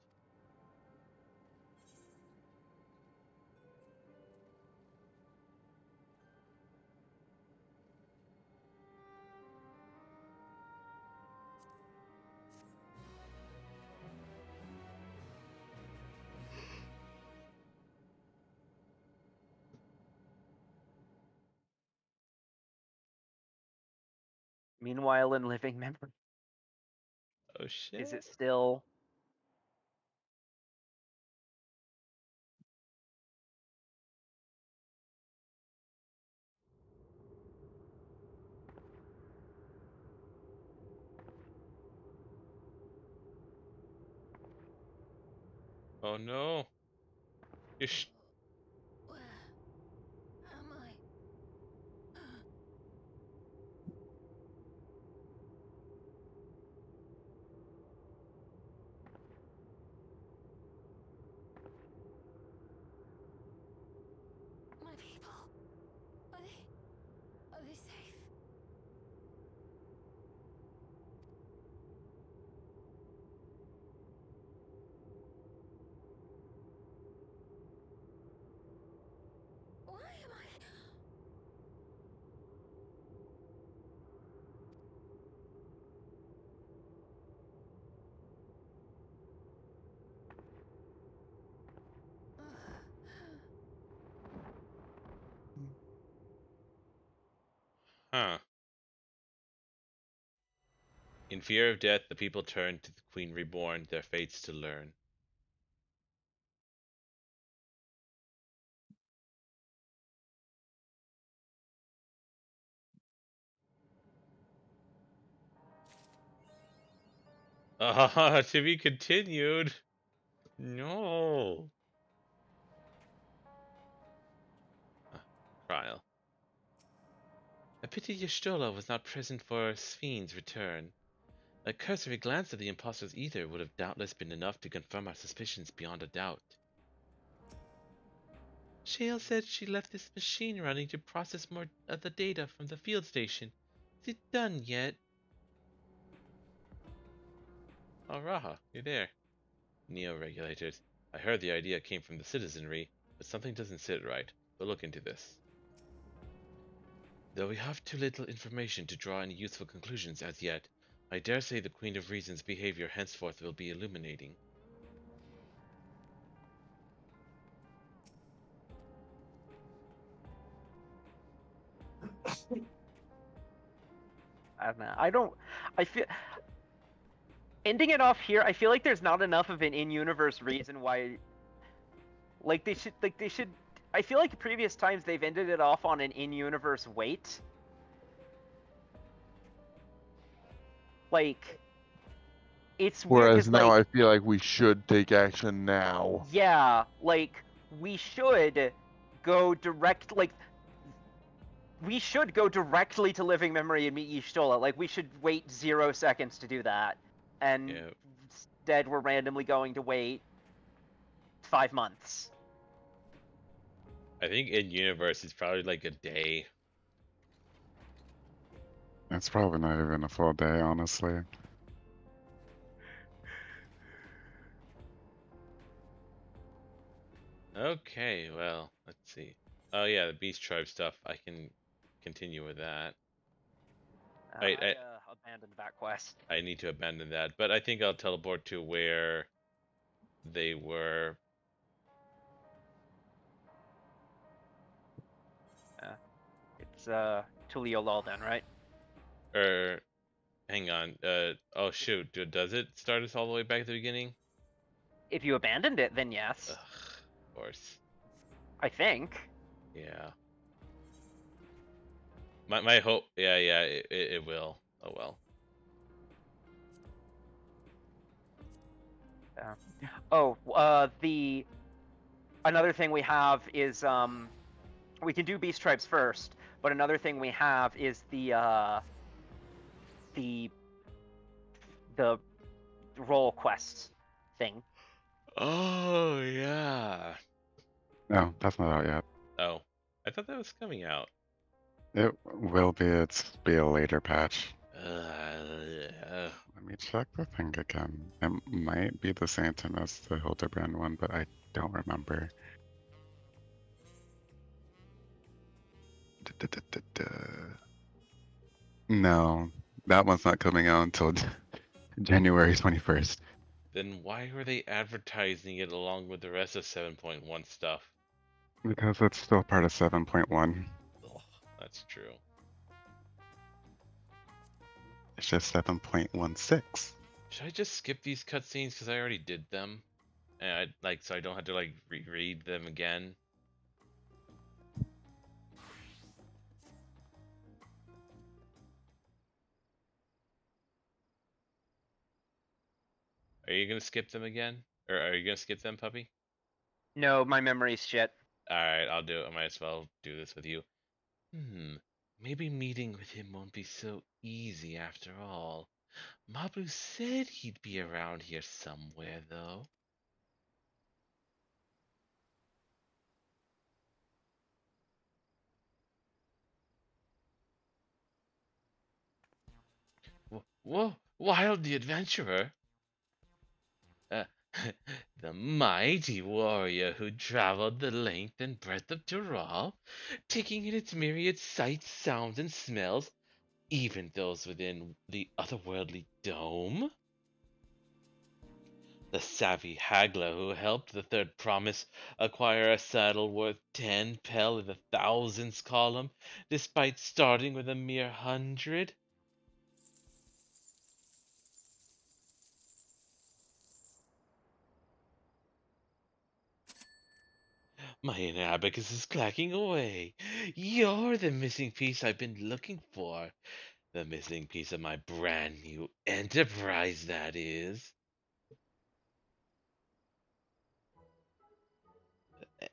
Meanwhile, in living memory, Oh shit. is it still? Oh no. Ish. Where am I? Huh. In fear of death, the people turned to the Queen Reborn, their fates to learn. Ah, to be continued. No. Trial. A pity Y'shtola was not present for Sphene's return. A cursory glance at the impostor's ether would have doubtless been enough to confirm our suspicions beyond a doubt. Shale said she left this machine running to process more of the data from the field station. Is it done yet? Oh, Raha, you're there. Neo-regulators. I heard the idea came from the citizenry, but something doesn't sit right. We'll look into this. Though we have too little information to draw any useful conclusions as yet, I dare say the Queen of Reason's behavior henceforth will be illuminating. I feel ending it off here. I feel like there's not enough of an in-universe reason why. They should. I feel like previous times they've ended it off on an in-universe wait. Like, it's weird Whereas because now I feel like we should take action now. yeah, like we should go direct. Like, we should go directly to living memory and meet Y'shtola. Like, we should wait 0 seconds to do that, and instead we're randomly going to wait 5 months. I think in universe it's probably like a day. It's probably not even a full day, honestly. Okay, well, let's see. Oh yeah, the Beast Tribe stuff. I can continue with that. I abandoned that quest. I need to abandon that, but I think I'll teleport to where they were. It's Tuliolol then, right? Hang on. Oh shoot, does it start us all the way back at the beginning? If you abandoned it, then yes. Ugh, of course. I think. Yeah. My hope. Yeah, it will. Oh well. Another thing we have is we can do Beast Tribes first, but another thing we have is the role quest thing. Oh yeah. No, that's not out yet. Oh, I thought that was coming out. It will be. It's be a later patch. Let me check the thing again. It might be the same time as the Hildebrand one, but I don't remember. No, that one's not coming out until January 21st. Then why were they advertising it along with the rest of 7.1 stuff? Because it's still part of 7.1. That's true. It's just 7.16. Should I just skip these cutscenes because I already did them, and so I don't have to reread them again? Are you gonna skip them again, or are you gonna skip them, puppy? No, my memory's shit. All right, I'll do it. I might as well do this with you. Maybe meeting with him won't be so easy after all. Mabu said he'd be around here somewhere, though. Whoa, Wild the Adventurer? The mighty warrior who traveled the length and breadth of Zoraal, taking in its myriad sights, sounds, and smells, even those within the otherworldly dome? The savvy haggler who helped the third promise acquire a saddle worth 10 pel in the thousands column, despite starting with a mere 100? My inner abacus is clacking away. You're the missing piece I've been looking for. The missing piece of my brand new enterprise, that is.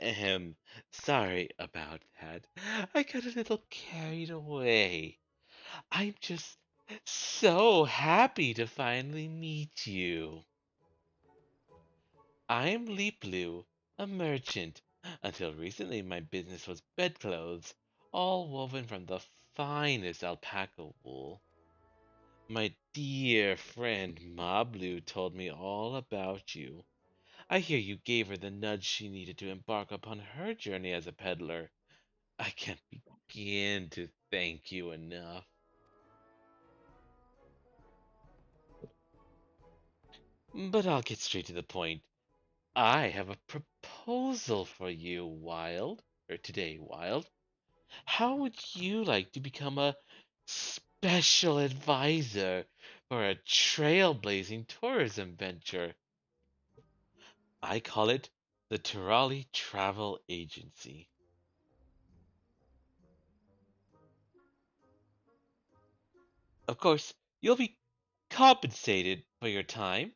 Ahem, sorry about that. I got a little carried away. I'm just so happy to finally meet you. I'm Leaplu, a merchant. Until recently, my business was bedclothes, all woven from the finest alpaca wool. My dear friend Mablu told me all about you. I hear you gave her the nudge she needed to embark upon her journey as a peddler. I can't begin to thank you enough. But I'll get straight to the point. I have a proposal for you, Wild, or today, Wild. How would you like to become a special advisor for a trailblazing tourism venture? I call it the Turali Travel Agency. Of course, you'll be compensated for your time.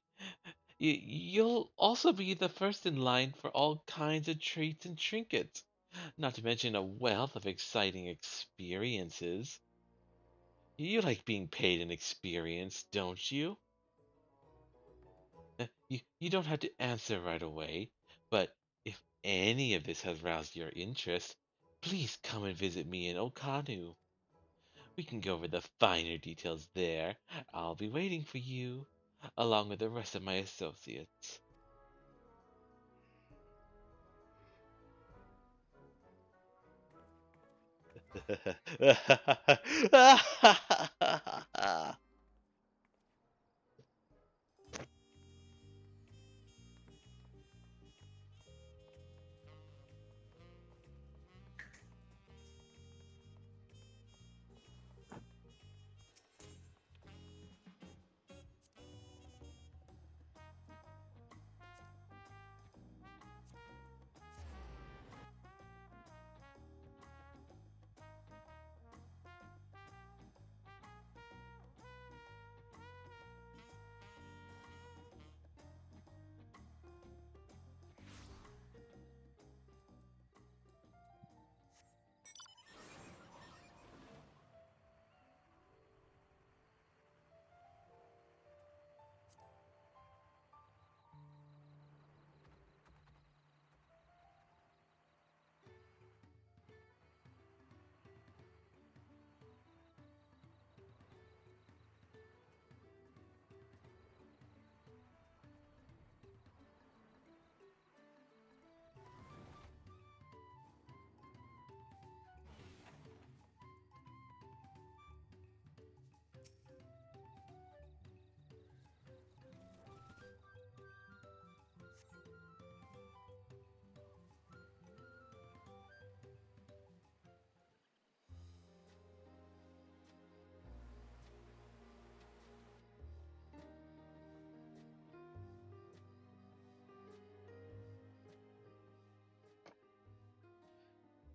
You'll also be the first in line for all kinds of treats and trinkets, not to mention a wealth of exciting experiences. You like being paid in experience, don't you? You don't have to answer right away, but if any of this has roused your interest, please come and visit me in Okanu. We can go over the finer details there. I'll be waiting for you, along with the rest of my associates.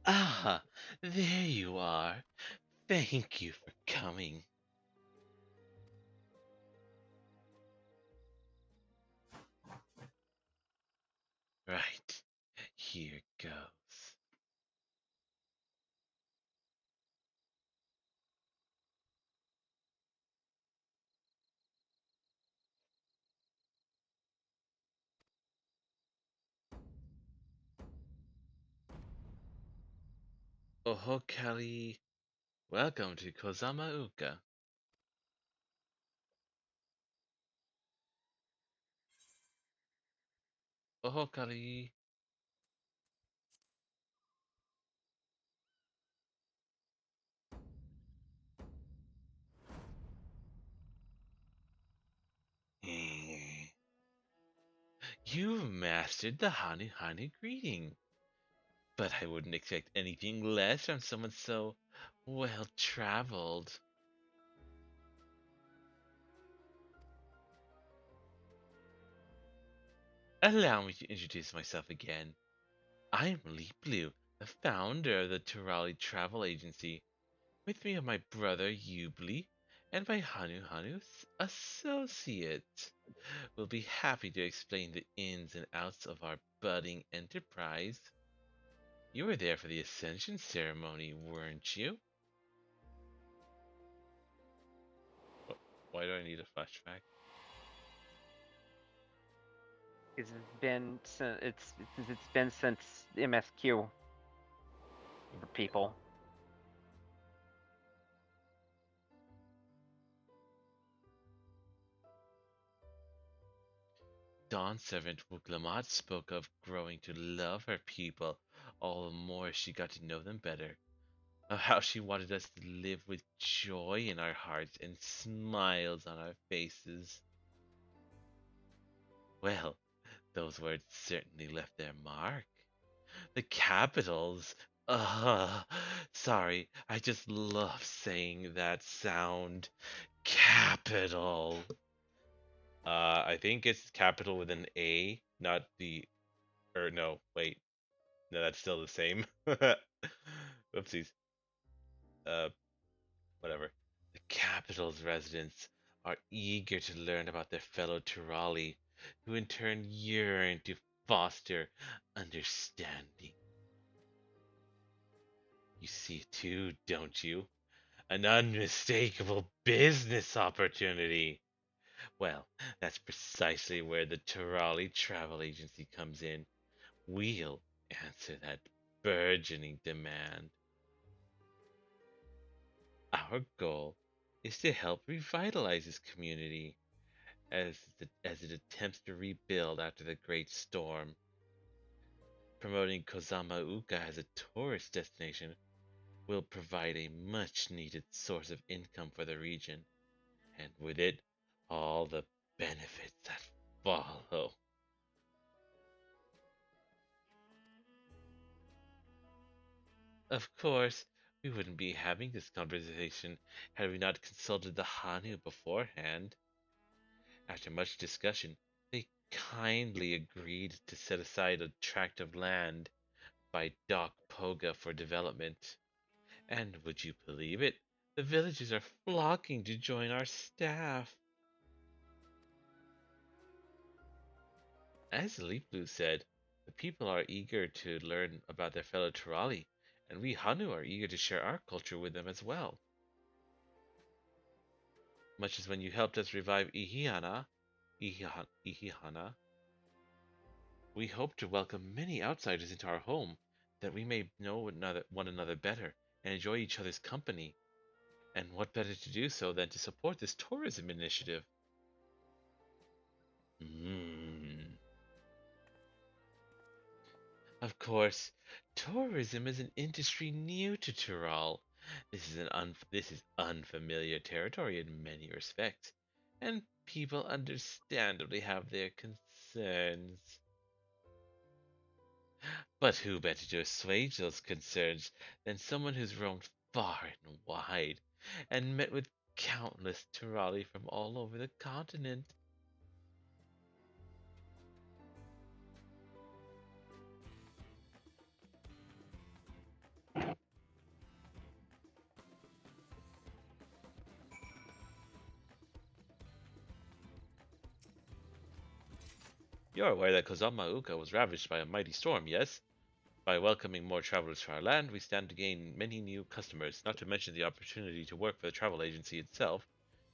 Ah, there you are. Thank you for coming. Right, here goes. Ohokali, welcome to Kozama Uka. Ohokali. You've mastered the Hanu Hanu greeting. But I wouldn't expect anything less from someone so well traveled. Allow me to introduce myself again. I'm Blue, the founder of the Turali Travel Agency. With me are my brother Yubli and my Hanu Hanu associate. We'll be happy to explain the ins and outs of our budding enterprise. You were there for the Ascension ceremony, weren't you? Why do I need a flashback? It's been since MSQ for people. Dawn servant Wuglamat spoke of growing to love her people all the more as she got to know them better. Of how she wanted us to live with joy in our hearts and smiles on our faces. Well, those words certainly left their mark. The capitals. Sorry, I just love saying that sound. Capital. I think it's capital with an A, not the. Or no, wait. No, that's still the same. Whoopsies. Uh, whatever. The capital's residents are eager to learn about their fellow Turali, who in turn yearn to foster understanding. You see it too, don't you? An unmistakable business opportunity. Well, that's precisely where the Turali Travel Agency comes in. We'll answer that burgeoning demand. Our goal is to help revitalize this community as it attempts to rebuild after the Great Storm. Promoting Kozama Uka as a tourist destination will provide a much needed source of income for the region, and with it, all the benefits that follow. Of course, we wouldn't be having this conversation had we not consulted the Hanu beforehand. After much discussion, they kindly agreed to set aside a tract of land by Doc Poga for development. And would you believe it? The villagers are flocking to join our staff. As Leafblue said, the people are eager to learn about their fellow Turali, and we Hanu are eager to share our culture with them as well. Much as when you helped us revive Ihihana, we hope to welcome many outsiders into our home, that we may know one another better and enjoy each other's company. And what better to do so than to support this tourism initiative? Of course, tourism is an industry new to Tural. This is unfamiliar territory in many respects, and people understandably have their concerns. But who better to assuage those concerns than someone who's roamed far and wide and met with countless Turali from all over the continent? You're aware that Kozama Uka was ravaged by a mighty storm, yes? By welcoming more travelers to our land, we stand to gain many new customers, not to mention the opportunity to work for the travel agency itself.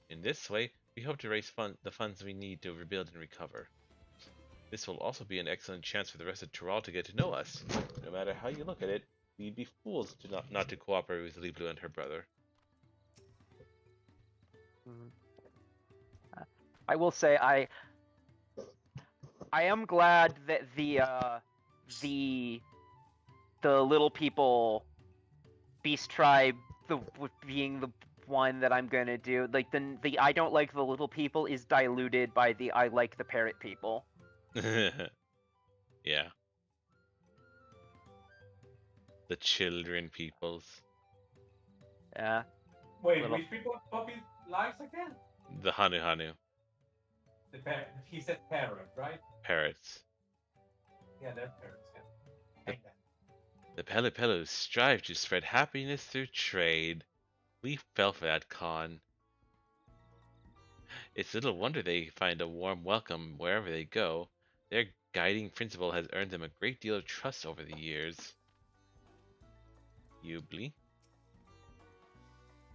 In this way, we hope to raise the funds we need to rebuild and recover. This will also be an excellent chance for the rest of Tural to get to know us. No matter how you look at it, we'd be fools to not to cooperate with Liblu and her brother. I will say I am glad that the little people beast tribe being the one that I'm gonna do, like the I don't like the little people is diluted by the I like the parrot people. Yeah, the children peoples. Yeah. Wait, Little. which people Poppy likes again? The Hanu Hanu He said parrot, right? parrots. Yeah, they're parrots. Yeah. The, Hate that. the Pelu Pelus strive to spread happiness through trade. We fell for that con. It's little wonder they find a warm welcome wherever they go. Their guiding principle has earned them a great deal of trust over the years. Ubly.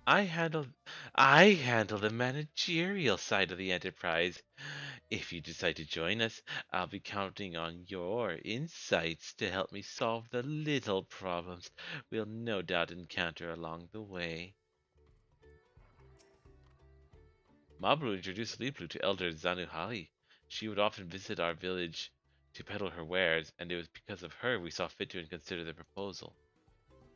I handle I handle the managerial side of the enterprise. If you decide to join us, I'll be counting on your insights to help me solve the little problems we'll no doubt encounter along the way. Mabru introduced Liplu to Elder Zanuhali. She would often visit our village to peddle her wares, and it was because of her we saw fit to consider the proposal.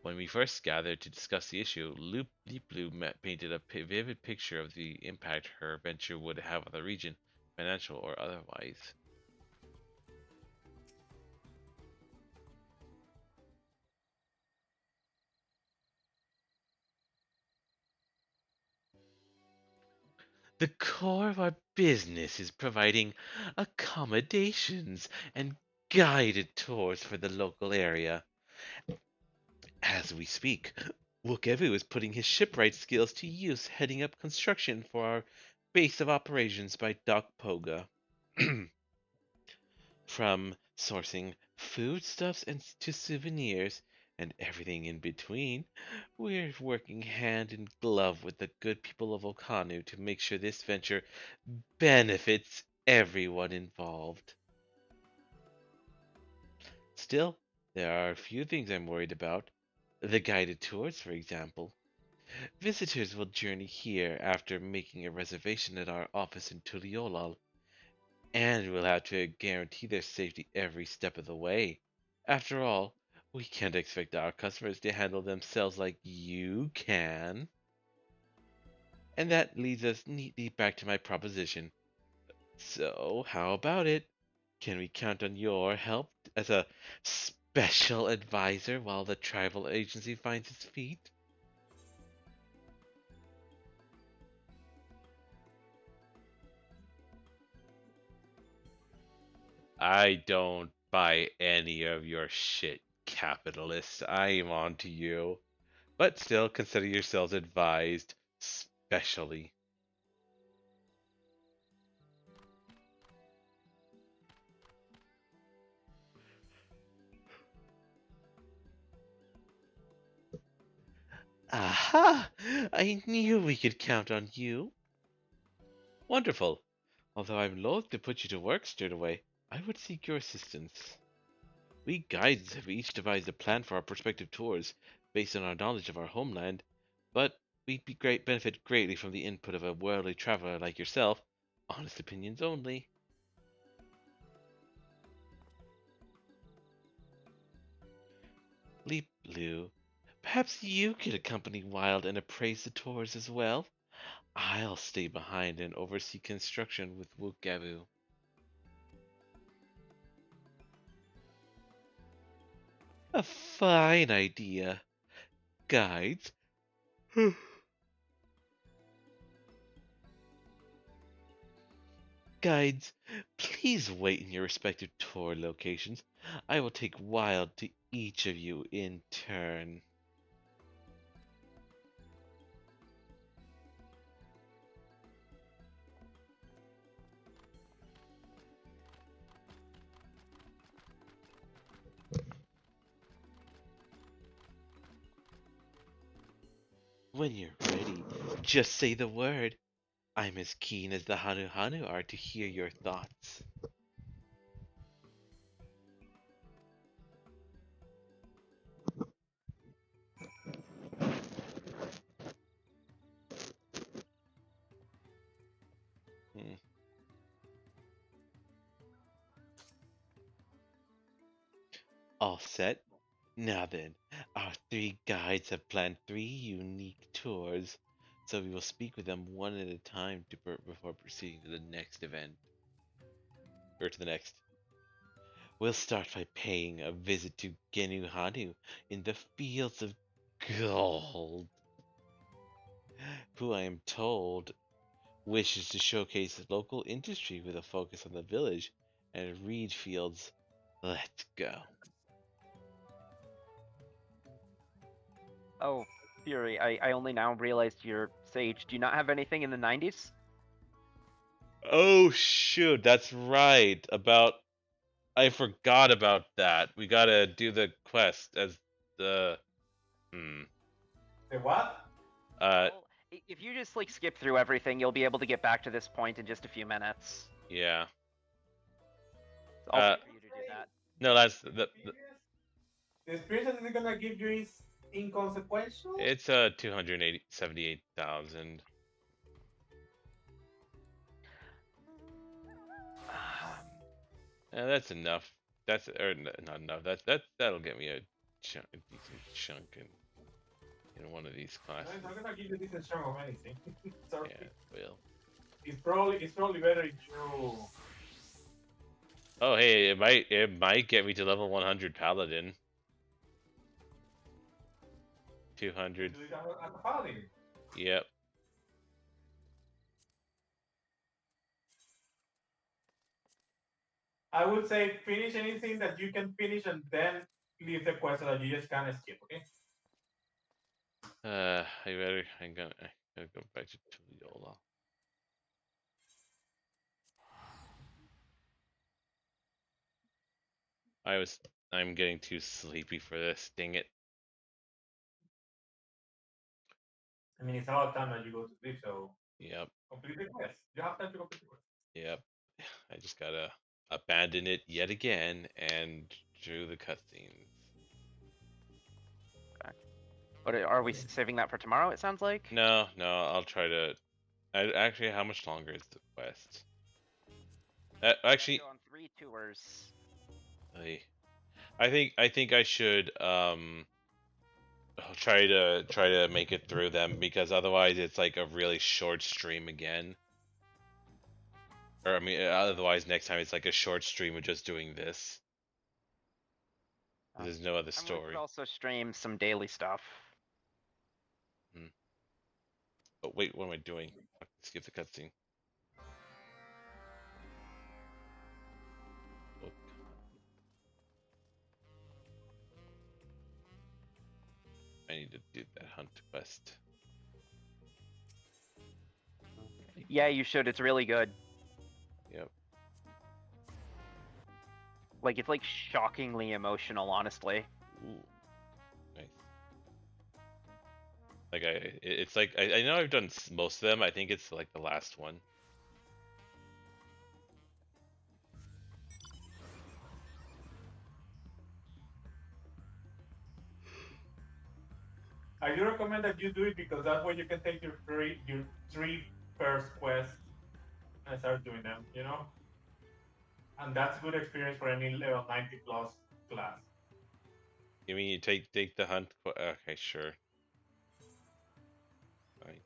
When we first gathered to discuss the issue, Liplu painted a vivid picture of the impact her venture would have on the region, financial or otherwise. The core of our business is providing accommodations and guided tours for the local area. As we speak, Wukevu is putting his shipwright skills to use heading up construction for our base of operations by Dock Poga. From sourcing foodstuffs and to souvenirs and everything in between, we're working hand in glove with the good people of Okanu to make sure this venture benefits everyone involved. Still, there are a few things I'm worried about. The guided tours, for example. Visitors will journey here after making a reservation at our office in Tuliolal, and we'll have to guarantee their safety every step of the way. After all, we can't expect our customers to handle themselves like you can. And that leads us neatly back to my proposition. So, how about it? Can we count on your help as a special advisor while the tribal agency finds its feet? I don't buy any of your shit, capitalist. I'm on to you. But still, consider yourselves advised, specially. Aha! I knew we could count on you. Wonderful. Although I'm loath to put you to work straight away, I would seek your assistance. We guides have each devised a plan for our prospective tours based on our knowledge of our homeland, but we'd benefit greatly from the input of a worldly traveler like yourself. Honest opinions only. Leap Blue, perhaps you could accompany Wild and appraise the tours as well. I'll stay behind and oversee construction with Wugabu. A fine idea. Guides? Guides, please wait in your respective tour locations. I will take Wild to each of you in turn. When you're ready, just say the word. I'm as keen as the Hanu Hanu are to hear your thoughts. Hmm. All set? Now then, our three guides have planned three unique tours, so we will speak with them one at a time before proceeding to the next event. Or to the next. We'll start by paying a visit to Genuhanu in the fields of gold, who I am told wishes to showcase local industry with a focus on the village and reed fields. Let's go. Oh, Fury, I only now realized you're Sage. Do you not have anything in the 90s? Oh shoot, that's right. I forgot about that. We gotta do the quest as the The what? Well, if you just like skip through everything, you'll be able to get back to this point in just a few minutes. yeah. So I'll wait for you to do that. No, that's The experience that it's gonna give you is inconsequential. it's 278,000. That's enough. That's not enough. That'll get me a decent chunk in one of these classes. No, it's not gonna give you a decent chunk of anything. Sorry. Yeah, it will. It's probably better if you. Oh hey, it might get me to level 100 paladin. 200. Do it as a paladin. Yep. I would say finish anything that you can finish and then leave the quest so that you just can't skip. Okay. I'm gonna go back to Tuliola. I'm getting too sleepy for this. Dang it. I mean, it's about time that you go to sleep, so Yep. complete the quest. You have time to complete the quest. Yep. I just gotta abandon it yet again and do the cutscenes. Okay. But are we saving that for tomorrow? It sounds like. No, I'll try to. Actually, how much longer is the quest? Actually, Go on 3 tours. I think I should try to make it through them, because otherwise it's like a really short stream again. Or I mean, otherwise next time it's like a short stream of just doing this. There's no other We story. could also stream some daily stuff. Oh wait, what am I doing? Skip the cutscene. Oh, I need to do that hunt quest. Yeah, you should. It's really good. Yep. Like, it's like shockingly emotional, honestly. Ooh. Nice. Like it's like I know I've done most of them. I think it's like the last one. I do recommend that you do it because that way you can take your three first quests and start doing them. You know, and that's good experience for any level 90 plus class. You mean you take the hunt? Okay, sure. Fine.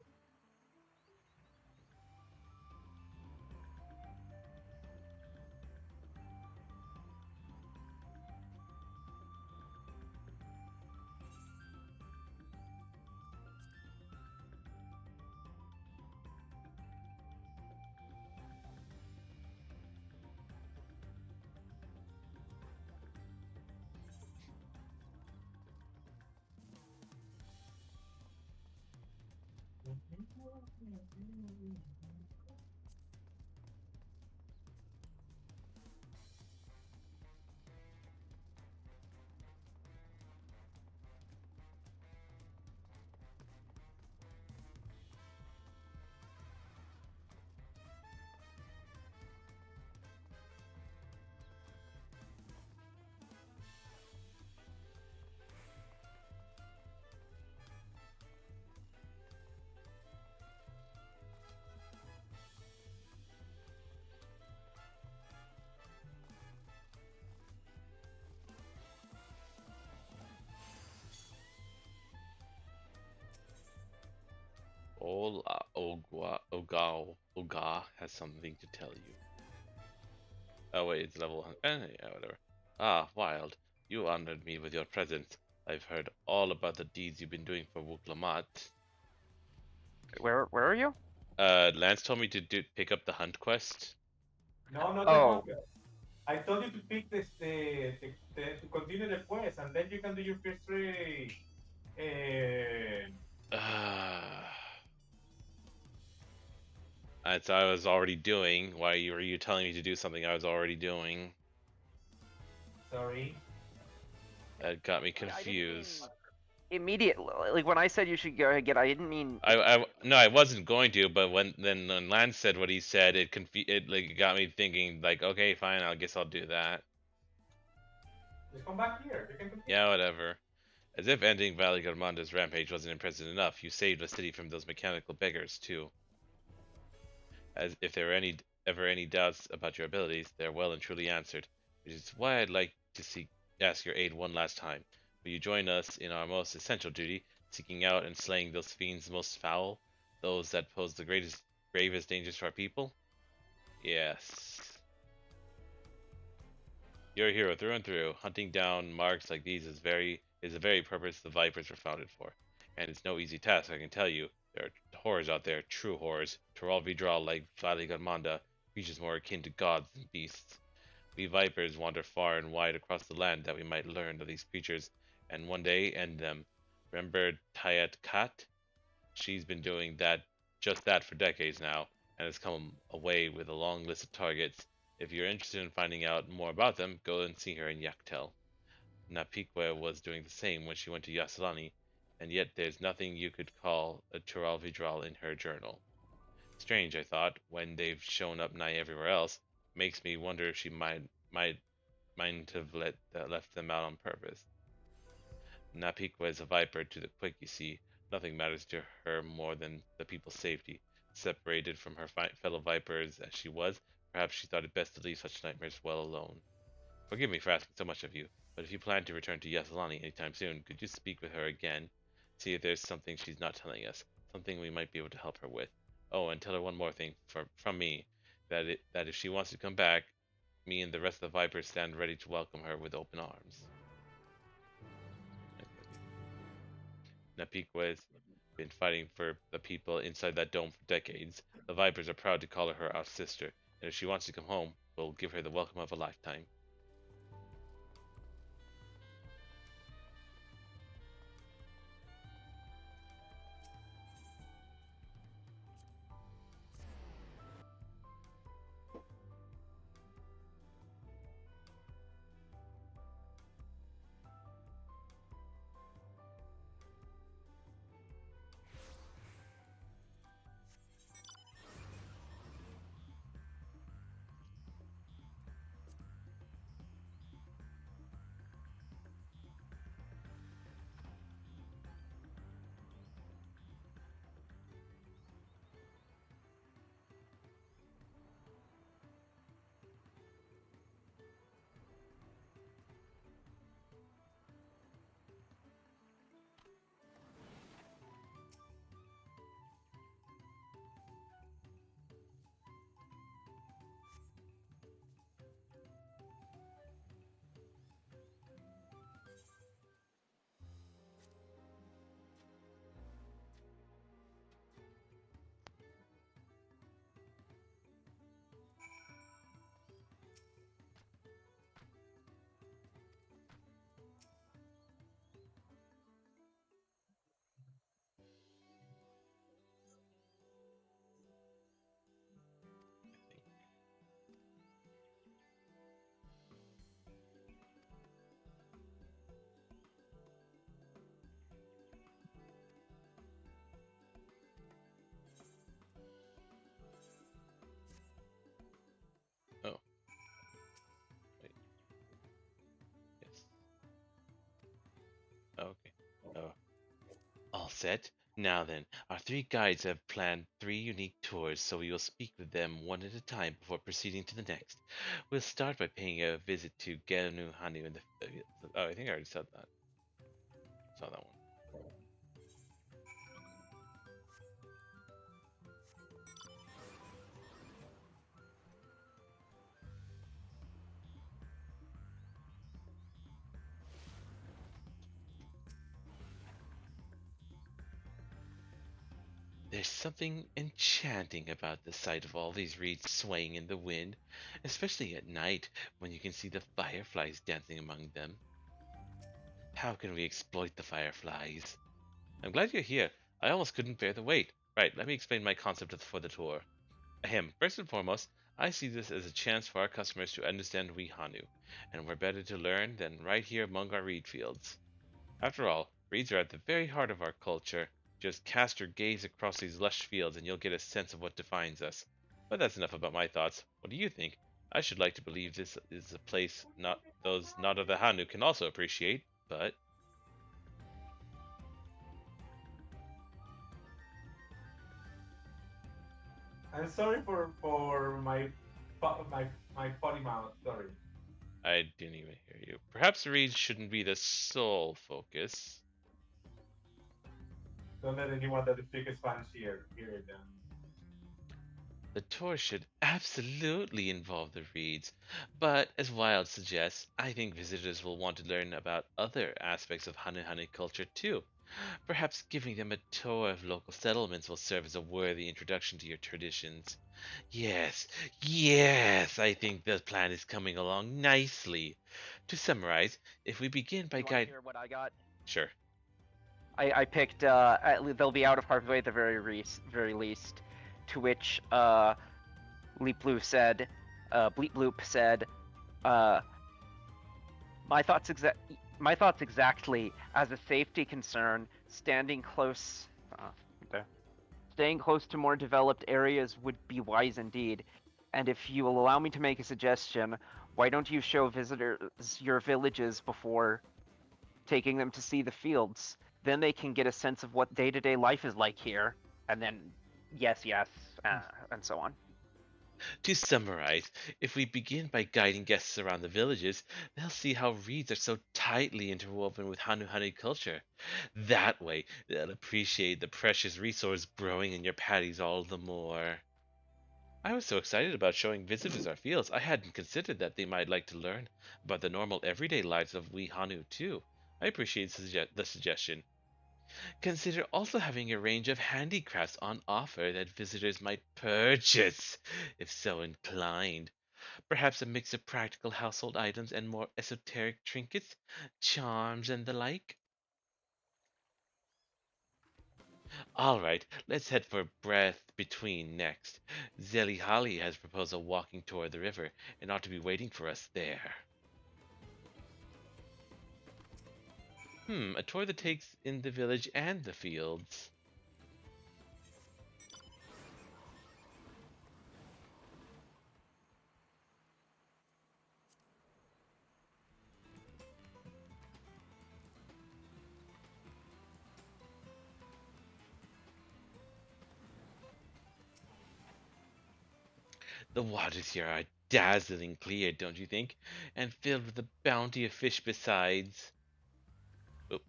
Oga has something to tell you. Oh wait, it's level 100. Yeah, whatever. Ah, Wild, you honored me with your presence. I've heard all about the deeds you've been doing for Wuklamot. Where are you? Lance told me to pick up the hunt quest. No, not the Oh. hunger. I told you to pick to continue the quest, and then you can do your first three. That's I was already doing. Why were you telling me to do something I was already doing? Sorry. That got me I didn't confused. mean immediately. Like when I said you should go again, I didn't mean. No, I wasn't going to, but when Lance said what he said, it like got me thinking like, okay, fine, I guess I'll do that. Just come back here. You can continue. Yeah, whatever. As if ending Valley Garmanda's rampage wasn't impressive enough, you saved the city from those mechanical beggars too. As if there were ever any doubts about your abilities, they are well and truly answered, which is why I'd like to ask your aid one last time. Will you join us in our most essential duty, seeking out and slaying those fiends most foul, those that pose the gravest dangers to our people? Yes. You're a hero through and through. Hunting down marks like these is the very purpose the Vipers were founded for. And it's no easy task, I can tell you. There are horrors out there, true horrors. Zoraal Vidral like Valley Garmanda, creatures more akin to gods than beasts. We Vipers wander far and wide across the land that we might learn of these creatures, and one day end them. Remember Tayat Kat? She's been doing just that for decades now, and has come away with a long list of targets. If you're interested in finding out more about them, go and see her in Yaktel. Napiqua was doing the same when she went to Yaslani, and yet there's nothing you could call a Zoraal Vidral in her journal. Strange, I thought, when they've shown up nigh everywhere else. Makes me wonder if she might have left them out on purpose. Napiqua is a viper to the quick, you see. Nothing matters to her more than the people's safety. Separated from her fellow vipers as she was, perhaps she thought it best to leave such nightmares well alone. Forgive me for asking so much of you, but if you plan to return to Yasalani anytime soon, could you speak with her again? See if there's something she's not telling us, something we might be able to help her with. Oh, and tell her one more thing from me, that if she wants to come back, me and the rest of the Vipers stand ready to welcome her with open arms. Napiqua's been fighting for the people inside that dome for decades. The Vipers are proud to call her our sister, and if she wants to come home, we'll give her the welcome of a lifetime. Oh. Wait. Yes. Okay. Oh. All set? Now then, our three guides have planned 3 unique tours, so we will speak with them one at a time before proceeding to the next. We'll start by paying a visit to Genu Hanu in the... Oh, I think I already said that. Saw that one. There's something enchanting about the sight of all these reeds swaying in the wind, especially at night when you can see the fireflies dancing among them. How can we exploit the fireflies? I'm glad you're here. I almost couldn't bear the wait. Right, let me explain my concept for the tour. Ahem, first and foremost, I see this as a chance for our customers to understand Hanu, and we're better to learn than right here among our reed fields. After all, reeds are at the very heart of our culture. Just cast your gaze across these lush fields and you'll get a sense of what defines us. But that's enough about my thoughts. What do you think? I should like to believe this is a place not of the Hanu can also appreciate, but I'm sorry for my potty mouth. Sorry. I didn't even hear you. Perhaps the reeds shouldn't be the sole focus. Don't let anyone that speaks Spanish hear it. The tour should absolutely involve the reeds, but as Wild suggests, I think visitors will want to learn about other aspects of Hanu culture too. Perhaps giving them a tour of local settlements will serve as a worthy introduction to your traditions. Yes, yes, I think the plan is coming along nicely. To summarize, if we begin by You want to guide... hear what I got? Sure. I picked. They'll be out of harm's way at the very least. To which Bleep Bloop said, my thoughts exactly. As a safety concern, staying close to more developed areas would be wise indeed. And if you will allow me to make a suggestion, why don't you show visitors your villages before taking them to see the fields? Then they can get a sense of what day-to-day life is like here, and then yes, and so on. To summarize, if we begin by guiding guests around the villages, they'll see how reeds are so tightly interwoven with Hanu culture. That way, they'll appreciate the precious resource growing in your paddies all the more. I was so excited about showing visitors our fields, I hadn't considered that they might like to learn about the normal everyday lives of we Hanu too. I appreciate the suggestion. Consider also having a range of handicrafts on offer that visitors might purchase, if so inclined. Perhaps a mix of practical household items and more esoteric trinkets, charms, and the like. Alright, let's head for Breath Between next. Zelihali has proposed a walking tour of the river and ought to be waiting for us there. A tour that takes in the village and the fields. The waters here are dazzling clear, don't you think? And filled with a bounty of fish besides. Oh,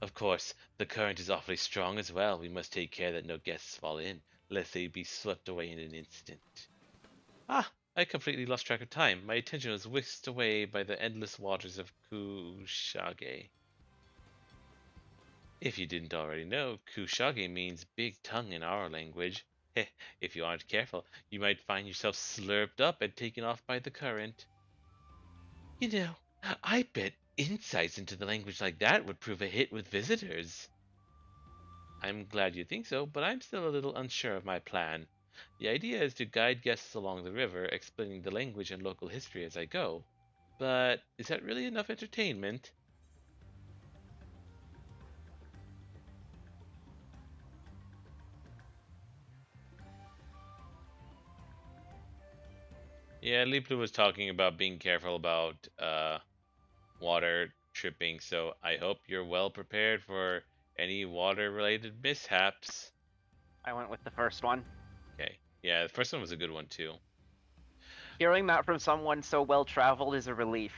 of course, the current is awfully strong as well. We must take care that no guests fall in, lest they be swept away in an instant. Ah, I completely lost track of time. My attention was whisked away by the endless waters of Kushage. If you didn't already know, Kushage means big tongue in our language. Heh, if you aren't careful, you might find yourself slurped up and taken off by the current. You know, I bet insights into the language like that would prove a hit with visitors. I'm glad you think so, but I'm still a little unsure of my plan. The idea is to guide guests along the river, explaining the language and local history as I go. But is that really enough entertainment? Yeah, Liplu was talking about being careful about water tripping, so I hope you're well prepared for any water-related mishaps. I went with the first one. Okay. Yeah, the first one was a good one too. Hearing that from someone so well traveled is a relief.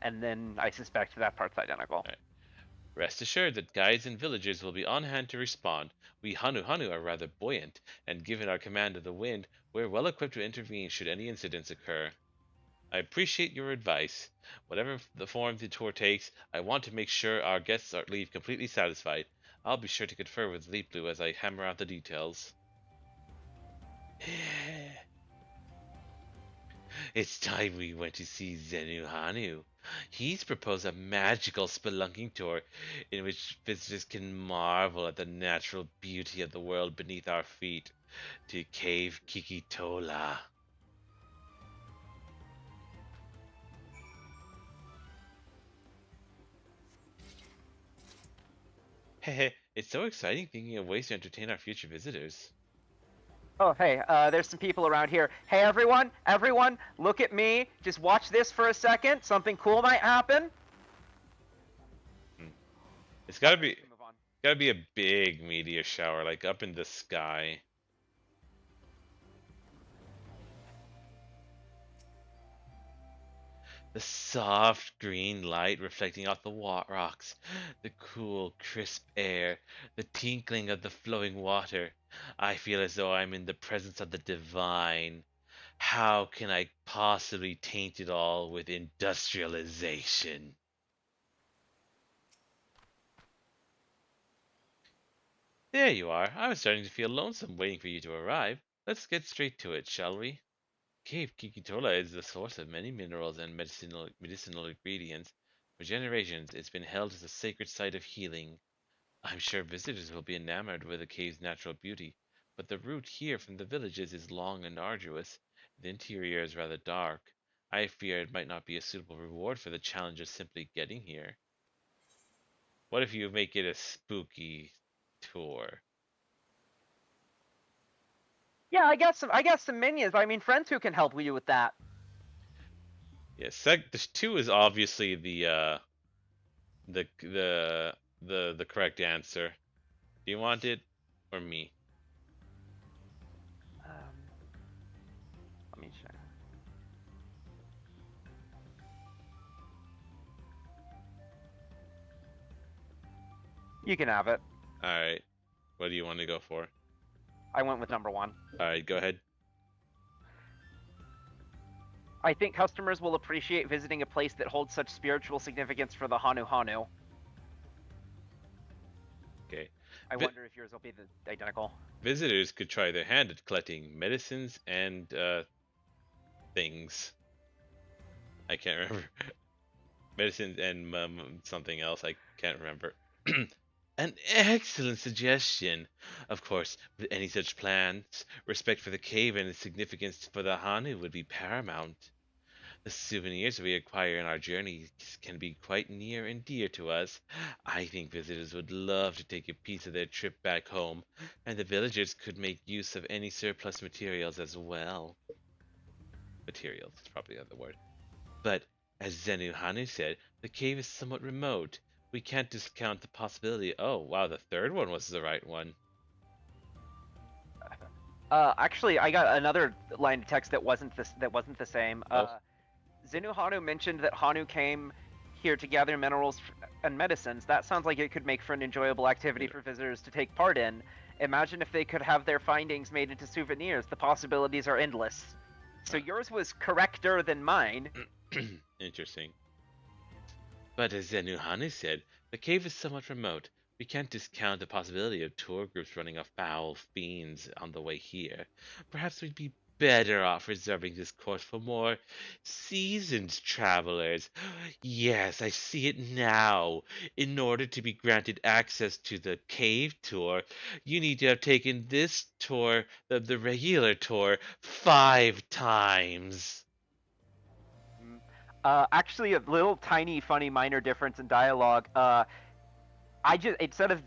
And then I suspect that part's identical. Right. Rest assured that guides and villagers will be on hand to respond. We Hanu are rather buoyant, and given our command of the wind, we're well equipped to intervene should any incidents occur. I appreciate your advice. Whatever the form the tour takes, I want to make sure our guests leave completely satisfied. I'll be sure to confer with Leap Blue as I hammer out the details. It's time we went to see Zenu Hanu. He's proposed a magical spelunking tour in which visitors can marvel at the natural beauty of the world beneath our feet to Cave Kikitola. Hehe, it's so exciting thinking of ways to entertain our future visitors. Oh, hey, there's some people around here. Hey, everyone, look at me. Just watch this for a second. Something cool might happen. It's gotta be a big meteor shower, like up in the sky. The soft green light reflecting off the rocks, the cool, crisp air, the tinkling of the flowing water. I feel as though I'm in the presence of the divine. How can I possibly taint it all with industrialization? There you are. I was starting to feel lonesome waiting for you to arrive. Let's get straight to it, shall we? Cave Kikitola is the source of many minerals and medicinal ingredients. For generations, it's been held as a sacred site of healing. I'm sure visitors will be enamored with the cave's natural beauty, but the route here from the villages is long and arduous. The interior is rather dark. I fear it might not be a suitable reward for the challenge of simply getting here. What if you make it a spooky tour? Yeah, I got some minions. I mean, friends who can help you with that. Yes, the 2 is obviously the the correct answer. Do you want it or me? Let me check. You can have it. All right. What do you want to go for? I went with number 1. All right, go ahead. I think customers will appreciate visiting a place that holds such spiritual significance for the Hanu Hanu. Okay. I wonder if yours will be the identical. Visitors could try their hand at collecting medicines and things. I can't remember. Medicines and something else. I can't remember. An excellent suggestion. Of course, with any such plans, respect for the cave and its significance for the Hanu would be paramount. The souvenirs we acquire in our journeys can be quite near and dear to us. I think visitors would love to take a piece of their trip back home, and the villagers could make use of any surplus materials as well. Materials is probably the other word. But, as Zenu Hanu said, the cave is somewhat remote. We can't discount the possibility. Oh, wow, the third one was the right one. Actually, I got another line of text that wasn't the same. Zenu Hanu mentioned that Hanu came here to gather minerals and medicines. That sounds like it could make for an enjoyable activity for visitors to take part in. Imagine if they could have their findings made into souvenirs. The possibilities are endless. So yours was correcter than mine. Interesting. But as Zenu Hanu said, the cave is somewhat remote. We can't discount the possibility of tour groups running afoul fiends on the way here. Perhaps we'd be better off reserving this course for more seasoned travelers. Yes, I see it now. In order to be granted access to the cave tour, you need to have taken this tour, the regular tour, 5 times. Actually, a little tiny, funny, minor difference in dialogue. I just, instead of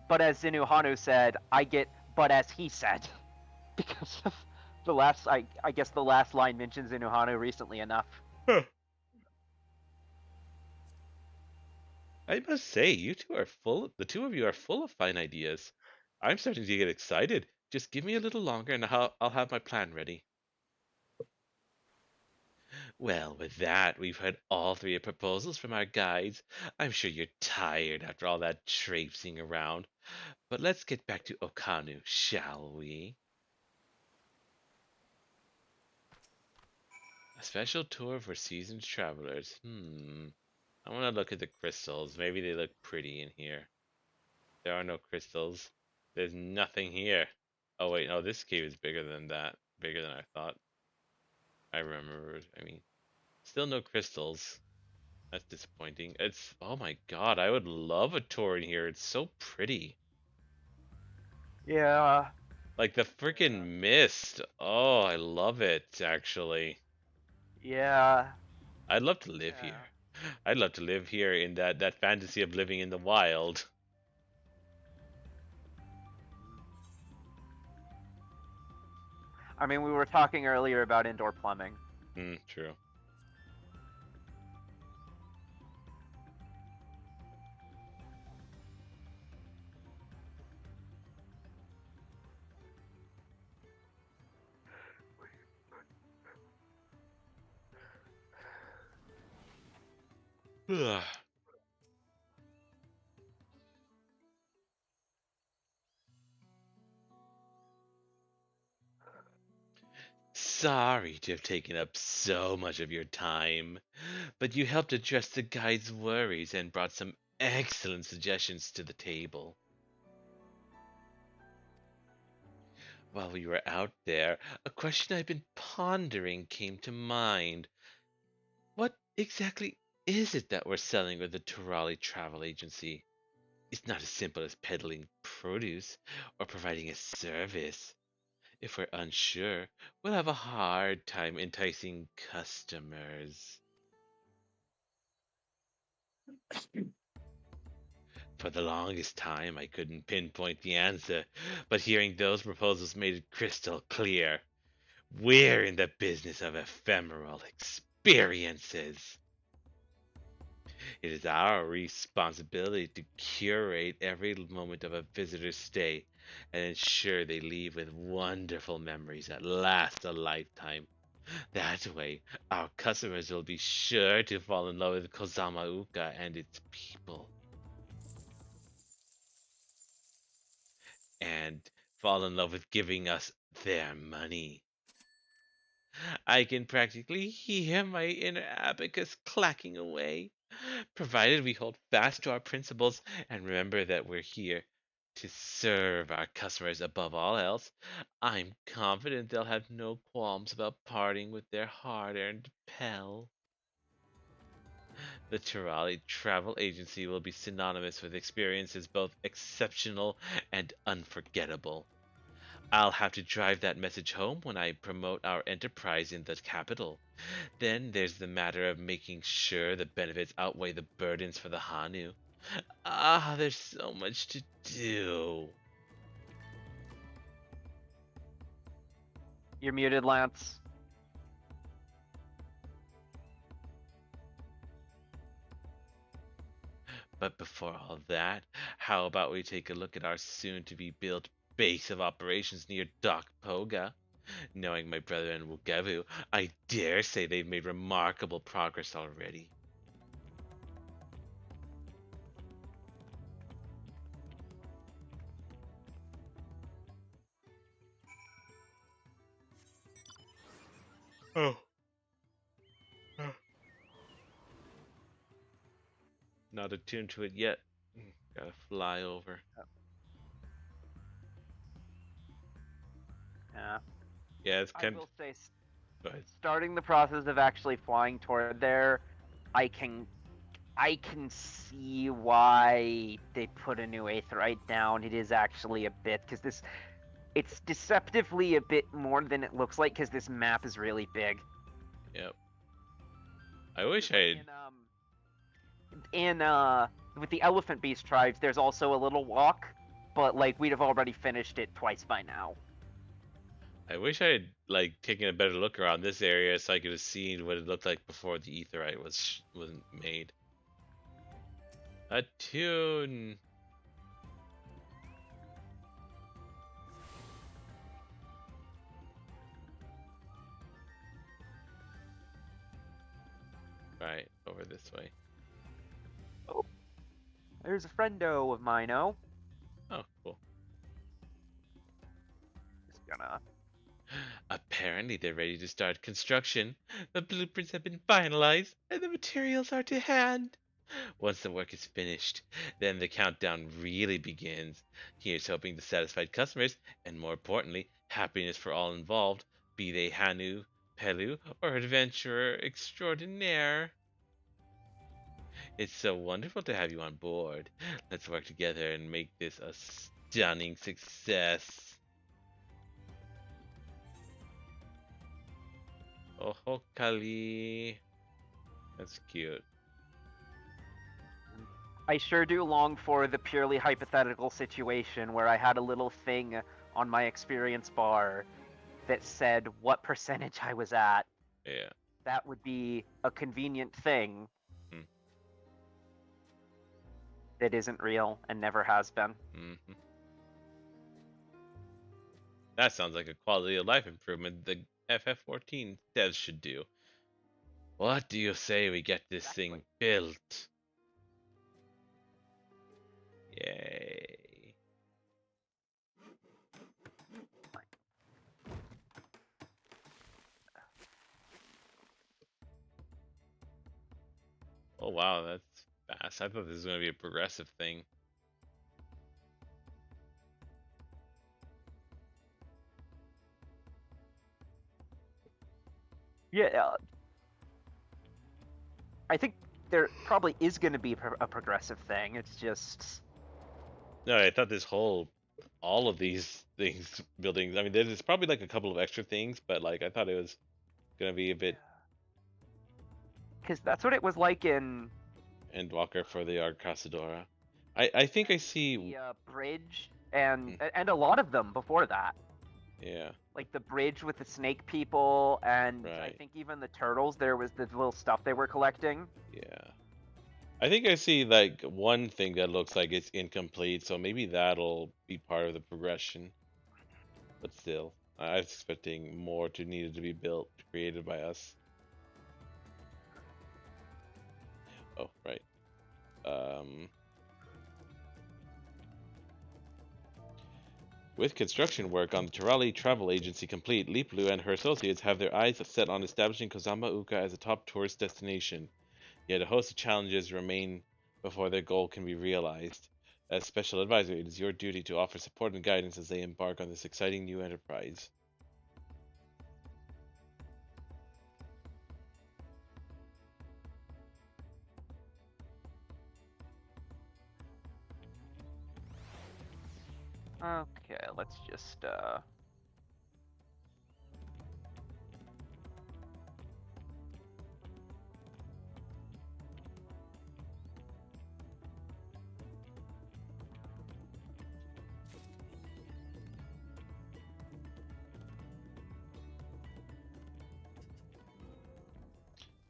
"but as Zenu Hanu said," I get "but as he said," because of the last. I guess the last line mentions Zenu Hanu recently enough. Huh. I must say, you two are the two of you are full of fine ideas. I'm starting to get excited. Just give me a little longer and I'll have my plan ready. Well, with that, we've heard all 3 proposals from our guides. I'm sure you're tired after all that traipsing around. But let's get back to Okanu, shall we? A special tour for seasoned travelers. I want to look at the crystals. Maybe they look pretty in here. There are no crystals. There's nothing here. Oh wait, no, this cave is bigger than that. Bigger than I thought. I remember. I mean, still no crystals. That's disappointing. It's, oh my god, I would love a tour in here. It's so pretty. Yeah. Like the freaking mist. Oh, I love it actually. Yeah. I'd love to live here. I'd love to live here in that fantasy of living in the wild. I mean, we were talking earlier about indoor plumbing. True. Ugh. Sorry to have taken up so much of your time, but you helped address the guide's worries and brought some excellent suggestions to the table. While we were out there, a question I've been pondering came to mind. What exactly is it that we're selling with the Turali Travel Agency? It's not as simple as peddling produce or providing a service. If we're unsure, we'll have a hard time enticing customers. For the longest time, I couldn't pinpoint the answer, but hearing those proposals made it crystal clear. We're in the business of ephemeral experiences. It is our responsibility to curate every moment of a visitor's stay and ensure they leave with wonderful memories that last a lifetime. That way, our customers will be sure to fall in love with Kozama Uka and its people. And fall in love with giving us their money. I can practically hear my inner abacus clacking away. Provided we hold fast to our principles and remember that we're here to serve our customers above all else, I'm confident they'll have no qualms about parting with their hard-earned pell. The Turali Travel Agency will be synonymous with experiences both exceptional and unforgettable. I'll have to drive that message home when I promote our enterprise in the capital. Then there's the matter of making sure the benefits outweigh the burdens for the Hanu. Ah, there's so much to do. You're muted, Lance. But before all that, how about we take a look at our soon-to-be built base of operations near Dock Poga? Knowing my brother and Wugevu, I dare say they've made remarkable progress already. Oh. Not attuned to it yet. Gotta fly over. Yeah. Yeah, it's I kind will say, Go ahead. starting the process of actually flying toward there, I can see why they put a new aetheryte down. It is actually a bit, because it's deceptively a bit more than it looks like, because this map is really big. Yep. I wish I had... With the elephant beast tribes, there's also a little walk, but like we'd have already finished it twice by now. I wish I had like taken a better look around this area so I could have seen what it looked like before the aetheryte wasn't made. Attune. Right, over this way. Oh, there's a friendo of mine, oh. Oh, cool. Just gonna... Apparently they're ready to start construction. The blueprints have been finalized and the materials are to hand. Once the work is finished, then the countdown really begins. Here's hoping to satisfied customers, and more importantly, happiness for all involved, be they Hanu, Pelu, or adventurer extraordinaire. It's so wonderful to have you on board. Let's work together and make this a stunning success. Oh, Kali. That's cute. I sure do long for the purely hypothetical situation where I had a little thing on my experience bar that said what percentage I was at. Yeah. That would be a convenient thing Hmm. that isn't real and never has been. Mm-hmm. That sounds like a quality of life improvement the FF14 devs should do. What do you say we get this thing built? Yay. Oh wow, that's fast. I thought this was going to be a progressive thing. Yeah, I think there probably is going to be a progressive thing. It's just No, I thought all of these things, buildings, I mean, there's probably like a couple of extra things, but like I thought it was going to be a bit because that's what it was like in Endwalker for the Arcasadora. I think I see. the bridge and a lot of them before that. Yeah. Like the bridge with the snake people, and I Right. think even the turtles. There was the little stuff they were collecting. Yeah. I think I see like one thing that looks like it's incomplete, so maybe that'll be part of the progression. But still, I was expecting more to needed to be built, created by us. Oh, right. With construction work on the Terali travel agency complete, Liplu and her associates have their eyes set on establishing Kozama Uka as a top tourist destination. Yet a host of challenges remain before their goal can be realized. As special advisor, it is your duty to offer support and guidance as they embark on this exciting new enterprise. Okay, let's just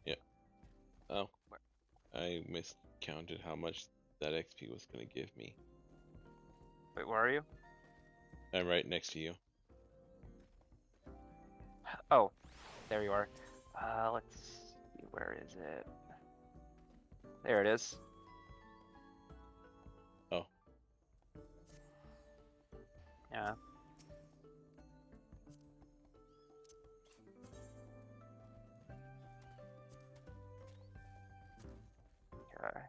Yeah. Oh, I miscounted how much that XP was going to give me. wait, where are you? I'm right next to you. Oh, there you are. Let's see, where is it? There it is. Oh. Yeah. Okay.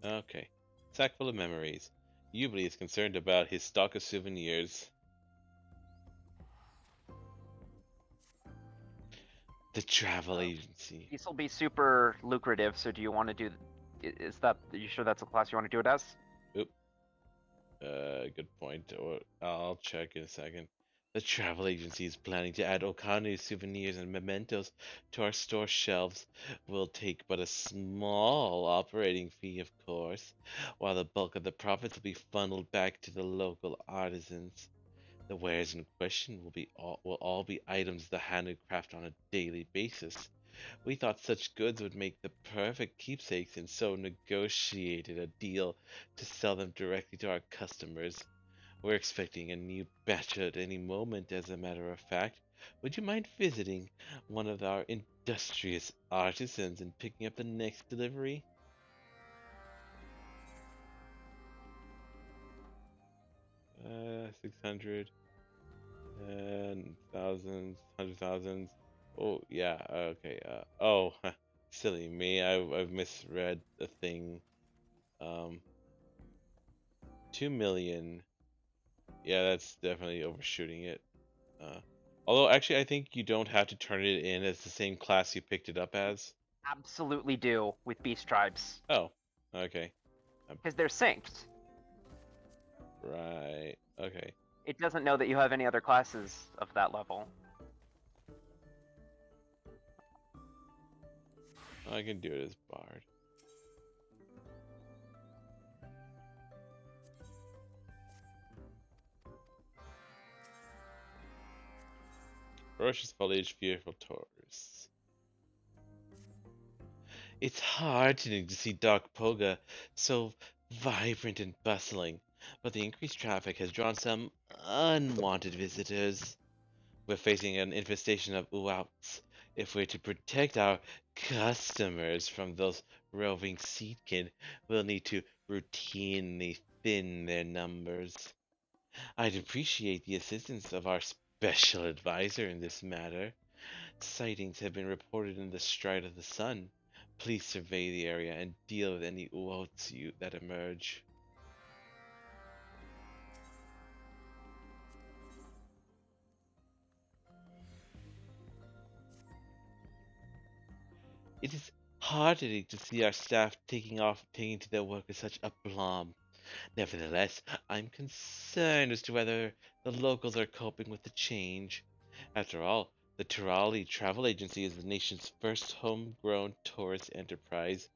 Okay. Sack full of memories. Ubli is concerned about his stock of souvenirs. The travel agency. These will be super lucrative. So do you want to do? Is that? Are you sure that's the class you want to do it as? Oop. Good point. Or I'll check in a second. The travel agency is planning to add Okanu souvenirs and mementos to our store shelves. We'll take but a small operating fee, of course, while the bulk of the profits will be funneled back to the local artisans. The wares in question will all be items the Hanu craft on a daily basis. We thought such goods would make the perfect keepsakes and so negotiated a deal to sell them directly to our customers. We're expecting a new batch at any moment, as a matter of fact. Would you mind visiting one of our industrious artisans and picking up the next delivery? 600. And thousands, hundred thousands. Oh yeah, okay. Oh, silly me. I've misread the thing. 2 million. Yeah, that's definitely overshooting it. Although actually, I think you don't have to turn it in as the same class you picked it up as. Absolutely do with beast tribes. Oh, okay. Because they're synced. Right. Okay. It doesn't know that you have any other classes of that level. I can do it as Bard. Ferocious foliage, fearful tourists. It's heartening to see Dark Poga so vibrant and bustling, but the increased traffic has drawn some unwanted visitors. We're facing an infestation of Uouts. If we're to protect our customers from those roving seedkin, we'll need to routinely thin their numbers. I'd appreciate the assistance of our special advisor in this matter. Sightings have been reported in the Stride of the Sun. Please survey the area and deal with any Uotsu that emerge. It is heartening to see our staff taking to their work with such aplomb. Nevertheless, I'm concerned as to whether the locals are coping with the change. After all, the Turali Travel Agency is the nation's first homegrown tourist enterprise.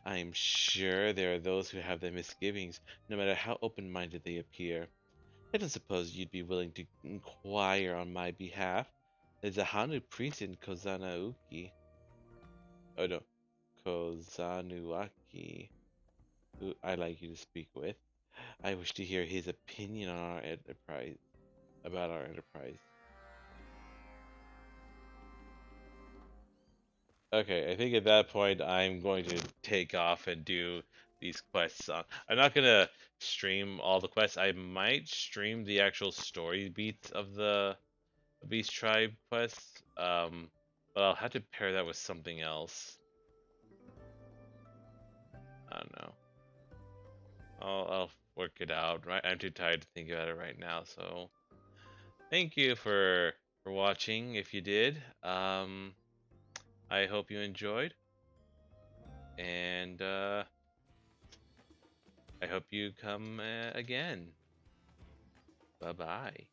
I am sure there are those who have their misgivings, no matter how open-minded they appear. I don't suppose you'd be willing to inquire on my behalf. There's a Hanu priest in Kozanauki. Oh no, Kozanuaki, who I'd like you to speak with. I wish to hear his opinion on our enterprise, about our enterprise. Okay, I think at that point I'm going to take off and do these quests. I'm not gonna stream all the quests. I might stream the actual story beats of the Beast Tribe quests. But I'll have to pair that with something else. I don't know. I'll work it out. Right, I'm too tired to think about it right now. So thank you for watching. If you did, I hope you enjoyed, and I hope you come again. Bye bye.